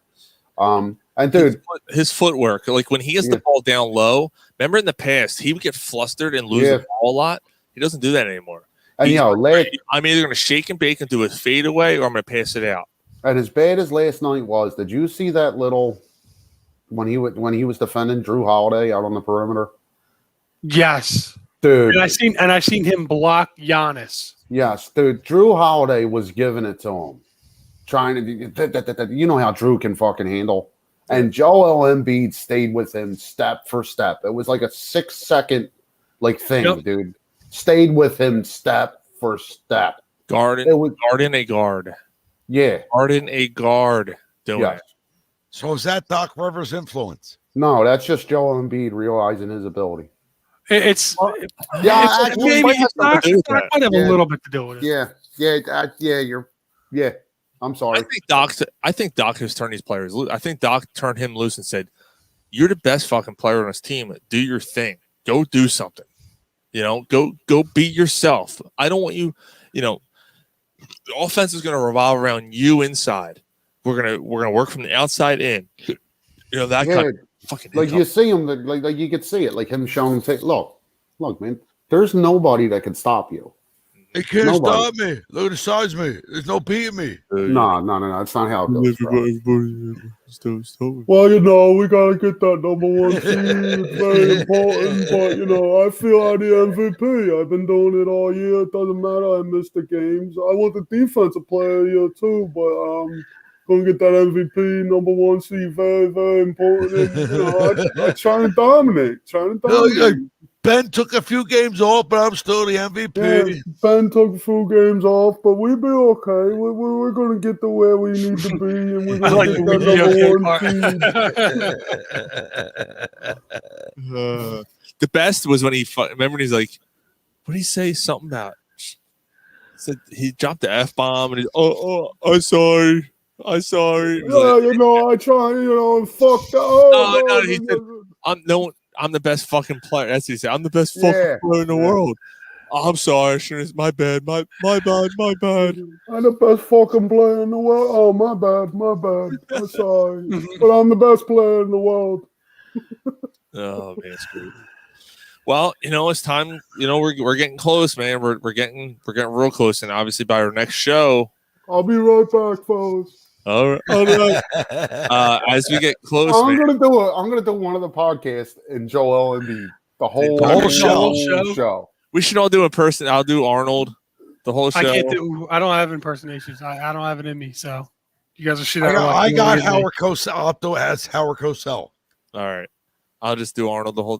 And dude, his footwork, like when he gets the ball down low. Remember in the past, he would get flustered and lose the ball a lot. He doesn't do that anymore. And I'm either going to shake and bake and do a fadeaway, or I'm going to pass it out. And as bad as last night was, did you see that little when he was defending Drew Holiday out on the perimeter? Yes, dude. And I seen him block Giannis. Yes, dude. Drew Holiday was giving it to him, trying to. You know how Drew can fucking handle. And Joel Embiid stayed with him step for step. It was like a 6-second thing, dude. Stayed with him step for step. Guarding a guard. Yeah. Guarding a guard. Doing it. So is that Doc Rivers' influence? No, that's just Joel Embiid realizing his ability. It might have a little bit to do with it. Yeah. I'm sorry. I think Doc has turned these players loose. I think Doc turned him loose and said, "You're the best fucking player on this team. Do your thing. Go do something. You know, go be yourself. I don't want you. You know, the offense is going to revolve around you inside. We're gonna work from the outside in. You know that kind of fucking you see him like you could see it like him showing him say, look, man, there's nobody that can stop you. They can't stop me. Look at the size of me. There's no beating me. No. That's not how it goes. Well, you know, we got to get that number 1 seed. It's very important. But, you know, I feel I'm the MVP. I've been doing it all year. It doesn't matter. I missed the games. I want the defensive player of the year, too. But going to get that MVP, number 1 seed, very, very important. And, you know, I try to dominate. Ben took a few games off, but I'm still the MVP. Yeah, Ben took a few games off, but we'll be okay. We're going to get to where we need to be, and we're going to get that number 1 team. The best was when remember he's like, what did he say? Something about said he dropped the F-bomb and he's I'm sorry. Yeah, you know, I try, you know, and fuck that. No, he said, I'm the best fucking player. That's what he said. I'm the best fucking player in the world. Oh, I'm sorry. My bad. My bad. I'm the best fucking player in the world. Oh, my bad. I'm sorry. But I'm the best player in the world. Oh, man, it's great. Well, you know, it's time. You know, we're getting close, man. We're getting real close. And obviously by our next show. I'll be right back, fellas. All right. As we get close, I'm man, gonna do one of the podcasts in Joel Embiid. The whole show. We should all do a person. I'll do Arnold. The whole show. I don't have impersonations. I don't have it in me. So you guys are shit out of luck. I got Howard Cosell. I'll do it as Howard Cosell. All right. I'll just do Arnold the whole.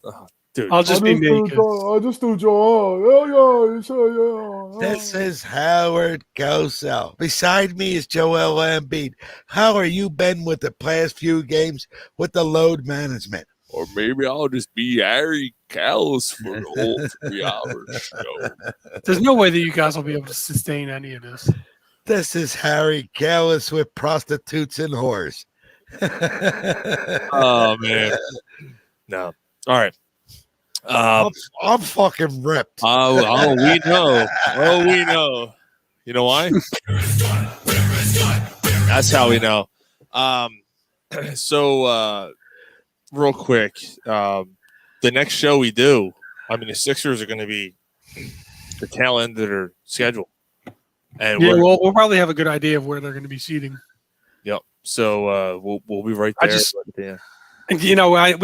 Dude, I'll just be me. I just do Joel. Yeah. This is Howard Cosell. Beside me is Joel Embiid. How are you been with the past few games with the load management? Or maybe I'll just be Harry Callis for the whole 3 hours show. There's no way that you guys will be able to sustain any of this. This is Harry Callis with prostitutes and whores. Oh man, no. All right. I'm fucking ripped. Oh, we know. Oh, we know. You know why? That's how we know. So, real quick, the next show we do, I mean, the Sixers are going to be the tail end of their schedule, and yeah, we'll probably have a good idea of where they're going to be seating. Yep. So we'll be right there. And we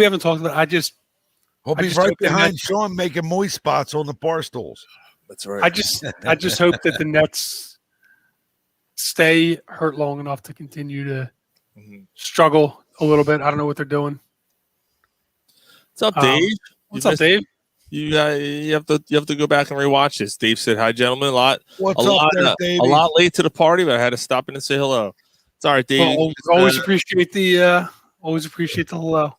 haven't talked about. We'll be right behind Sean making moist spots on the bar stools. That's right. I just hope that the Nets stay hurt long enough to continue to struggle a little bit. I don't know what they're doing. What's up, Dave? What's up, Dave? You have to go back and rewatch this. Dave said, "Hi, gentlemen." A lot late to the party, but I had to stop in and say hello. It's all right, Dave. Well, always appreciate the hello.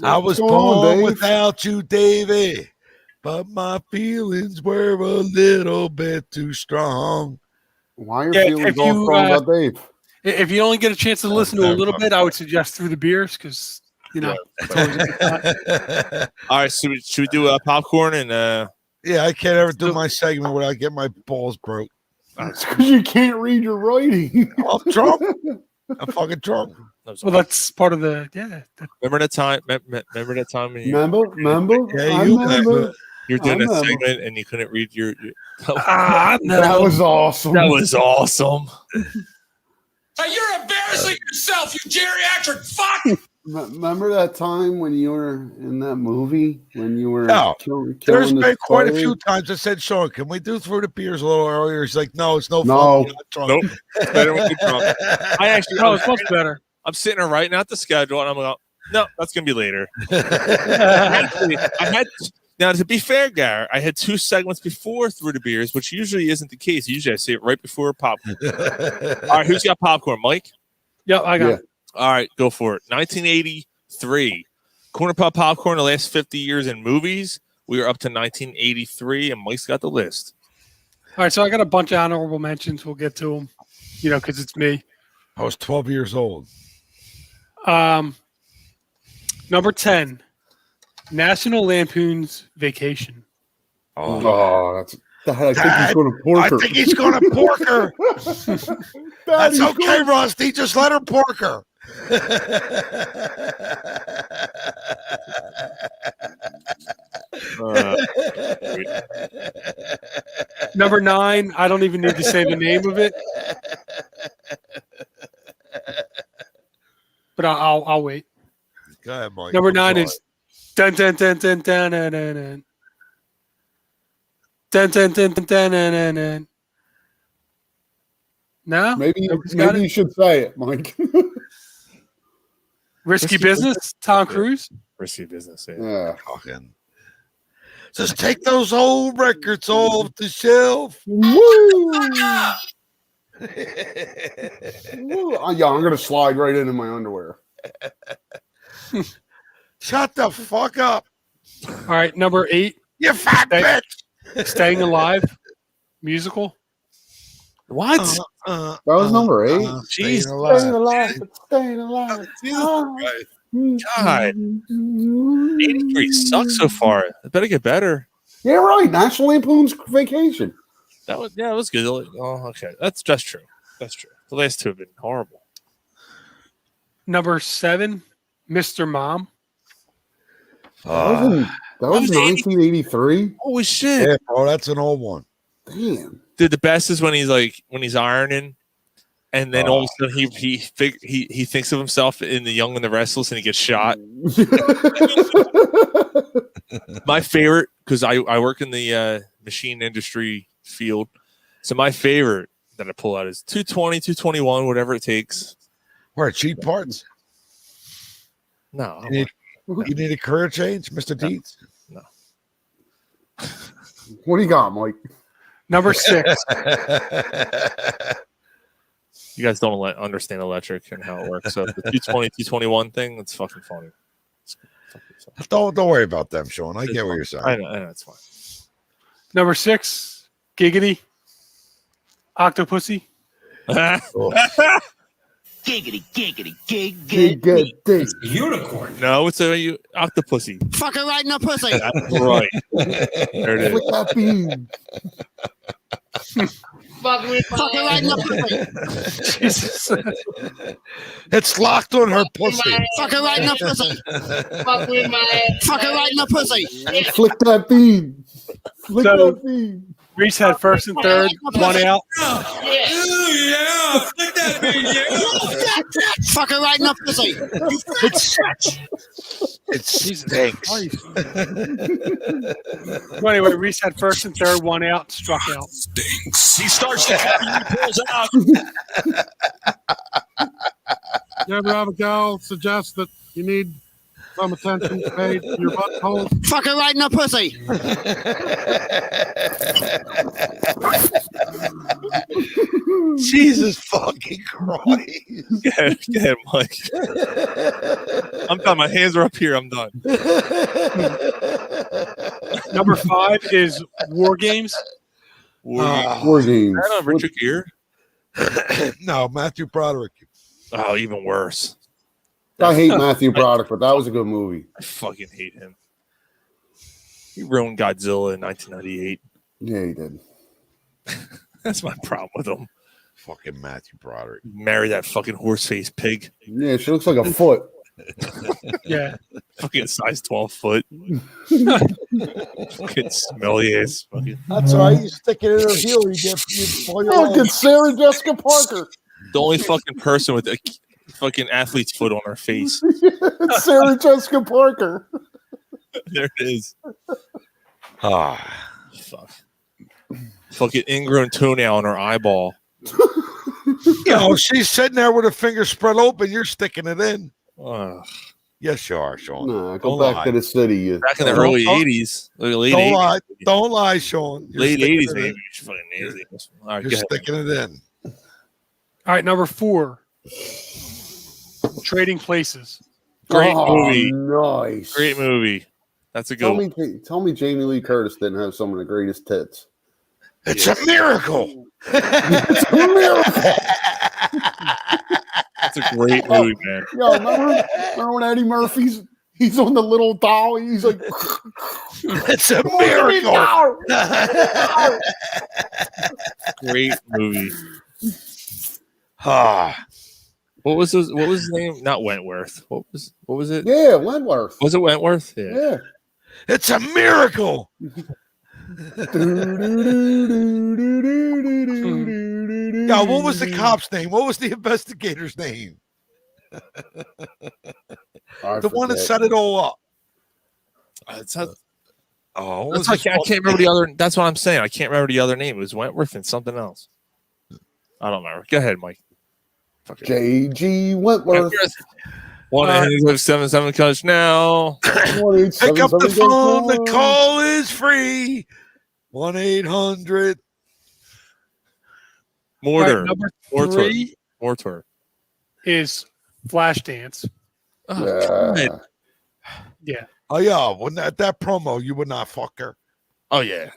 I was born without you, Davey, but my feelings were a little bit too strong. Why are feelings all strong about Dave? If you only get a chance to listen to a little bit, I would suggest Through the Beers because it's always a good time. All right, so should we do popcorn and? Yeah, I can't ever do my segment without getting my balls broke. It's because you can't read your writing. I'm drunk. I'm fucking drunk. Well, that's part of the Remember that time? Remember that time? When Remember? Yeah, you remember. You're doing a segment and you couldn't read your. That was awesome. That was awesome. You're embarrassing yourself, you geriatric fuck! Remember that time when you were in that movie when you were killing there's the been quite a spider? few times I said, Sean, can we do Through the Beers a little earlier? He's like, no, it's no No. fun. Nope. It's better when you're drunk. it's much better. I'm sitting there writing out the schedule, and I'm like, no, that's gonna be later. I had now to be fair, Garrett, I had 2 segments before Through the Beers, which usually isn't the case. Usually I say it right before popcorn. All right, who's got popcorn? Mike? Yep, I got it. All right, go for it. 1983. Corner Pub Popcorn, the last 50 years in movies. We are up to 1983, and Mike's got the list. All right, so I got a bunch of honorable mentions. We'll get to them, because it's me. I was 12 years old. Number 10, National Lampoon's Vacation. Oh, I think he's going to pork her. That's okay, Rusty. Just let her pork her. Number 9, I don't even need to say the name of it, but I'll wait. Go ahead, Mike. Number 9 is dun dun dun dun dun dun dun dun. Dun, dun, dun, dun, dun, dun, dun, dun. No? Maybe you should say it, Mike. Risky Business, Tom Cruise. Risky Business, yeah. Fucking. Just take those old records off the shelf. Woo! Yeah, I'm gonna slide right into my underwear. Shut the fuck up. All right, number 8. You fat bitch. Staying Alive musical. What? That was number 8. Jeez. Staying alive. God. 83 sucks so far. It better get better. Yeah, right. National Lampoon's Vacation. That was good. Oh, okay. That's true. That's true. The last 2 have been horrible. Number 7, Mr. Mom. That was 1983. Holy shit! Yeah, bro, that's an old one. Damn. Dude, the best is when he's ironing, And then all of a sudden he thinks of himself in The Young and the Restless, and he gets shot. My favorite, because I work in the machine industry field, so my favorite that I pull out is 220, 221, whatever it takes. Where cheap parts? No, you need a career change, Mr. Dietz? No. What do you got, Mike? Number 6. You guys don't understand electric and how it works. So the 220, 221 thing, it's fucking funny. Don't worry about them, Sean. I get what you're saying. I know, it's fine. Number 6, Giggity, Octopussy. Giggity, giggity, giggity. Unicorn. No, it's a octopussy. Fuck her right in the pussy. That's right. There it is. Flick that bean. Fuck with Fuck her right in the pussy. Jesus. It's locked on her pussy. Fuck her right in the pussy. Fuck with my ass. Fuck her right in the pussy. Flick that bean. Flick So- that bean. Reese had first and third, one out. Yeah. Flick that bean, yeah. Fuck her right in the pussy. It stinks. Well, anyway, Reese had first and third, one out, struck out. He starts to cut and he pulls out. Deborah Abigail suggests that you need some attention paid to your butthole. Fuck her right in the pussy. Jesus fucking Christ. Go ahead, Mike. I'm done. My hands are up here. I'm done. Number 5 is War Games. War games. Is that on Richard Gere? No, Matthew Broderick. Oh, even worse. I hate Matthew Broderick, but that was a good movie. I fucking hate him. He ruined Godzilla in 1998. Yeah, he did. That's my problem with him. Fucking Matthew Broderick. Marry that fucking horse-faced pig. Yeah, she looks like a foot. Yeah. Fucking size 12 foot. Fucking smelly ass. Fucking. That's right. You stick it in her heel, you get Fucking Sarah Jessica Parker. The only fucking person with a fucking athlete's foot on her face. Sarah Jessica Parker. There it is. Fuck. Fucking ingrown toenail on her eyeball. She's sitting there with her fingers spread open. You're sticking it in. Ugh. Yes, you are, Sean. Nah, go Don't back lie. to the city. You. Back in the early 80s. Late Don't 80s. lie. Don't lie, Sean. You're Late sticking 80s, it in. maybe. She's fucking nasty. All right, You're go ahead. sticking it in. All right, number 4, Trading Places. Great Oh, movie. Nice. Great movie. That's a good one. Tell me Jamie Lee Curtis didn't have some of the greatest tits. It's a miracle. It's a miracle. That's a great movie, man. Yo, remember when Eddie Murphy's he's on the little doll? He's like, it's a miracle. Great movie. Ah. What was his name? Not Wentworth. What was it? yeah, Wentworth. Was it Wentworth? Yeah. It's a miracle. Yeah, what was the cop's name? What was the investigator's name? The one that set it all up. It's not, Oh, that's like, I can't remember the other. That's what I'm saying. I can't remember the other name. It was Wentworth and something else. I don't remember. Go ahead, Mike. J.G. Wentworth. 1-877 coach now. Pick up the phone. The call is free. 1-800. Mortar. Right, number Mortar. 3 Mortar. is Flashdance. Yeah. Yeah. Oh yeah, when that promo, you would not fuck her. Oh yeah.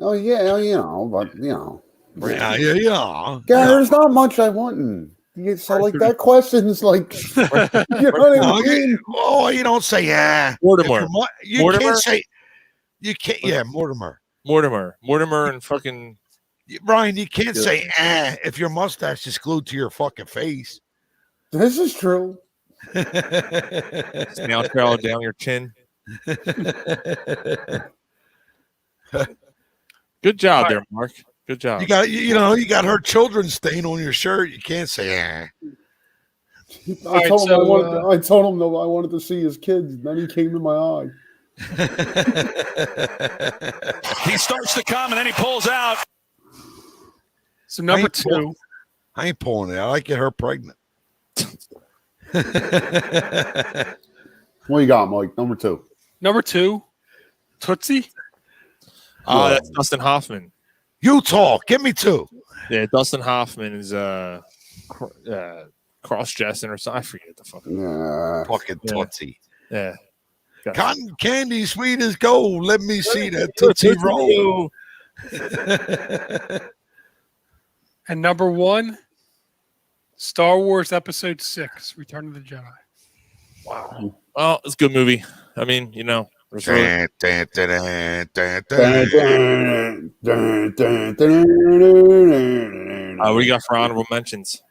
Oh yeah, you know, but you know. Yeah. Yeah, there's not much I want. So like that question's like, you know what I mean? Oh, you don't say yeah. Mortimer. You Mortimer? can't say. You can't. Yeah, Mortimer. Mortimer, and fucking Ryan. You can't say if your mustache is glued to your fucking face. This is true. snail trail down your chin. Good job there, Mark. Good job. You got you got her children's stain on your shirt. You can't say I told him I told him though I wanted to see his kids. Then he came in my eye. He starts to come and then he pulls out. So number 2. I ain't pulling it out. I get her pregnant. What you got, Mike? Number 2. Number 2, Tootsie. That's Dustin Hoffman. Utah, give me 2. Yeah, Dustin Hoffman is cross-dressing or something. I forget the fucking fucking Tootsie. Yeah. Cotton candy, sweet as gold. Let me see that Tootsie roll. And number 1, Star Wars Episode 6, Return of the Jedi. Wow. Well, it's a good movie. I mean, there's really... What do you got for honorable mentions?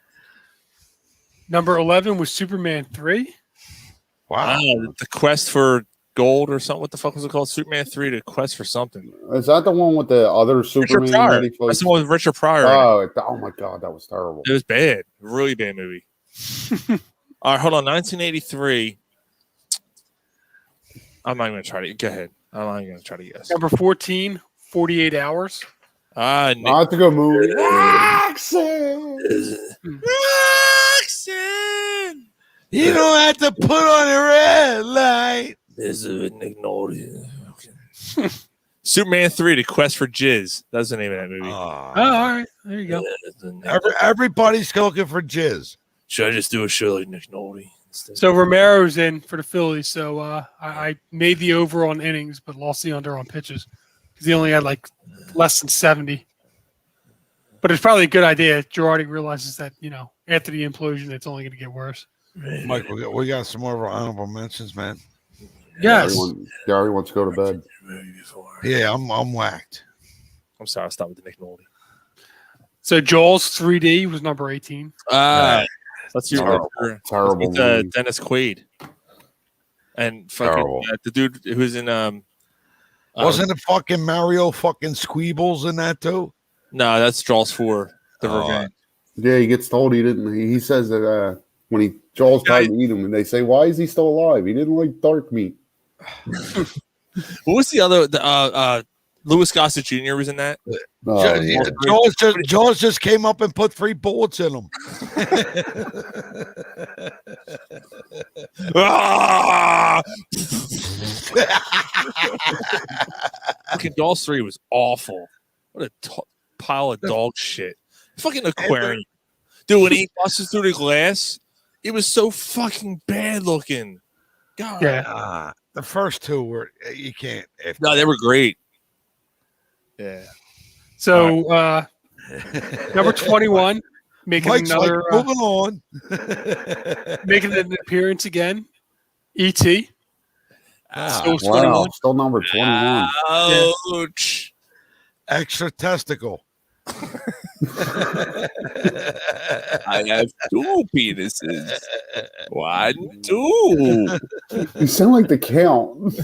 Number 11 was Superman 3. Wow. The Quest for Gold or something. What the fuck was it called? Superman 3, The Quest for something. Is that the one with the other Superman? That's the one with Richard Pryor. Oh my God, that was terrible. It was bad. Really bad movie. All right, hold on. 1983. I'm not going to try to... Go ahead. I'm not going to try to guess. Number 14, 48 Hours. That's a good movie. Roxanne! You don't have to put on a red light. This is Nick Nolte. Okay. Superman 3, The Quest for Jizz. That's the name of that movie. All right. There you go. Everybody's looking for jizz. Should I just do a show like Nick Nolte? So Romero's in for the Phillies. So I made the over on innings, but lost the under on pitches because he only had like less than 70. But it's probably a good idea. Girardi realizes that after the implosion, it's only going to get worse. Mike, we got some more of our honorable mentions, man. Yes. Gary wants to go to bed. Yeah, I'm whacked. I'm sorry, I'll stop with the Nick Nolte. So Jaws 3D was number 18. Let's hear terrible Dennis Quaid. And fucking the dude who's in wasn't it fucking Mario fucking Squeebles in that too? No, that's Jaws 4. The Revenge. Yeah, he gets told he didn't. He says that when Jaws tried to eat him, and they say, "Why is he still alive? He didn't like dark meat." What was the other? Louis Gossett Jr. was in that. Jaws just came up and put 3 bullets in him. Fucking Jaws 3 was awful. What a pile of dog shit. Fucking aquarium. Dude, when he busts through the glass, it was so fucking bad looking. God. Yeah. The first 2 were you can't. No, they were great. Yeah. So number 21, making Mike's another moving on. making an appearance again. E.T. Still 21. Still number 21. Ouch. Extra testicle. I have 2 penises. 1, 2. You sound like the Count.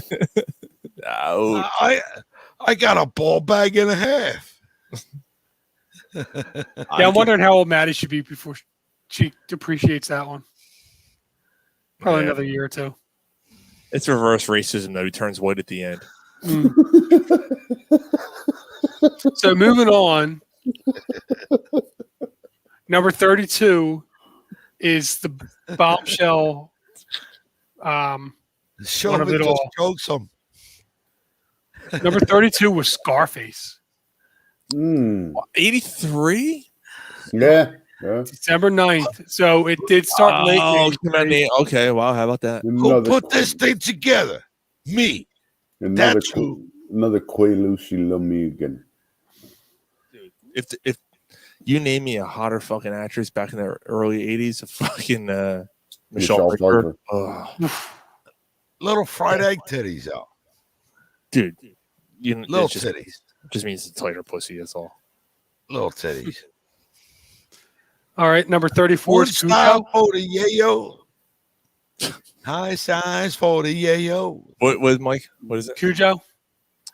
Ouch. I got a ball bag and a half. I'm wondering how old Maddie should be before she appreciates that one. Probably another year or 2. It's reverse racism, though. He turns white at the end. So moving on. Number 32 is the bombshell. Show one of me it just all. jokes them. Number 32 was Scarface. 83? Yeah. December 9th. So it did start late. Okay, wow. How about that? Who put this thing together? Me. Another Quaalude love me again. If you name me a hotter fucking actress back in the early 80s, fucking Michelle Pfeiffer. Little fried egg titties out. Dude. Little titties. Just means it's tighter pussy, that's all. Little titties. All right, number 34 One is style Cujo. for the yayo. High size for the yayo. What, Mike? What is it? Cujo.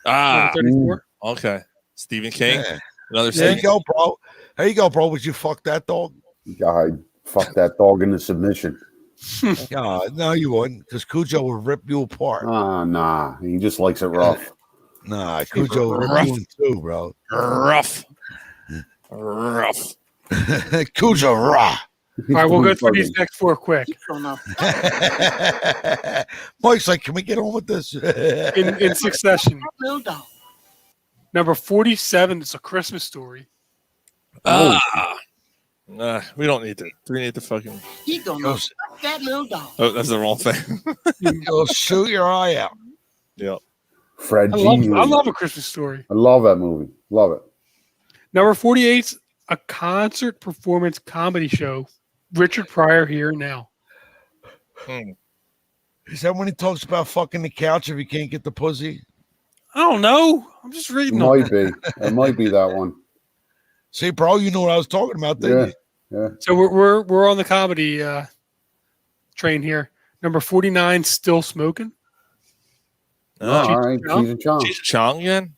Ah. Number 34. Okay. Stephen King. Yeah. Another There Steve. you go, bro. There you go, bro. Would you fuck that dog? God, fuck that dog into submission. No, you wouldn't, because Cujo would rip you apart. Nah. He just likes it rough. Nah, Cujo would rip you in two, bro. Rough. Cujo raw. All right, we'll go through these next four quick. Mike's like, can we get on with this? In succession. Number 47 is A Christmas Story. We don't need to. We need to fucking. He gonna fuck that little dog. Oh, that's the wrong thing. You'll shoot your eye out. Yep. Fred I G. love A Christmas Story. I love that movie. Love it. Number 48 's a concert performance comedy show. Richard Pryor, Here and Now. Is that when he talks about fucking the couch if you can't get the pussy? I don't know. I'm just reading. Might be. It might be that one. See, bro, you know what I was talking about, didn't you? Yeah. So we're on the comedy train here. Number 49, Still Smoking. All right, Cheech and Chong. Cheech and Chong again?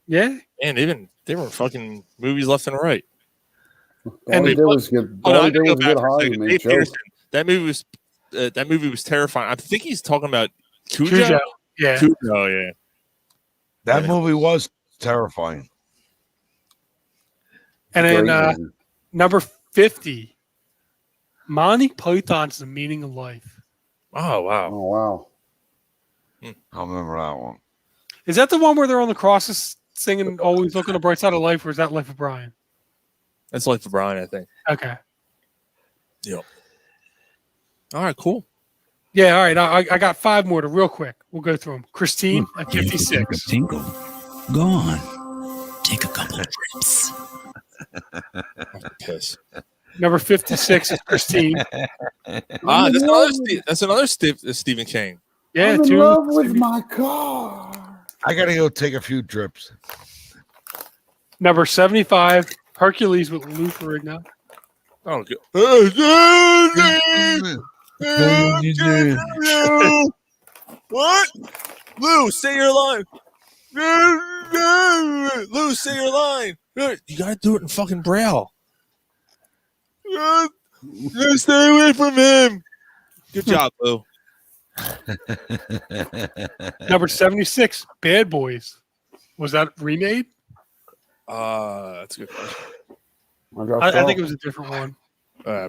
Yeah. And they were fucking movies left and right. And there was good. All he did was get high and make jokes. That movie was terrifying. I think he's talking about Cujo. Yeah. Cujo, yeah. That movie was terrifying. And then number 50, Monty Python's The Meaning of Life. Oh, wow. Oh, wow. I remember that one. Is that the one where they're on the crosses singing Always Look on the Bright Side of Life, or is that Life of Brian? That's Life of Brian, I think. Okay. Yep. All right, cool. Yeah, all right. I got 5 more to real quick. We'll go through them. Christine at 56. Tinkle. Go on. Take a couple of trips. Piss. Number 56 is Christine. That's another Stephen King. Yeah, I'm in love with my car. I gotta go take a few drips. Number 75, Hercules with Lou Ferrigno. Oh, good. What? Lou, say your line. Lou, say your line. You gotta do it in fucking Braille. Stay away from him. Good job, Lou. Number 76, Bad Boys. Was that remade? That's a good question. I think it was a different one.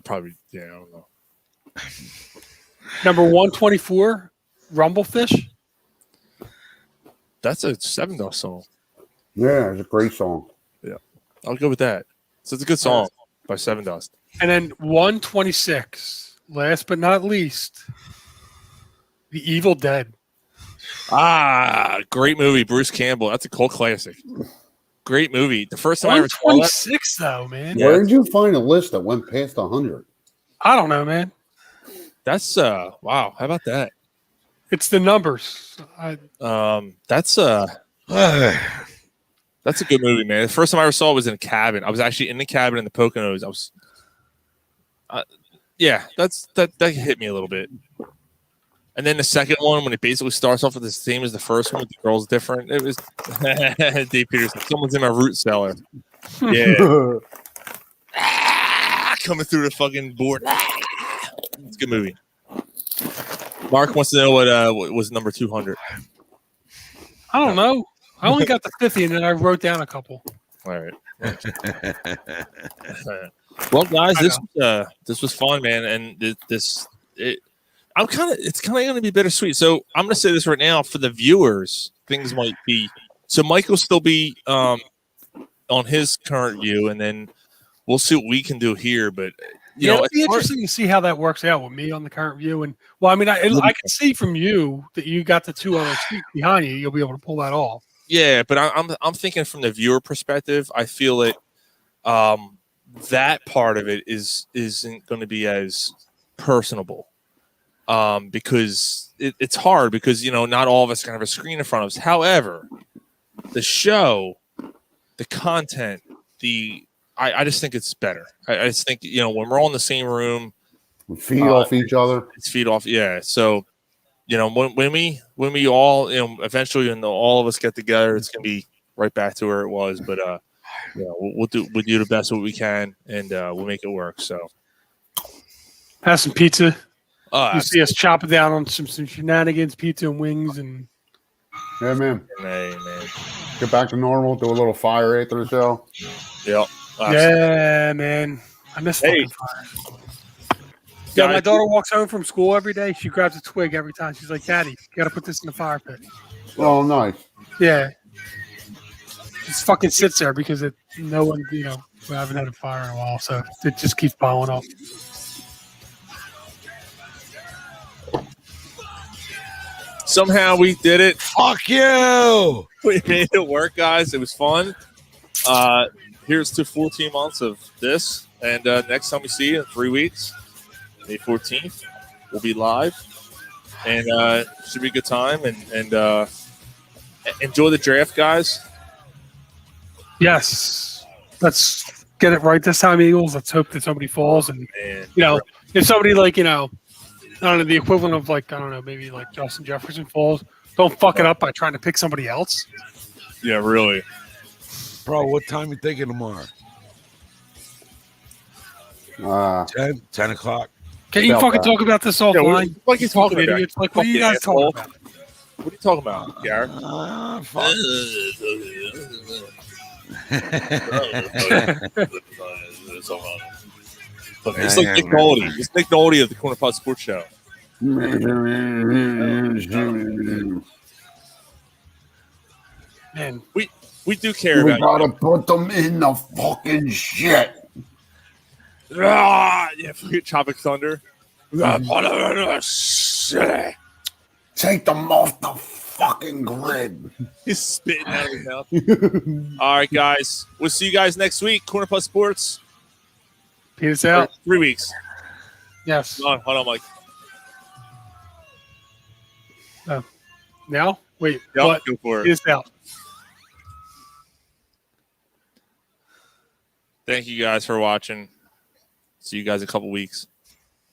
Probably, yeah, I don't know. Number 124, Rumblefish. That's a Seven Dust song. Yeah, it's a great song. Yeah, I'll go with that. So it's a good song by Seven Dust. And then 126, last but not least, The Evil Dead. Great movie, Bruce Campbell. That's a cult classic. Great movie. The first time I ever saw that. 126 though, man. Where did you find a list that went past 100? I don't know, man. That's wow. How about that? It's the numbers. That's a good movie, man. The first time I ever saw it was in a cabin. I was actually in the cabin in the Poconos. That hit me a little bit. And then the second one, when it basically starts off with the same as the first one, but the girl's different. It was Dave Peterson. Someone's in my root cellar. Yeah. Coming through the fucking board. It's a good movie. Mark wants to know what was number 200. I don't know. I only got the 50, and then I wrote down a couple. All right. Well, guys, this was fun, man, and it's kind of going to be bittersweet. So I'm going to say this right now for the viewers. Things might be so. Mike will still be on his current view, and then we'll see what we can do here. But it'll be interesting to see how that works out with me on the current view. And well, I mean, I can see from you that you got the 2 other seats behind you. You'll be able to pull that off. Yeah, but I'm thinking from the viewer perspective. I feel that that part of it isn't going to be as personable. Because it's hard because, not all of us can have a screen in front of us. However, the show, the content, I just think it's better. I just think, when we're all in the same room, we feed off each other. It's feed off. Yeah. So, when we all, eventually, all of us get together, it's going to be right back to where it was. But, we'll do the best what we can, and we'll make it work. So, have some pizza. Oh, you see us chop it down on some shenanigans, pizza and wings, and Yeah, man. Hey, man. Get back to normal. Do a little fire after the show. Yep. Yeah, man. I miss fucking fire. Yeah, my daughter walks home from school every day. She grabs a twig every time. She's like, "Daddy, you got to put this in the fire pit." Oh, nice. Yeah. Just fucking sits there because no one, we haven't had a fire in a while, so it just keeps piling up. Somehow we did it. Fuck you! We made it work, guys. It was fun. Here's to 14 months of this, and next time we see you in 3 weeks, May 14th, we'll be live, and should be a good time. And enjoy the draft, guys. Yes. Let's get it right this time, Eagles. Let's hope that somebody falls. And, if somebody I don't know, the equivalent of maybe like Justin Jefferson falls, don't fuck it up by trying to pick somebody else. Yeah, really. Bro, what time you thinking tomorrow? 10 o'clock. Can you fucking talk about this offline? What are you talking about? Idiots. Like, what are you guys talking about? What are you talking about, Garrett? Fuck. It's like Nick Nolte. It's Nick Nolte of the Corner Pod Sports Show. Man, we do care We about gotta put them in the fucking shit. Yeah, forget Tropic Thunder. We gotta put them in the shit. Take them off the fucking grid. He's spitting out of his mouth. All right, guys. We'll see you guys next week. Corner Pod Sports. Peace out. 3 weeks. Yes. Hold on, Mike. Now? Wait. Yep, What? go for it. Peace out. Thank you guys for watching. See you guys in a couple weeks.